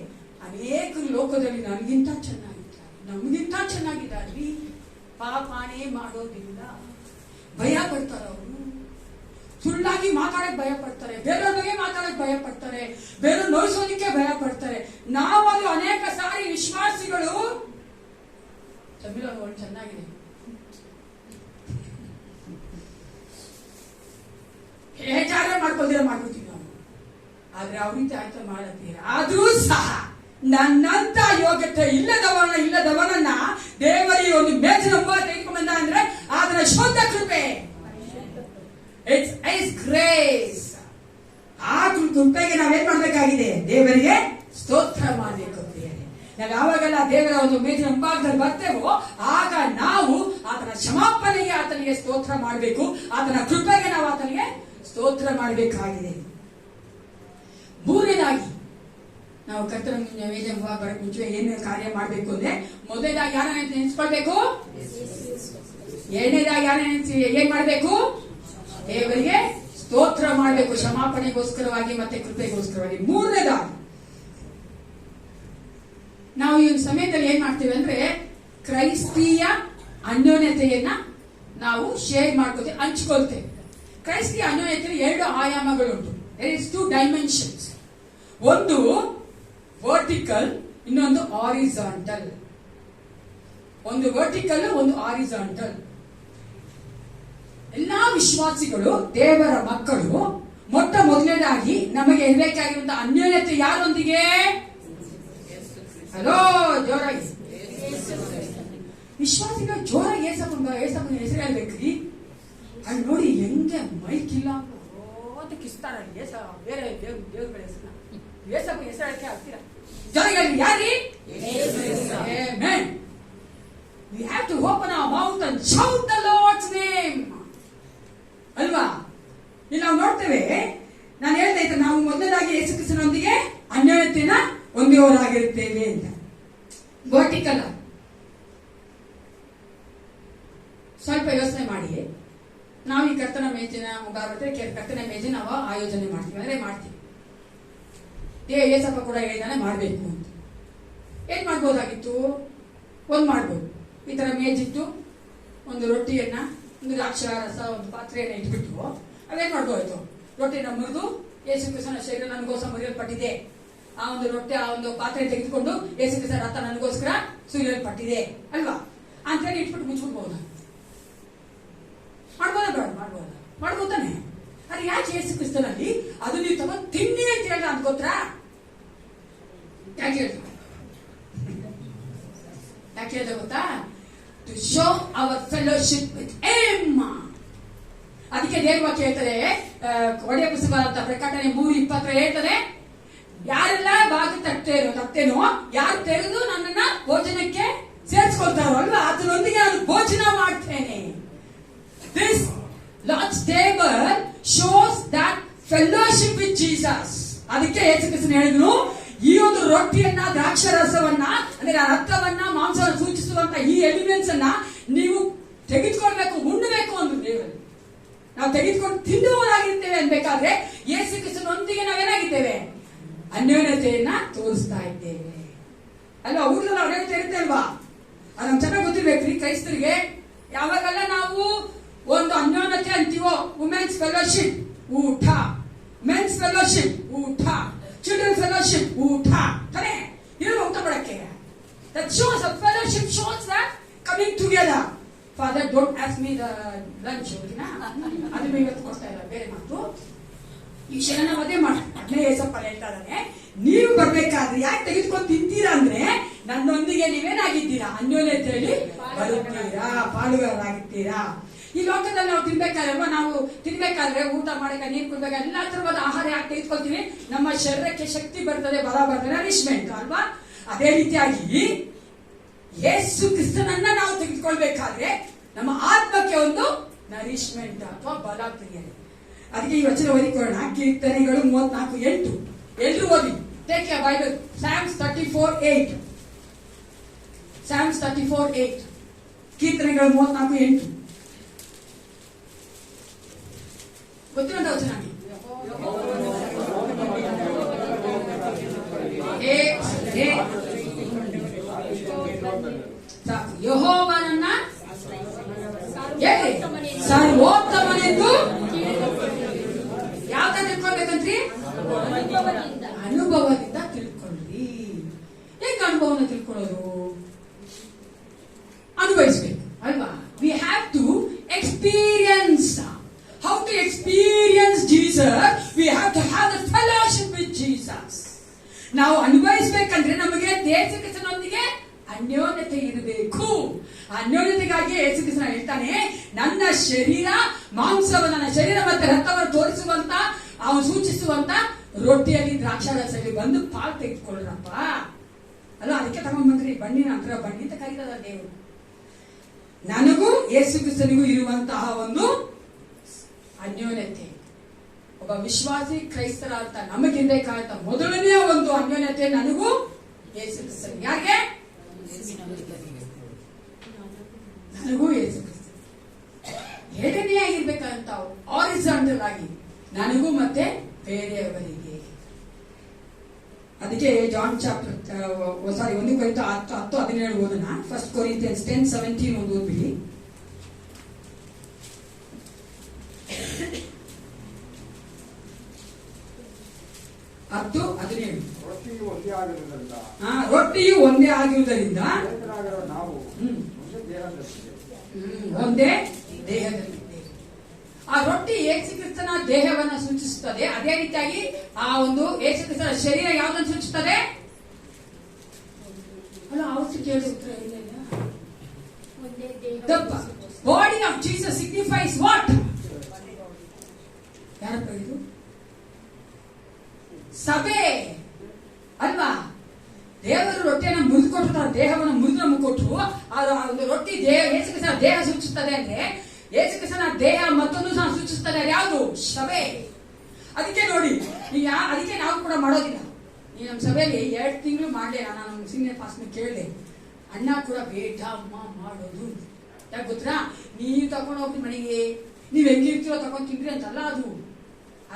ಅನೇಕರು ಲೋಕದಲ್ಲಿ ನನಗಿಂತ ಚೆನ್ನಾಗಿದ್ದಾರೆ, ನಮಗಿಂತ ಚೆನ್ನಾಗಿದ್ದಾರೆ, ಪಾಪನೇ ಮಾಡೋದಿಲ್ಲ. ಭಯ ಪಡ್ತಾರೆ ಅವರು, ಸುಳ್ಳಾಗಿ ಮಾತಾಡಕ್ ಭಯ ಪಡ್ತಾರೆ, ಬೇರೆಯವ್ರ ಬಗ್ಗೆ ಮಾತಾಡಕ್ ಭಯ ಪಡ್ತಾರೆ, ಬೇರೆ ನೋಯಿಸೋದಕ್ಕೆ ಭಯ ಪಡ್ತಾರೆ. ನಾವದು ಅನೇಕ ಸಾರಿ ವಿಶ್ವಾಸಿಗಳು ಚೆನ್ನಾಗಿದೆ, ಹೇಗಾದ್ರೆ ಮಾಡ್ಕೊಳ್ತೀವಿ ನಾವು. ಆದ್ರೆ ಅವ್ರಿಂದ ಆಯ್ತು ಮಾಡತ್ತೀರ. ಆದ್ರೂ ಸಹ ನನ್ನಂತ ಯೋಗ್ಯತೆ ಇಲ್ಲದವನನ್ನ ದೇವರಿಗೆ ಒಂದು ಮೇಜಿನ ಮುಂಭಾಗ ತೆಗೆದುಕೊಂಡು ಬಂದ ಅಂದ್ರೆ ಅದರ ಶುದ್ಧ ಕೃಪೆ. It's grace. ಆ ಕೃಪೆಗೆ ನಾವೇನ್ ಮಾಡ್ಬೇಕಾಗಿದೆ? ದೇವರಿಗೆ ಸ್ತೋತ್ರ ಮಾಡಬೇಕು. ನಾವು ಯಾವಾಗೆಲ್ಲ ದೇವರ ಒಂದು ಮೇಜಿನ ಮುಂಭಾಗದಲ್ಲಿ ಬರ್ತೇವೋ ಆಗ ನಾವು ಆತನ ಕ್ಷಮಾಪಣೆಗೆ ಆತನಿಗೆ ಸ್ತೋತ್ರ ಮಾಡಬೇಕು, ಆತನ ಕೃಪೆಗೆ ನಾವು ಆತನಿಗೆ ಸ್ತೋತ್ರ ಮಾಡಬೇಕಾಗಿದೆ. ಮೂರನೇದಾಗಿ ನಾವು ಕರ್ತನ ವೇದ ಬರಕ್ ಮುಂಚೆ ಏನು ಕಾರ್ಯ ಮಾಡಬೇಕು ಅಂದ್ರೆ, ಮೊದಲನೇದಾಗಿ ಯಾರ ನೆನೆಸ್ಕೊಳ್ಬೇಕು, ಎರಡನೇದಾಗಿ ಯಾರ ಏನ್ ಮಾಡ್ಬೇಕು? ದೇವರಿಗೆ ಸ್ತೋತ್ರ ಮಾಡಬೇಕು, ಕ್ಷಮಾಪಣೆಗೋಸ್ಕರವಾಗಿ ಮತ್ತೆ ಕೃಪೆಗೋಸ್ಕರವಾಗಿ. ಮೂರನೇದಾಗಿ ನಾವು ಈ ಸಮಯದಲ್ಲಿ ಏನ್ ಮಾಡ್ತೀವಿ ಅಂದ್ರೆ, ಕ್ರೈಸ್ತೀಯ ಅನ್ಯೋನ್ಯತೆಯನ್ನ ನಾವು ಶೇರ್ ಮಾಡ್ಕೋತೀವಿ, ಹಂಚ್ಕೊಳ್ತೇವೆ. ಕ್ರೈಸ್ತೀಯ ಅನ್ಯೋನ್ಯತೆಯಲ್ಲಿ 2 ಆಯಾಮಗಳುಂಟು. There is 2 dimensions. ಒಂದು ವರ್ಟಿಕಲ್, ಇನ್ನೊಂದು ಹಾರಿಜಾಂಟಲ್. ಒಂದು ವರ್ಟಿಕಲ್, ಒಂದು ಹಾರಿಜಾಂಟಲ್. ಎಲ್ಲಾ ವಿಶ್ವಾಸಿಗಳು, ದೇವರ ಮಕ್ಕಳು, ಮೊಟ್ಟ ಮೊದಲನೇದಾಗಿ ನಮಗೆ ಇರಬೇಕಾಗಿರುವಂತಹ ಅನ್ಯೋನ್ಯತೆ ಯಾರೊಂದಿಗೆ? ಹಲೋ, ಜೋರಾಗಿ ವಿಶ್ವಾಸಿಗಳು ಜೋರಾಗಿ ಏಸಪ್ಪನ ಹೆಸರು ಹೇಳ್ಬೇಕ್ರಿ. ಅಲ್ಲಿ ನೋಡಿ ಹೆಂಗೆ ಮೈಕ್ ಇಲ್ಲ ಅಂತ ಕಿಸ್ತಾರ. ಬೇರೆ ದೇವ್ರಗಳ ಹೆಸರು ಏಸಪ್ಪನ ಹೆಸರು ಹೇಳಕ್ಕೆ ಆಗ್ತೀರಾ? ಜೋರಾಗಿ ಯಾರಿ? Amen. We have to open our mouth and shout the Lord's name. ಅಲ್ವಾ? ಇಲ್ಲಿ ನಾವು ನೋಡ್ತೇವೆ, ನಾನು ಹೇಳ್ತಾ ಇದ್ದೆ, ನಾವು ಮೊದಲದಾಗಿ ಯೇಸು ಕ್ರಿಸ್ತನೊಂದಿಗೆ ಅನ್ಯೋನ್ಯತೆನ ಹೊಂದಿರುವವರಾಗಿರುತ್ತೇವೆ ಅಂತ. ವರ್ಟಿಕಲ್. ಸ್ವಲ್ಪ ಯೋಚನೆ ಮಾಡಿ. ನಾವು ಈ ಕರ್ತನ ಮೇಜಿನ ಕರ್ತನ ಮೇಜಿನ ನಾವು ಆಯೋಜನೆ ಮಾಡ್ತೀವಿ ಅಂದ್ರೆ ಮಾಡ್ತೀವಿ. ಏಸಪ್ಪ ಕೂಡ ಹೇಳಿದಾನೆ ಮಾಡ್ಬೇಕು ಅಂತ. ಏನ್ ಮಾಡ್ಬೋದಾಗಿತ್ತು? ಮಾಡ್ಬೋದು. ಈ ತರ ಮೇಜಿಟ್ಟು ಒಂದು ರೊಟ್ಟಿಯನ್ನ, ಒಂದು ದ್ರಾಕ್ಷಾರಸ, ಒಂದು ಪಾತ್ರೆಯನ್ನ ಇಟ್ಬಿಟ್ಟು ಅವೇನ್ ಮಾಡ್ಬೋದಾಯ್ತು? ರೊಟ್ಟಿನ ಮುರಿದು, ಯೇಸು ಕ್ರಿಸ್ತನ ಶರೀರ ನನಗೋಸ್ಕರ ಮುರಿಯಲ್ಪಟ್ಟಿದೆ, ಆ ಒಂದು ರೊಟ್ಟಿ, ಆ ಒಂದು ಪಾತ್ರೆ ತೆಗೆದುಕೊಂಡು ಯೇಸು ಕ್ರಿಸ್ತನ ರಕ್ತ ನನಗೋಸ್ಕರ ಸುರಿಯಲ್ಪಟ್ಟಿದೆ ಅಲ್ವಾ ಅಂತ ಹೇಳಿ ಇಟ್ಬಿಟ್ಟು ಮುಚ್ಚಿಬಿಡ್ಬೋದಾ? ಮಾಡ್ಬೋದಾ? ಬೇಡ, ಮಾಡ್ಬೋದಾನೆ. ಅದು ಯಾಕೆ ಯೇಸು ಕ್ರಿಸ್ತನಲ್ಲಿ ಅದು ನೀವು ತಗೊಂಡು ತಿನ್ನಿ ಅಂತ ಹೇಳ ಅನ್ಕೋತ್ರ? ಯಾಕೆ ಹೇಳ್ದ ಗೊತ್ತಾ? To show our fellowship with him. ಅದಕ್ಕೆ ದೇವ್ರ ವಾಕ್ಯ ಹೇಳ್ತದೆ, ಒಡೆಯ ಪುಸ್ತಕ ಅಂತ ಪ್ರಕಟಣೆ 3:20 ಹೇಳ್ತದೆ, ಯಾರೆಲ್ಲ ಬಾಗಿ ತಟ್ಟೇನೋ ಯಾರು ತೆಗೆದು ನನ್ನನ್ನ ಭೋಜನಕ್ಕೆ ಸೇರಿಸ್ಕೊಳ್ತಾರೋ ಅಲ್ವಾ, ಅದರೊಂದಿಗೆ ನಾನು ಭೋಜನ ಮಾಡ್ತೇನೆ. This lord's table shows that fellowship with Jesus. ಅದಕ್ಕೆ ಯೇಸು ಕ್ರಿಸ್ತನು ಹೇಳಿದ್ರು, ಈ ಒಂದು ರೊಟ್ಟಿಯನ್ನ, ದ್ರಾಕ್ಷಾರಸವನ್ನ, ಅಂದ್ರೆ ರಕ್ತವನ್ನ, ಮಾಂಸವನ್ನು ಸೂಚಿಸುವಂತ ಈ ಎಲಿಮೆಂಟ್ಸ್ ಅನ್ನ ನೀವು ತೆಗೆದುಕೊಳ್ಬೇಕು, ಉಣ್ಣಬೇಕು ಅಂದ್ರು ದೇವರು. ನಾವು ತೆಗೆದುಕೊಂಡು ತಿನ್ನುವವರಾಗಿರ್ತೇವೆ ಅನ್ಬೇಕಾದ್ರೆ ಯೇಸು ಕ್ರಿಸ್ತನೊಂದಿಗೆ ನಾವೇನಾಗಿದ್ದೇವೆ? ಅನ್ಯೋನ್ಯತೆಯನ್ನ ತೋರಿಸ್ತಾ ಇದ್ದೇವೆ ಅಲ್ವಾ? ಊರಲ್ಲಿ ಅನ್ಯೋನ್ಯತೆ ಇರುತ್ತೆ ಅಲ್ವಾ? ಅದು ನಮ್ಗೆ ಚೆನ್ನಾಗಿ ಗೊತ್ತಿರ್ಬೇಕ್ರಿ. ಕ್ರೈಸ್ತರಿಗೆ ಯಾವಾಗೆಲ್ಲ ನಾವು ಒಂದು ಅನ್ಯೋನ್ಯತೆ ಅಂತೀವೋ, ವುಮೆನ್ಸ್ ಫೆಲೋಶಿಪ್ ಊಟ, ಮೆನ್ಸ್ ಫೆಲೋಶಿಪ್ ಊಟ, ಚಿಲ್ಡ್ರನ್ ಫೆಲೋಶಿಪ್ ಊಟ, ತಾನೇ ಇರೋ ಊಟ ಮಾಡಕ್ಕೆ. That shows a fellowship, shows that coming together. Father, don't ask me the lunch, ಓಕೆನಾ? ಅದು ಇವತ್ತು ಕೊಡ್ತಾ ಇಲ್ಲ, ಬೇರೆ ಮಾತು. ಈ ಕ್ಷಣ ಮದುವೆ ಮಾಡಿ ಅಡ್ನೇ ಏಸಪ್ಪ ಹೇಳ್ತಾ ಇದ್ದಾನೆ, ನೀವು ಬರ್ಬೇಕಾದ್ರೆ ಯಾಕೆ ತೆಗೆದುಕೊಂಡು ತಿಂತೀರಾ ಅಂದ್ರೆ ನನ್ನೊಂದಿಗೆ ನೀವೇನಾಗಿದ್ದೀರಾ? ಅನ್ಯೋನ್ಯತೆಯಲ್ಲಿ ಬರುತ್ತೀರಾ, ಪಾಲುಗಾರರಾಗಿದ್ದೀರಾ. ಈ ಲೋಕದಲ್ಲಿ ನಾವು ತಿನ್ಬೇಕಾದ್ರೆ, ನಾವು ತಿನ್ಬೇಕಾದ್ರೆ ಊಟ ಮಾಡಕ್ಕೆ, ನೀರು ಕುಡ್ಬೇಕಾದ್ರೆ ಎಲ್ಲಾ ತರವಾದ ಆಹಾರ ಯಾಕೆ ತೆಗೆದುಕೊಳ್ತೀವಿ? ನಮ್ಮ ಶರೀರಕ್ಕೆ ಶಕ್ತಿ ಬರ್ತದೆ, ಬಲ ಬರ್ತದೆ, ನರಿಶ್ಮೆಂಟ್ ಅಲ್ವಾ? ಅದೇ ರೀತಿಯಾಗಿ ಯೇಸು ಕ್ರಿಸ್ತನನ್ನ ನಾವು ತೆಗೆದುಕೊಳ್ಬೇಕಾದ್ರೆ ನಮ್ಮ ಆತ್ಮಕ್ಕೆ ಒಂದು ನರಿಶ್ಮೆಂಟ್ ಅಥವಾ ಬಲ ಪ್ರಿಯರೇ. ಅದಕ್ಕೆ ಈ ವಚನ ಓದಿಕೊಳ್ಳೋಣ. ಕೀರ್ತನೆಗಳು 34:8. ಎಲ್ರು ಓದಿ. Take A Bible. Psalms 34:8. Psalms 34:8. ಕೀರ್ತನೆಗಳು 34:8. ಗೊತ್ತಿರೋದ ವಚನ. ಯೆಹೋವನನ್ನ ಸರ್ವೋತ್ತಮನೆಂದು ಯಾವ್ದ ತಿಳ್ಕೊಳ್ಬೇಕಂತ್ರಿ? ಅನುಭವದಿಂದ ತಿಳ್ಕೊಳ್ಳಿ. ಹೇಗೆ ಅನುಭವನ ತಿಳ್ಕೊಳ್ಳೋದು? ಅನುಭವಿಸ್ಬೇಕು ಅಲ್ವಾ? We have to experience. How to experience Jesus? We have to have the fellowship with Jesus. ನಾವು ಅನುಭವಿಸಬೇಕಂದ್ರೆ ನಮಗೆ ಯೇಸು ಕ್ರಿಸ್ತನೊಂದಿಗೆ ಅನ್ಯೋನ್ಯತೆ ಇರಬೇಕು. ಅನ್ಯೋನ್ಯತೆಗಾಗಿ ಯೇಸು ಕ್ರಿಸ್ತನ ಹೇಳ್ತಾನೆ, ನನ್ನ ಶರೀರ ಮಾಂಸವನ್ನು, ನನ್ನ ಶರೀರ ಮತ್ತೆ ರಕ್ತವನ್ನು ತೋರಿಸುವಂತ, ಅವನು ಸೂಚಿಸುವಂತ ರೊಟ್ಟಿಯಲ್ಲಿ ದ್ರಾಕ್ಷಾರಸಲ್ಲಿ ಬಂದು ಪಾಲು ತೆಗೆದುಕೊಳ್ಳ್ರಪ್ಪ ಅಲ್ಲ. ಅದಕ್ಕೆ ತಗೊಂಡ್ ಬಂದ್ರಿ, ಬನ್ನಿ ನಂತರ ಬನ್ನಿ ಅಂತ ಕರೀತದ ದೇವರು. ನನಗೂ ಯೇಸು ಕ್ರಿಸ್ತನಿಗೂ ಇರುವಂತಹ ಒಂದು ಅನ್ಯೋನ್ಯತೆ, ಒಬ್ಬ ವಿಶ್ವಾಸಿ ಕ್ರೈಸ್ತರ ಅಂತ ನಮಗಿರ್ಬೇಕಾದಂತ ಮೊದಲನೆಯ ಒಂದು ಅನ್ಯೋನ್ಯತೆ ನನಗೂ ಯೇಸು ಕ್ರಿಸ್ತನಿಗೆ. ಯಾಕೆ? ನನಗೂ ಯೇಸು ಕ್ರಿಸ್ತ. ಎರಡನೆಯಾಗಿರ್ಬೇಕಂತ ಆರಿಜಾಂಟಲ್ ಆಗಿ ನನಗೂ ಮತ್ತೆ ಬೇರೆಯವರಿಗೆ. ಅದಕ್ಕೆ ಜಾನ್ ಚಾಪ್ಟರ್ 1 ಕೊರಿಂಥ 10:17 ಓದೋಣ. 1 Corinthians 10:17 ಒಂದು ಓದ್ಬಿಡಿ. 10:17. ರೊಟ್ಟಿಯು ಒಂದೇ ಆಗಿರುವುದರಿಂದ ರೊಟ್ಟಿಯು ಒಂದೇ ಆಗಿರುವುದರಿಂದ ನಾವು ಒಂದೇ ದೇಹದಲ್ಲಿದ್ದೇವೆ. ಆ ರೊಟ್ಟಿ ಯೇಸು ಕ್ರಿಸ್ತನ ದೇಹವನ್ನ ಸೂಚಿಸುತ್ತದೆ. ಅದೇ ರೀತಿಯಾಗಿ ಆ ಒಂದು ಯೇಸು ಕ್ರಿಸ್ತನ ಶರೀರ ಯಾವುದನ್ನು ಸೂಚಿಸುತ್ತದೆ? ಅಲ್ಲ, ಅವತ್ತು ಕೇಳಿ ಉತ್ತರ ಇಲ್ಲ. The body of Jesus signifies what? ಯಾರಪ್ಪ ಇದು? ಸಭೆ ಅಲ್ವಾ? ದೇವರು ರೊಟ್ಟಿಯನ್ನು ಮುರಿದು ಕೊಟ್ಟು, ದೇಹವನ್ನು ಮುರಿದು ನಮಗೆ ಕೊಟ್ಟರು. ಒಂದು ರೊಟ್ಟಿ ಯೇಸು ಕ್ರಿಸ್ತನ ದೇಹ ಸೂಚಿಸುತ್ತದೆ ಅಂದ್ರೆ ಯೇಸು ಕ್ರಿಸ್ತನ ದೇಹ ಮತ್ತೊಂದು ಸಹ ಸೂಚಿಸುತ್ತದೆ. ಯಾವುದು? ಸಭೆ. ಅದಕ್ಕೆ ನೋಡಿ, ಈಗ ಅದಕ್ಕೆ ನಾವು ಕೂಡ ಮಾಡೋದಿಲ್ಲ. ಈ ನಮ್ಮ ಸಭೆಯಲ್ಲಿ 2 ತಿಂಗಳು ಮಾಡಲಿಲ್ಲ. ನಾನು ನಮ್ಮ ಸೀನಿಯರ್ ಪಾಸ್ಟರ್ ಕೇಳಿದೆ, ಅಣ್ಣ ಕೂಡ ಬೇಡ ಅಮ್ಮ ಮಾಡೋದು. ಯಾಕೆ ಗೊತ್ತಾ? ನೀವು ತಗೊಂಡು ಹೋಗ್ರಿ ಮನೆಗೆ, ನೀವ್ ಹೆಂಗಿರ್ತೀರೋ ತಗೊಂಡ್ ತಿನ್ರಿ ಅಂತಲ್ಲ ಅದು.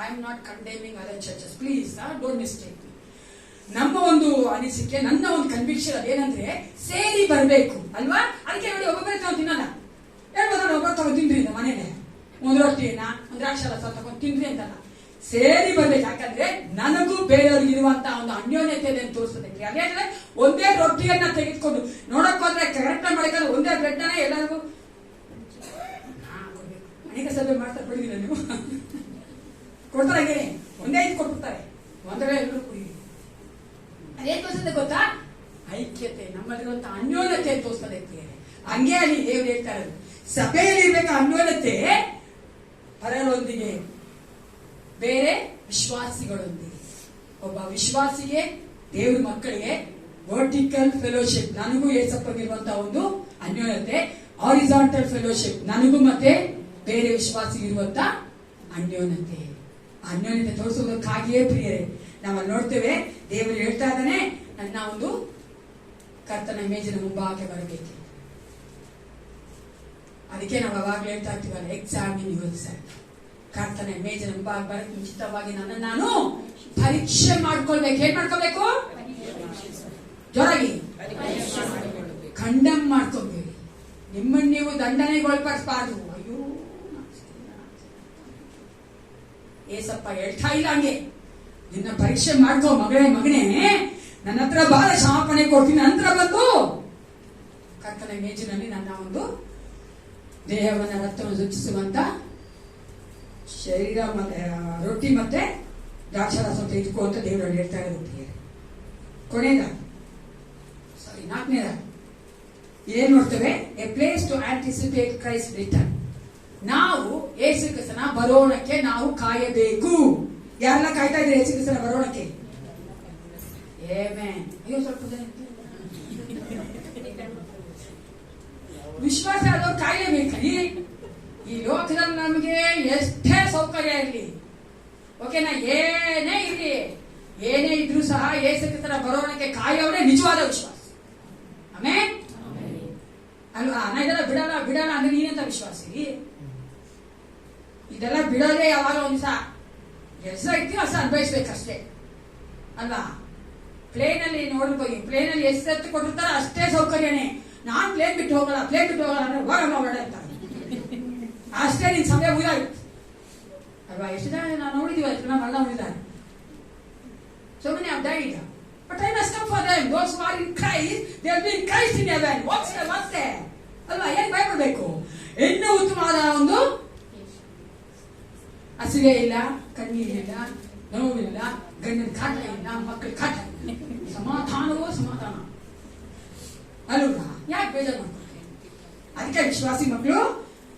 I am not condemning other churches, please don't mistake. ನಮ್ಮ ಒಂದು ಅನಿಸಿಕೆ, ನನ್ನ ಒಂದು ಕನ್ವಿಕ್ಷನ್ ಅದೇನಂದ್ರೆ ಸೇರಿ ಬರಬೇಕು ಅಲ್ವಾ? ಅದಕ್ಕೆ ನೋಡಿ, ಒಬ್ಬೊಬ್ಬರೇ ತಗೊಂಡು ತಿನ್ನಲ್ಲ. ಹೇಳ್ಬೋದಲ್ಲ, ಒಬ್ಬರು ತಗೊಂಡು ತಿನ್ರಿ ಅಂತ ಮನೇನೆ, ಒಂದು ರೊಟ್ಟಿಯನ್ನ ಒಂದು ದ್ರಾಕ್ಷಾರಸ ತಗೊಂಡು ತಿನ್ರಿ ಅಂತಲ್ಲ, ಸೇರಿ ಬರ್ಬೇಕು. ಯಾಕಂದ್ರೆ ನನಗೂ ಬೇರೆಯವ್ರಿಗೆ ಇರುವಂತಹ ಒಂದು ಅನ್ಯೋನ್ಯತೆ ತೋರಿಸ್ತದೆ. ಹಾಗಾದ್ರೆ ಒಂದೇ ರೊಟ್ಟಿಯನ್ನ ತೆಗೆದುಕೊಂಡು ನೋಡಕ್ ಹೋದ್ರೆ ಕರೆಕ್ಟ್ ಮಾಡಕ್ಕೆ ಒಂದೇ ಬ್ರೆಡ್ ಅನ್ನ ಎಲ್ಲರಿಗೂ ಅನೇಕ ಸಭೆ ಮಾಡ್ತಾರೆ. ಕೊಡಿದಿಲ್ಲ ನೀವು? ಕೊಡ್ತಾರೆ, ಒಂದೇ ಐದು ಕೊಟ್ಬಿಡ್ತಾರೆ, ಒಂದರೇ ಎಲ್ಲರೂ ಕುಡಿಯಿರಿ. ಅದೇನ್ ತೋರಿಸ್ತದೆ ಗೊತ್ತಾ? ಐಕ್ಯತೆ, ನಮ್ಮಲ್ಲಿರುವಂತ ಅನ್ಯೋನ್ಯತೆ ತೋರಿಸ್ತದೆ. ಹಂಗೆ ಅಲ್ಲಿ ದೇವ್ರು ಹೇಳ್ತಾ ಇರೋದು, ಸಭೆಯಲ್ಲಿ ಇರ್ಬೇಕ ಅನ್ಯೋನ್ಯತೆ ಪರರೊಂದಿಗೆ, ಬೇರೆ ವಿಶ್ವಾಸಿಗಳೊಂದಿಗೆ. ಒಬ್ಬ ವಿಶ್ವಾಸಿಗೆ, ದೇವ್ರ ಮಕ್ಕಳಿಗೆ ವರ್ಟಿಕಲ್ ಫೆಲೋಶಿಪ್, ನನಗೂ ಏಸಪ್ಪಗಿರುವಂತಹ ಒಂದು ಅನ್ಯೋನ್ಯತೆ. ಹಾರಿಜಾಂಟಲ್ ಫೆಲೋಶಿಪ್, ನನಗೂ ಮತ್ತೆ ಬೇರೆ ವಿಶ್ವಾಸಿಗಿರುವಂತ ಅನ್ಯೋನ್ಯತೆ. ಅನ್ಯೋನ್ಯತೆ ತೋರಿಸುವುದಕ್ಕಾಗಿಯೇ ಪ್ರಿಯರೇ ನಾವಲ್ಲಿ ನೋಡ್ತೇವೆ, ದೇವರು ಹೇಳ್ತಾ ಇದ್ದಾನೆ, ನನ್ನ ಒಂದು ಕರ್ತನ ಮೇಜಿನ ಮುಂಭಾಗಕ್ಕೆ ಬರಬೇಕು. ಅದಕ್ಕೆ ನಾವು ಅವಾಗಲೇ ಹೇಳ್ತಾ ಇರ್ತೀವಲ್ಲ, ಎಕ್ಸಾಮಿನ್ ಯುವರ್ ಸೆಲ್ಫ್. ಕರ್ತನೆ ಮೇಜಿನ ಮುಂಭಾಗ ಬರಕ್ಕೆ ಮುಂಚಿತವಾಗಿ ನಾನು ಪರೀಕ್ಷೆ ಮಾಡ್ಕೊಳ್ಬೇಕು. ಏನ್ ಮಾಡ್ಕೊಳ್ಬೇಕು? ಜೋರಾಗಿ ಖಂಡಮ್ ಮಾಡ್ಕೊಬೇಡಿ. ನಿಮ್ಮನ್ನು ನೀವು ದಂಡನೆಗೊಳಪಡಿಸಬಾರ್ದು. ಅಯ್ಯೋ ಏಸಪ್ಪ ಹೇಳ್ತಾ ಇಲ್ಲ ಹಂಗೆ. ನಿನ್ನ ಪರೀಕ್ಷೆ ಮಾಡ್ಕೋ ಮಗನೇ, ನನ್ನ ಹತ್ರ ಬಾಳ ಕ್ಷಮಾಪಣೆ ಕೊಡ್ತೀನಿ, ನಂತರ ಬಂದು ಕರ್ತನ ಮೇಜಿನಲ್ಲಿ ನನ್ನ ಒಂದು ದೇಹವನ್ನ ರಕ್ತವನ್ನು ರುಚಿಸುವಂತ ಶರೀರ ಮತ್ತೆ ರೊಟ್ಟಿ ಮತ್ತೆ ದ್ರಾಕ್ಷಾರಸ ತೆಗೆದುಕೋ ಅಂತ ದೇವರಲ್ಲಿ ಹೇಳ್ತಾ ಇರೋದು. ಕೊನೆಯದಾಗಿ ಸಾರಿ 4ನೇದಾಗಿ ಏನ್ ನೋಡ್ತೇವೆ? A place to anticipate Christ return. ನಾವು ಯೇಸು ಕ್ರಿಸ್ತನ ಬರೋಣಕ್ಕೆ ನಾವು ಕಾಯಬೇಕು. ಯಾರೆಲ್ಲ ಕಾಯ್ತಾ ಇದ್ರೆ ಯೇಸು ಕ್ರಿಸ್ತನ ಬರೋಣಕ್ಕೆ? ಆಮೆನ್. ಅಯ್ಯೋ ಸ್ವಲ್ಪ ಜನ ವಿಶ್ವಾಸ ಆದವ್ರು ಕಾಯಲೇಬೇಕ್ರಿ. ಈ ಲೋಕದಲ್ಲಿ ನಮಗೆ ಎಷ್ಟೇ ಸೌಕರ್ಯ ಇರಲಿ, ಓಕೆನಾ, ಏನೇ ಇರಲಿ, ಏನೇ ಇದ್ರೂ ಸಹ ಯೇಸು ಕ್ರಿಸ್ತನ ಬರೋಣಕ್ಕೆ ಕಾಯೋದೇ ನಿಜವಾದ ವಿಶ್ವಾಸ. ಆಮೇನ್ ಅಲ್ವಾ? ನಾ ಇದೆಲ್ಲ ಬಿಡಲ್ಲ ಅಂದ್ರೆ ನೀನಂತ ವಿಶ್ವಾಸಿ. ಇದೆಲ್ಲ ಬಿಡೋದೇ ಯಾವಾಗ ಒಂದ್ಸ ಎಷ್ಟ ಇರ್ತೀವಿ ಅಷ್ಟ ಅನ್ಭವಿಸ್ಬೇಕಷ್ಟೇ ಅಲ್ವಾ? ಪ್ಲೇನಲ್ಲಿ ನೋಡ್ಬೋದು, ಪ್ಲೇನಲ್ಲಿ ಎಷ್ಟು ಕೊಟ್ಟಿರ್ತಾರ ಅಷ್ಟೇ ಸೌಕರ್ಯನೇ. ನಾನ್ ಪ್ಲೇನ್ ಬಿಟ್ಟು ಹೋಗಲ್ಲ ಅಂದ್ರೆ ಹೋಗಮ್ಮ ಬೇಡ ಅಂತ ಅಷ್ಟೇ. ನಿನ್ ಸಮಯ ಮುಗಿದಾಗಿತ್ತು ಅಲ್ವಾ? ಎಷ್ಟು ಜನ ನಾವು ನೋಡಿದೀವಿ, ಎಷ್ಟು ಜನ ಮರಣ ಹೊಂದಿದ್ದಾರೆ. So many have died. But I must come for them. Those who are in Christ, they will be in Christ in heaven. What's there? ಅಲ್ವಾ? ಏನ್ ಭಯಪಡ್ಬೇಕು? ಇನ್ನೂ ಉತ್ತಮವಾದ ಒಂದು ಹಸಿವೆ ಇಲ್ಲ, ಕಣ್ಣೀರಿಲ್ಲ, ನೋವಿಲ್ಲ, ಗಂಡನ ಕಾಟ ಇಲ್ಲ, ಮಕ್ಕಳ ಕಾಟ ಇಲ್ಲ, ಸಮಾಧಾನವೋ ಸಮಾಧಾನ ಅಲ್ವಾ? ಯಾಕೆ ಬೇಜಾರು ಮಾಡ್ಕೊಳ್ತೀವಿ? ಅದಕ್ಕೆ ವಿಶ್ವಾಸಿ ಮಕ್ಕಳು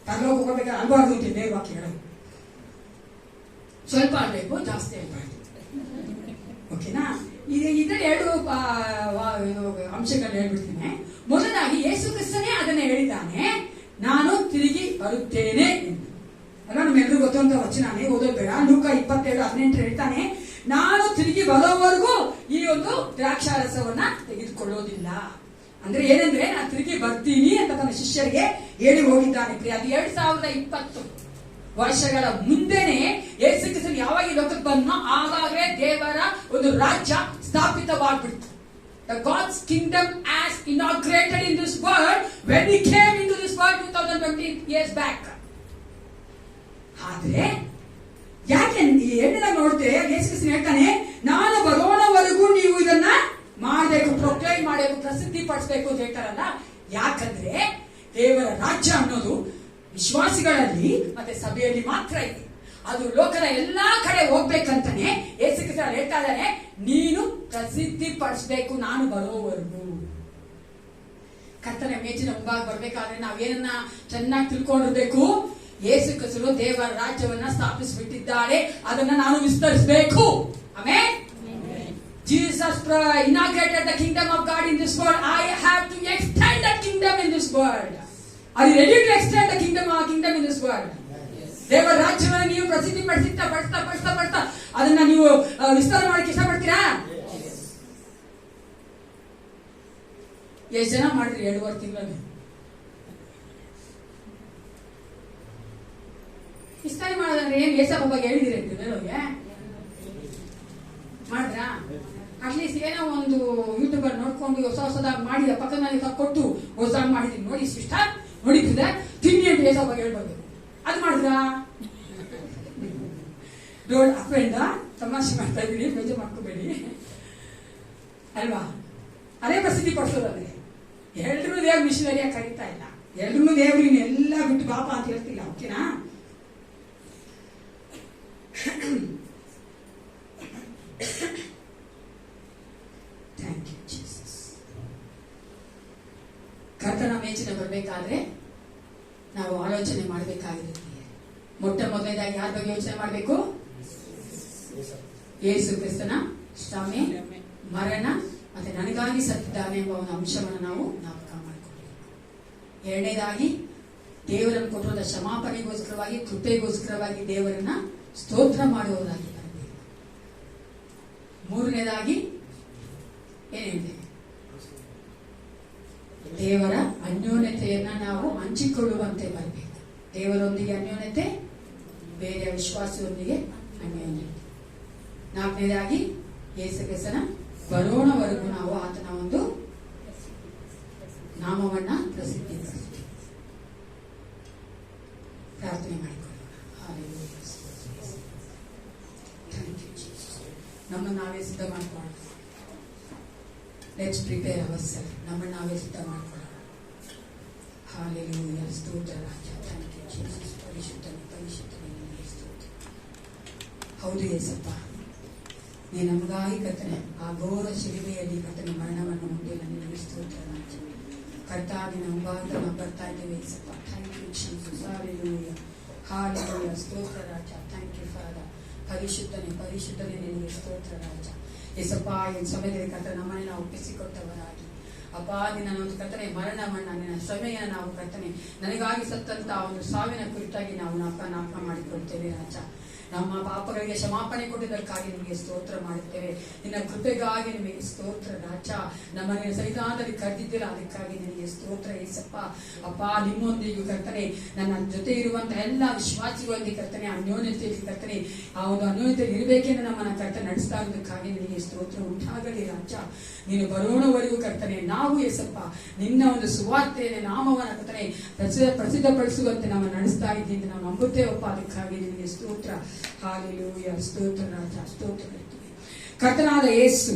ಪರಲೋಕ ಹೋಗ್ಬೇಕಾದ್ರೆ ಅಲ್ಬಾರ್ದು ಅಂತ ದೇವ್ರ ವಾಕ್ಯ ಹೇಳೋದು. ಸ್ವಲ್ಪ ಅಲ್ಬೇಕು, ಜಾಸ್ತಿ ಅಲ್ಬಾರ್ದು. ಓಕೆನಾ? ಇದರಲ್ಲಿ 2 ಅಂಶಗಳನ್ನ ಹೇಳ್ಬಿಡ್ತೀನಿ. ಮೊದಲಾಗಿ ಯೇಸು ಕ್ರಿಸ್ತನೇ ಅದನ್ನ ಹೇಳಿದ್ದಾನೆ, ನಾನು ತಿರುಗಿ ಬರುತ್ತೇನೆ ಎಂದು. ಅಲ್ಲ, ನಮ್ಮೆಲ್ಲರೂ ಗೊತ್ತುವಂತ ವಚನಾನೇ, ಓದೋದು ಬೇಡ. ಲೂಕ 27:18 ಹೇಳ್ತಾನೆ, ನಾನು ತಿರುಗಿ ಬರೋವರೆಗೂ ಈ ಒಂದು ದ್ರಾಕ್ಷಾರಸವನ್ನ ತೆಗೆದುಕೊಳ್ಳೋದಿಲ್ಲ. ಅಂದ್ರೆ ಏನಂದ್ರೆ, ನಾನು ತಿರುಗಿ ಬರ್ತೀನಿ ಅಂತ ತನ್ನ ಶಿಷ್ಯರಿಗೆ ಹೇಳಿ ಹೋಗಿದ್ದಾನೆ. ಅದು 2020 ವರ್ಷಗಳ ಮುಂದೆನೆ ಯೇಸು ಕ್ರಿಸ್ತನು ಯಾವಾಗ ಈ ಲೋಕಕ್ಕೆ ಬಂದನೋ ಆವಾಗಲೇ ದೇವರ ಒಂದು ರಾಜ್ಯ ಸ್ಥಾಪಿತವಾಗ್ಬಿಡ್ತು. The God's kingdom as inaugurated in this world when he came into this world 2020 years back. ಆದ್ರೆ ಯಾಕೆ ಎಣ್ಣೆನ ನೋಡ್ತೇವೆ? ಯೇಸು ಕ್ರಿಸ್ತನು ಹೇಳ್ತಾನೆ, ನಾನು ಬರೋಣವರೆಗೂ ನೀವು ಇದನ್ನ ಮಾಡಬೇಕು, ಪ್ರೊಕ್ಲೈಮ್ ಮಾಡಬೇಕು, ಪ್ರಸಿದ್ಧಿ ಪಡಿಸಬೇಕು ಅಂತ ಹೇಳ್ತಾರಲ್ಲ. ಯಾಕಂದ್ರೆ ದೇವರ ರಾಜ್ಯ ಅನ್ನೋದು ವಿಶ್ವಾಸಿಗಳಲ್ಲಿ ಮತ್ತೆ ಸಭೆಯಲ್ಲಿ ಮಾತ್ರ ಇದೆ. ಅದು ಲೋಕದ ಎಲ್ಲಾ ಕಡೆ ಹೋಗ್ಬೇಕಂತಾನೆ ಯೇಸು ಕ್ರಿಸ್ತನು ಹೇಳ್ತಾ ಇದ್ದಾನೆ, ನೀನು ಪ್ರಸಿದ್ಧಿ ಪಡಿಸಬೇಕು ನಾನು ಬರೋವರೆಗೂ. ಕರ್ತನ ಮೇಜಿನ ಮುಂಭಾಗ ಬರ್ಬೇಕಾದ್ರೆ ನಾವೇನನ್ನ ಚೆನ್ನಾಗಿ ತಿಳ್ಕೊಂಡಿರ್ಬೇಕು? ಯೇಸು ಕ್ರಿಸ್ತನು ದೇವರ ರಾಜ್ಯವನ್ನ ಸ್ಥಾಪಿಸಿಬಿಟ್ಟಿದ್ದಾಳೆ, ಅದನ್ನ ನಾನು ವಿಸ್ತರಿಸಬೇಕು. Amen. Jesus inaugurated the kingdom of God in this world. I have to extend the kingdom in this world. Are you ready to extend the kingdom in this world? ದೇವರ ರಾಜ್ಯವನ್ನು ನೀವು ಪ್ರಸಿದ್ಧಿ ಪಡಿಸ್ತಾ ಅದನ್ನ ನೀವು ವಿಸ್ತಾರ ಮಾಡಕ್ಕೆ ಇಷ್ಟಪಡ್ತೀರಾ? ಎಷ್ಟು ಜನ ಮಾಡಿದ್ರಿ 2.5 ತಿಂಗಳಲ್ಲಿ? ವಿಸ್ತಾರ ಮಾಡೋದಂದ್ರೆ ಏನ್? ಏಸಪ್ಪ ಬಗ್ಗೆ ಹೇಳಿದಿರಿ ಅಂತಂದ್ರೆ ಮಾಡಿದ್ರಾ? ಅಟ್ಲೀಸ್ಟ್ ಏನೋ ಒಂದು ಯೂಟ್ಯೂಬರ್ ನೋಡ್ಕೊಂಡು ಹೊಸದಾಗಿ ಮಾಡಿದ ಪಕ್ಕದಲ್ಲಿ ಕೊಟ್ಟು ಹೊಸದಾಗಿ ಮಾಡಿದೀನಿ ನೋಡಿ ಸಿಸ್ಟರ್, ನೋಡಿದ್ರೆ ತಿನ್ನಿ ಅಂತ ಏಸಪ್ಪ ಬಗ್ಗೆ ಹೇಳ್ಬಾರ್ದು. ಅದು ಮಾಡಿದ್ರಾ? ರೋಡ್ ಅಪ್ಪೆಂಡ ತಮಾಷೆ ಮಾಡ್ತಾ ಇದ್ದೀನಿ, ಬೇಜಾರು ಮಾಡ್ಕೋಬೇಡಿ ಅಲ್ವಾ? ಅದೇ ಪ್ರಸಿದ್ಧಿ ಪಡಿಸೋದಂದ್ರೆ ಎಲ್ರೂ ದೇವ್ರ ಮಿಷನರಿಯಾಗಿ ಕರೀತಾ ಇಲ್ಲ, ಎಲ್ರೂ ದೇವ್ರಿಗೆ ಎಲ್ಲ ಬಿಟ್ಟು ಪಾಪ ಅಂತ ಹೇಳ್ತಿಲ್ಲ. ಓಕೆನಾ? Thank you Jesus. ಕರ್ತನ ಮೇಚಿನ ಬರಬೇಕಾದ್ರೆ ನಾವು ಆಲೋಚನೆ ಮಾಡಬೇಕಾಗಿರುತ್ತೆ. ಮೊಟ್ಟ ಮೊದಲನೇದಾಗಿ ಯಾರ ಬಗ್ಗೆ ಯೋಚನೆ ಮಾಡಬೇಕು? ಯೇಸು ಕ್ರಿಸ್ತನ ಶ್ರಮೆ, ಮರಣ ಮತ್ತೆ ನನಗಾಗಿ ಸತ್ತಿದ್ದಾನೆ ಎಂಬ ಒಂದು ಅಂಶವನ್ನು ನಾವು ಜ್ಞಾಪಕ ಮಾಡಿಕೊಳ್ಳಬೇಕು. ಎರಡನೇದಾಗಿ ದೇವರನ್ನು ಕೊಟ್ಟಿರುವ ಕ್ಷಮಾಪಣೆಗೋಸ್ಕರವಾಗಿ, ಕೃಪೆಗೋಸ್ಕರವಾಗಿ ದೇವರನ್ನ ಸ್ತೋತ್ರ ಮಾಡುವುದಾಗಿ ಬರಬೇಕು. ಮೂರನೇದಾಗಿ ಏನ್ ಹೇಳ್ತೇವೆ? ದೇವರ ಅನ್ಯೋನ್ಯತೆಯನ್ನ ನಾವು ಹಂಚಿಕೊಳ್ಳುವಂತೆ ಬರಬೇಕು. ದೇವರೊಂದಿಗೆ ಅನ್ಯೋನ್ಯತೆ ಬೇರೆ ವಿಶ್ವಾಸದೊಂದಿಗೆ ಅನ್ಯೋನ್ಯ. ನಾಲ್ಕನೇದಾಗಿ ಯೇಸು ಕ್ರಿಸ್ತನ ಬರೋಣವರೆಗೂ ನಾವು ಆತನ ಒಂದು ನಾಮವನ್ನ ಪ್ರಸಿದ್ಧಿಪಡಿಸ್ತೀವಿ. ಪ್ರಾರ್ಥನೆ ಮಾಡಿಕೊಳ್ಳೋಣ. ಹಾಲೆಲೂಯಾ. Thank you Jesus. ನಮ್ಮನ್ನು ನಾವೇ ಸಿದ್ಧ ಮಾಡ್ಕೊಳ್ಳೋಣ. Let's prepare our self. ನಮ್ಮನ್ನು ನಾವೇ ಸಿದ್ಧ ಮಾಡ್ಕೊಳ್ಳೋಣ. ಹಾಲೆಲೂಯಾ. ಸ್ತೋತ್ರ ರಾಜ. Thank you Jesus. ಪರಿಶುದ್ಧನೇ ಪರಿಶುದ್ಧನೇ ನಿನಗೆ ಸ್ತೋತ್ರ. ಹೌದು ಯೇಸಪ್ಪ, ನೀ ನಮಗಾಗಿ ಕರ್ತನೆ ಆ ಘೋರ ಶಿಲುಬೆಯಲ್ಲಿ ಕರ್ತನೆ ಮರಣವನ್ನು ಮುಂದೆ ನಿನಗೆ ಸ್ತೋತ್ರ ರಾಜ. ಕರ್ತಾವಿನ ಮುಂಭಾಗ ನಾವು ಬರ್ತಾ ಇದ್ದೇವೆ ಯೇಸಪ್ಪ. Thank you Jesus. Hallelujah. Hallelujah. ಸ್ತೋತ್ರ ರಾಜ. Thank you father. ಪರಿಶುದ್ಧನೇ ಪರಿಶುದ್ಧನೇ ನಿನಗೆ ಸ್ತೋತ್ರ ರಾಜ. ಯೇಸಪ್ಪ, ಈ ಸಮಯದಲ್ಲಿ ಕರ್ತನೆ ನಮ್ಮನೆ ನಾವು ಒಪ್ಪಿಸಿಕೊಟ್ಟವರಾಗಿ ಅಪ್ಪ, ನಿನ್ನ ಒಂದು ಕರ್ತನೆ ಮರಣವನ್ನ ನಿನ್ನ ಶ್ರಮೆಯ ನಾವು ಕರ್ತನೆ ನನಗಾಗಿ ಸತ್ತಂತ ಒಂದು ಸಾವಿನ ಕುರಿತಾಗಿ ನಾವು ನಾಪ ಮಾಡಿಕೊಳ್ತೇವೆ ರಾಜ. ನಮ್ಮ ಪಾಪಗಳಿಗೆ ಕ್ಷಮಾಪಣೆ ಕೊಟ್ಟಿದ್ದಕ್ಕಾಗಿ ನಿಮಗೆ ಸ್ತೋತ್ರ ಮಾಡುತ್ತೇವೆ. ನಿನ್ನ ಕೃಪೆಗಾಗಿ ನಿಮಗೆ ಸ್ತೋತ್ರ ರಾಜ. ನಮ್ಮನೆ ಸನ್ನಿಧಾನದಲ್ಲಿ ಕರೆದಿದ್ದಿಲ್ಲ, ಅದಕ್ಕಾಗಿ ನಿನಗೆ ಸ್ತೋತ್ರ ಯೇಸಪ್ಪ. ಅಪ್ಪ, ನಿಮ್ಮೊಂದಿಗೂ ಕರ್ತನೆ ನನ್ನ ಜೊತೆ ಇರುವಂತಹ ಎಲ್ಲ ವಿಶ್ವಾಸಿಗಳೊಂದಿಗೆ ಕರ್ತನೆ ಅನ್ಯೋನ್ಯತೆಯಲ್ಲಿ ಕರ್ತನೆ ಆ ಒಂದು ಅನ್ಯೋನ್ಯತೆಯಲ್ಲಿ ಇರಬೇಕೆಂದು ನಮ್ಮನ್ನ ಕರ್ತನೆ ನಡೆಸ್ತಾ ಇರೋದಕ್ಕಾಗಿ ನಿನಗೆ ಸ್ತೋತ್ರ ಉಂಟಾಗಲಿ ರಾಜ. ನೀನು ಬರೋಣವರೆಗೂ ಕರ್ತನೆ ನಾವು ಯೇಸಪ್ಪ ನಿನ್ನ ಒಂದು ಸುವಾರ್ತೆಯ ನಾಮವನ್ನ ಕರ್ತನೆ ಪ್ರಸಿದ್ಧಪಡಿಸುವಂತೆ ನಾವು ನಡೆಸ್ತಾ ಇದ್ದೀನಿ. ನಾವು ನಂಬುತ್ತೇವಪ್ಪ, ಅದಕ್ಕಾಗಿ ನಿನಗೆ ಸ್ತೋತ್ರ. ಹಾಲೆಲೂಯಾ. ಸ್ತೋತ್ರ ರಾಜ. ಸ್ತೋತ್ರ ಕರ್ತನಾದ ಯೇಸು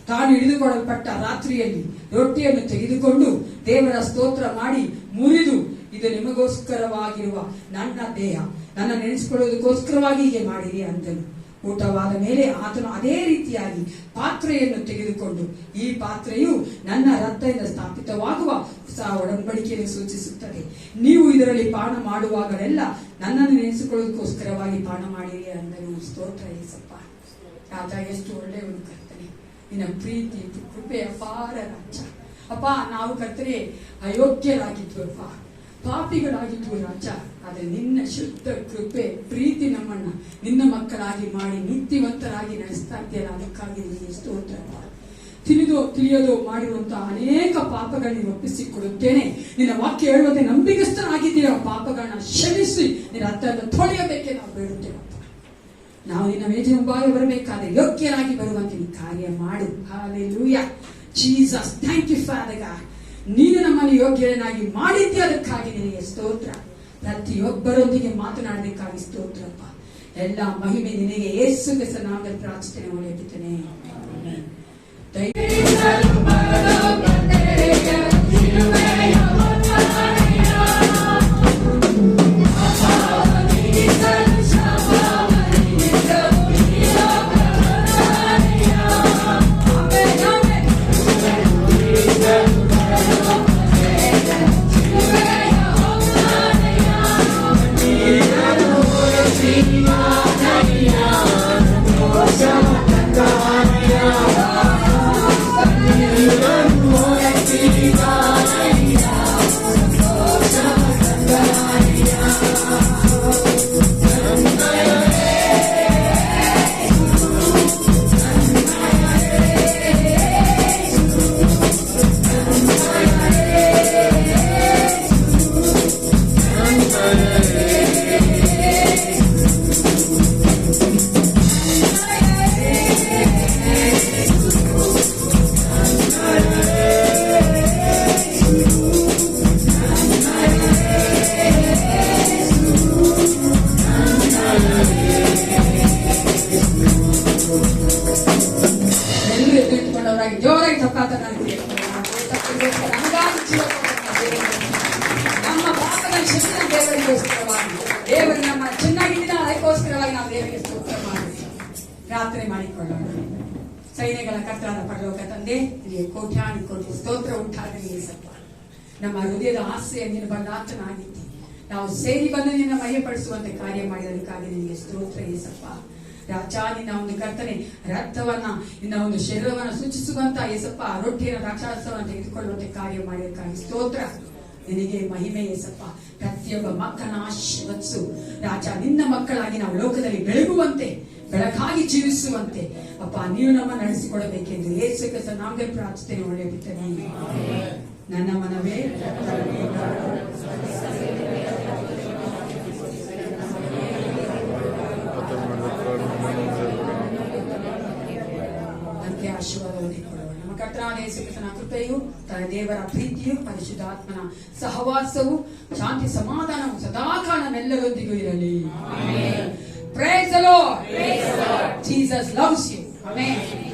ತಾನು ಹಿಡಿದುಕೊಳ್ಳಲ್ಪಟ್ಟ ರಾತ್ರಿಯಲ್ಲಿ ರೊಟ್ಟಿಯನ್ನು ತೆಗೆದುಕೊಂಡು ದೇವರ ಸ್ತೋತ್ರ ಮಾಡಿ ಮುರಿದು, ಇದು ನಿಮಗೋಸ್ಕರವಾಗಿರುವ ನನ್ನ ದೇಹ, ನನ್ನ ನೆನೆಸಿಕೊಳ್ಳುವುದಕ್ಕೋಸ್ಕರವಾಗಿ ಹೀಗೆ ಮಾಡಿರಿ ಅಂದನು. ಊಟವಾದ ಮೇಲೆ ಆತನು ಅದೇ ರೀತಿಯಾಗಿ ಪಾತ್ರೆಯನ್ನು ತೆಗೆದುಕೊಂಡು, ಈ ಪಾತ್ರೆಯು ನನ್ನ ರಕ್ತದಿಂದ ಸ್ಥಾಪಿತವಾಗುವ ಹೊಸ ಒಡಂಬಡಿಕೆಯನ್ನು ಸೂಚಿಸುತ್ತದೆ. ನೀವು ಇದರಲ್ಲಿ ಪಾನ ಮಾಡುವಾಗಲೆಲ್ಲ ನನ್ನನ್ನು ನೆನೆಸಿಕೊಳ್ಳೋದಕ್ಕೋಸ್ಕರವಾಗಿ ಪಾನ ಮಾಡಿರಿ ಅಂದನು. ಸ್ತೋತ್ರ ಯೇಸಪ್ಪ. ರಾಜ, ಎಷ್ಟು ಒಳ್ಳೆಯವನು ಕರ್ತನೆ. ನಿನ್ನ ಪ್ರೀತಿ ಕೃಪೆ ಅಪಾರ ರಾಜ. ಅಪ್ಪ, ನಾವು ಕರ್ತನೆ ಅಯೋಗ್ಯರಾಗಿದ್ವು ಅಪ್ಪ, ಪಾಪಿಗಳಾಗಿದ್ವು ರಾಜ. ಆದರೆ ನಿನ್ನ ಶುದ್ಧ ಕೃಪೆ ಪ್ರೀತಿ ನಮ್ಮನ್ನ ನಿನ್ನ ಮಕ್ಕಳಾಗಿ ಮಾಡಿ ನೀತಿವಂತರಾಗಿ ನಡೆಸ್ತಾ ಇದೆಯಲ್ಲ, ಅದಕ್ಕಾಗಿ ನಿನಗೆ ಸ್ತೋತ್ರ. ತಿಳಿಯದೋ ಮಾಡಿರುವಂತಹ ಅನೇಕ ಪಾಪಗಳನ್ನ ಒಪ್ಪಿಸಿಕೊಡುತ್ತೇನೆ. ನಿನ್ನ ವಾಕ್ಯ ಹೇಳುವಂತೆ ನಂಬಿಗಸ್ತನಾಗಿದ್ದೀರ. ಪಾಪಗಳನ್ನ ಕ್ಷಮಿಸಿ ನಿನ್ನ ಹತ್ತಿರ ತೊಳೆಯಬೇಕೆ ನಾವು ಬೇಡುತ್ತೇವಪ್ಪ. ನಾವು ನಿನ್ನ ಮೇಜಿನ ಮುಂಭಾಗ ಬರಬೇಕಾದ್ರೆ ಯೋಗ್ಯರಾಗಿ ಬರುವಂತೆ ನೀನು ಕಾರ್ಯ ಮಾಡು. Hallelujah. Jesus, thank you father God. ನೀನು ನಮ್ಮನ್ನು ಯೋಗ್ಯನಾಗಿ ಮಾಡಿದ್ದೆ, ಅದಕ್ಕಾಗಿ ನಿನಗೆ ಸ್ತೋತ್ರ. ಪ್ರತಿಯೊಬ್ಬರೊಂದಿಗೆ ಮಾತನಾಡಬೇಕಾಗಿ ಸ್ತೋತ್ರಪ್ಪ. ಎಲ್ಲ ಮಹಿಮೆ ನಿನಗೆ ಯೇಸು ಕ್ರಿಸ್ತನ ನಾಮದಲ್ಲಿ ಪ್ರಾರ್ಥನೆ ಒಳ್ಳೆಯುತ್ತೇನೆ. ಜೋರಾಗಿ ತಪ್ಪಾತ ನಮ್ಮ ಪಾಪದ ಕ್ಷಮಿನ ದೇವರಿಗೋಸ್ಕರವಾಗಿ, ದೇವರು ನಮ್ಮ ಚೆನ್ನಾಗಿದ್ದ ಅದಕ್ಕೋಸ್ಕರವಾಗಿ ನಾವು ದೇವರಿಗೆ ಸ್ತೋತ್ರ ಮಾಡಿ ಪ್ರಾರ್ಥನೆ ಮಾಡಿಕೊಳ್ಳೋಣ. ಸೈನ್ಯಗಳ ಕರ್ತನಾದ ಪರಲೋಕ ತಂದೆ, ನಿನಗೆ ಕೋಟ್ಯಾನು ಕೋಟಿ ಸ್ತೋತ್ರ ಉಂಟಾಗಲಿ ಯೇಸಪ್ಪ. ನಮ್ಮ ಹೃದಯದ ಆಸೆಯ ನೀನು ಬಂದಾತನಾಗಿದ್ದಿ. ನಾವು ಸೇರಿ ಬಂದು ನಿನ್ನ ಮಹಿಮೆಪಡಿಸುವಂತೆ ಕಾರ್ಯ ಮಾಡಿದಕ್ಕಾಗಿ ನಿನಗೆ ಸ್ತೋತ್ರ ಯೇಸಪ್ಪ. ರಾಜ, ನಿನ್ನ ಒಂದು ಕರ್ತನೆ ರಕ್ತವನ್ನ ನಿನ್ನ ಒಂದು ಶರೀರವನ್ನ ಸೂಚಿಸುವಂತ ಯೇಸಪ್ಪ, ರೊಟ್ಟಿಯ ದ್ರಾಕ್ಷಾರಸವನ್ನು ತೆಗೆದುಕೊಳ್ಳುವಂತೆ ಕಾರ್ಯ ಮಾಡಿದಕ್ಕಾಗಿ ಸ್ತೋತ್ರ. ನಿನಗೆ ಮಹಿಮೆ ಯೇಸಪ್ಪ. ಪ್ರತಿಯೊಬ್ಬ ಮಕ್ಕಳನ್ನ ಆಶೀರ್ವದಿಸು ರಾಜ. ನಿನ್ನ ಮಕ್ಕಳಾಗಿ ನಾವು ಲೋಕದಲ್ಲಿ ಬೆಳಗುವಂತೆ, ಬೆಳಕಾಗಿ ಜೀವಿಸುವಂತೆ ಅಪ್ಪ ನೀನು ನಮ್ಮ ನಡೆಸಿಕೊಡಬೇಕೆಂದು ಯೇಸು ಕ್ರಿಸ್ತನ ನಾಮದಲ್ಲಿ ಪ್ರಾರ್ಥನೆ ಒಳ್ಳೆಯದಿದ್ದೇನೆ. ನನ್ನ ಮನವೇ ಕೊಡುವ. ನಮ್ಮ ಕರ್ತನಾದ ಯೇಸು ಕ್ರಿಸ್ತನ ಕೃಪೆಯು ದೇವರ ಪ್ರೀತಿಯು ಪರಿಶುದ್ಧಾತ್ಮನ ಸಹವಾಸವು ಶಾಂತಿ ಸಮಾಧಾನವು ಸದಾಕಾಲ ನಮ್ಮೆಲ್ಲರೊಂದಿಗೂ ಇರಲಿ. Praise the Lord. Jesus loves you. Amen.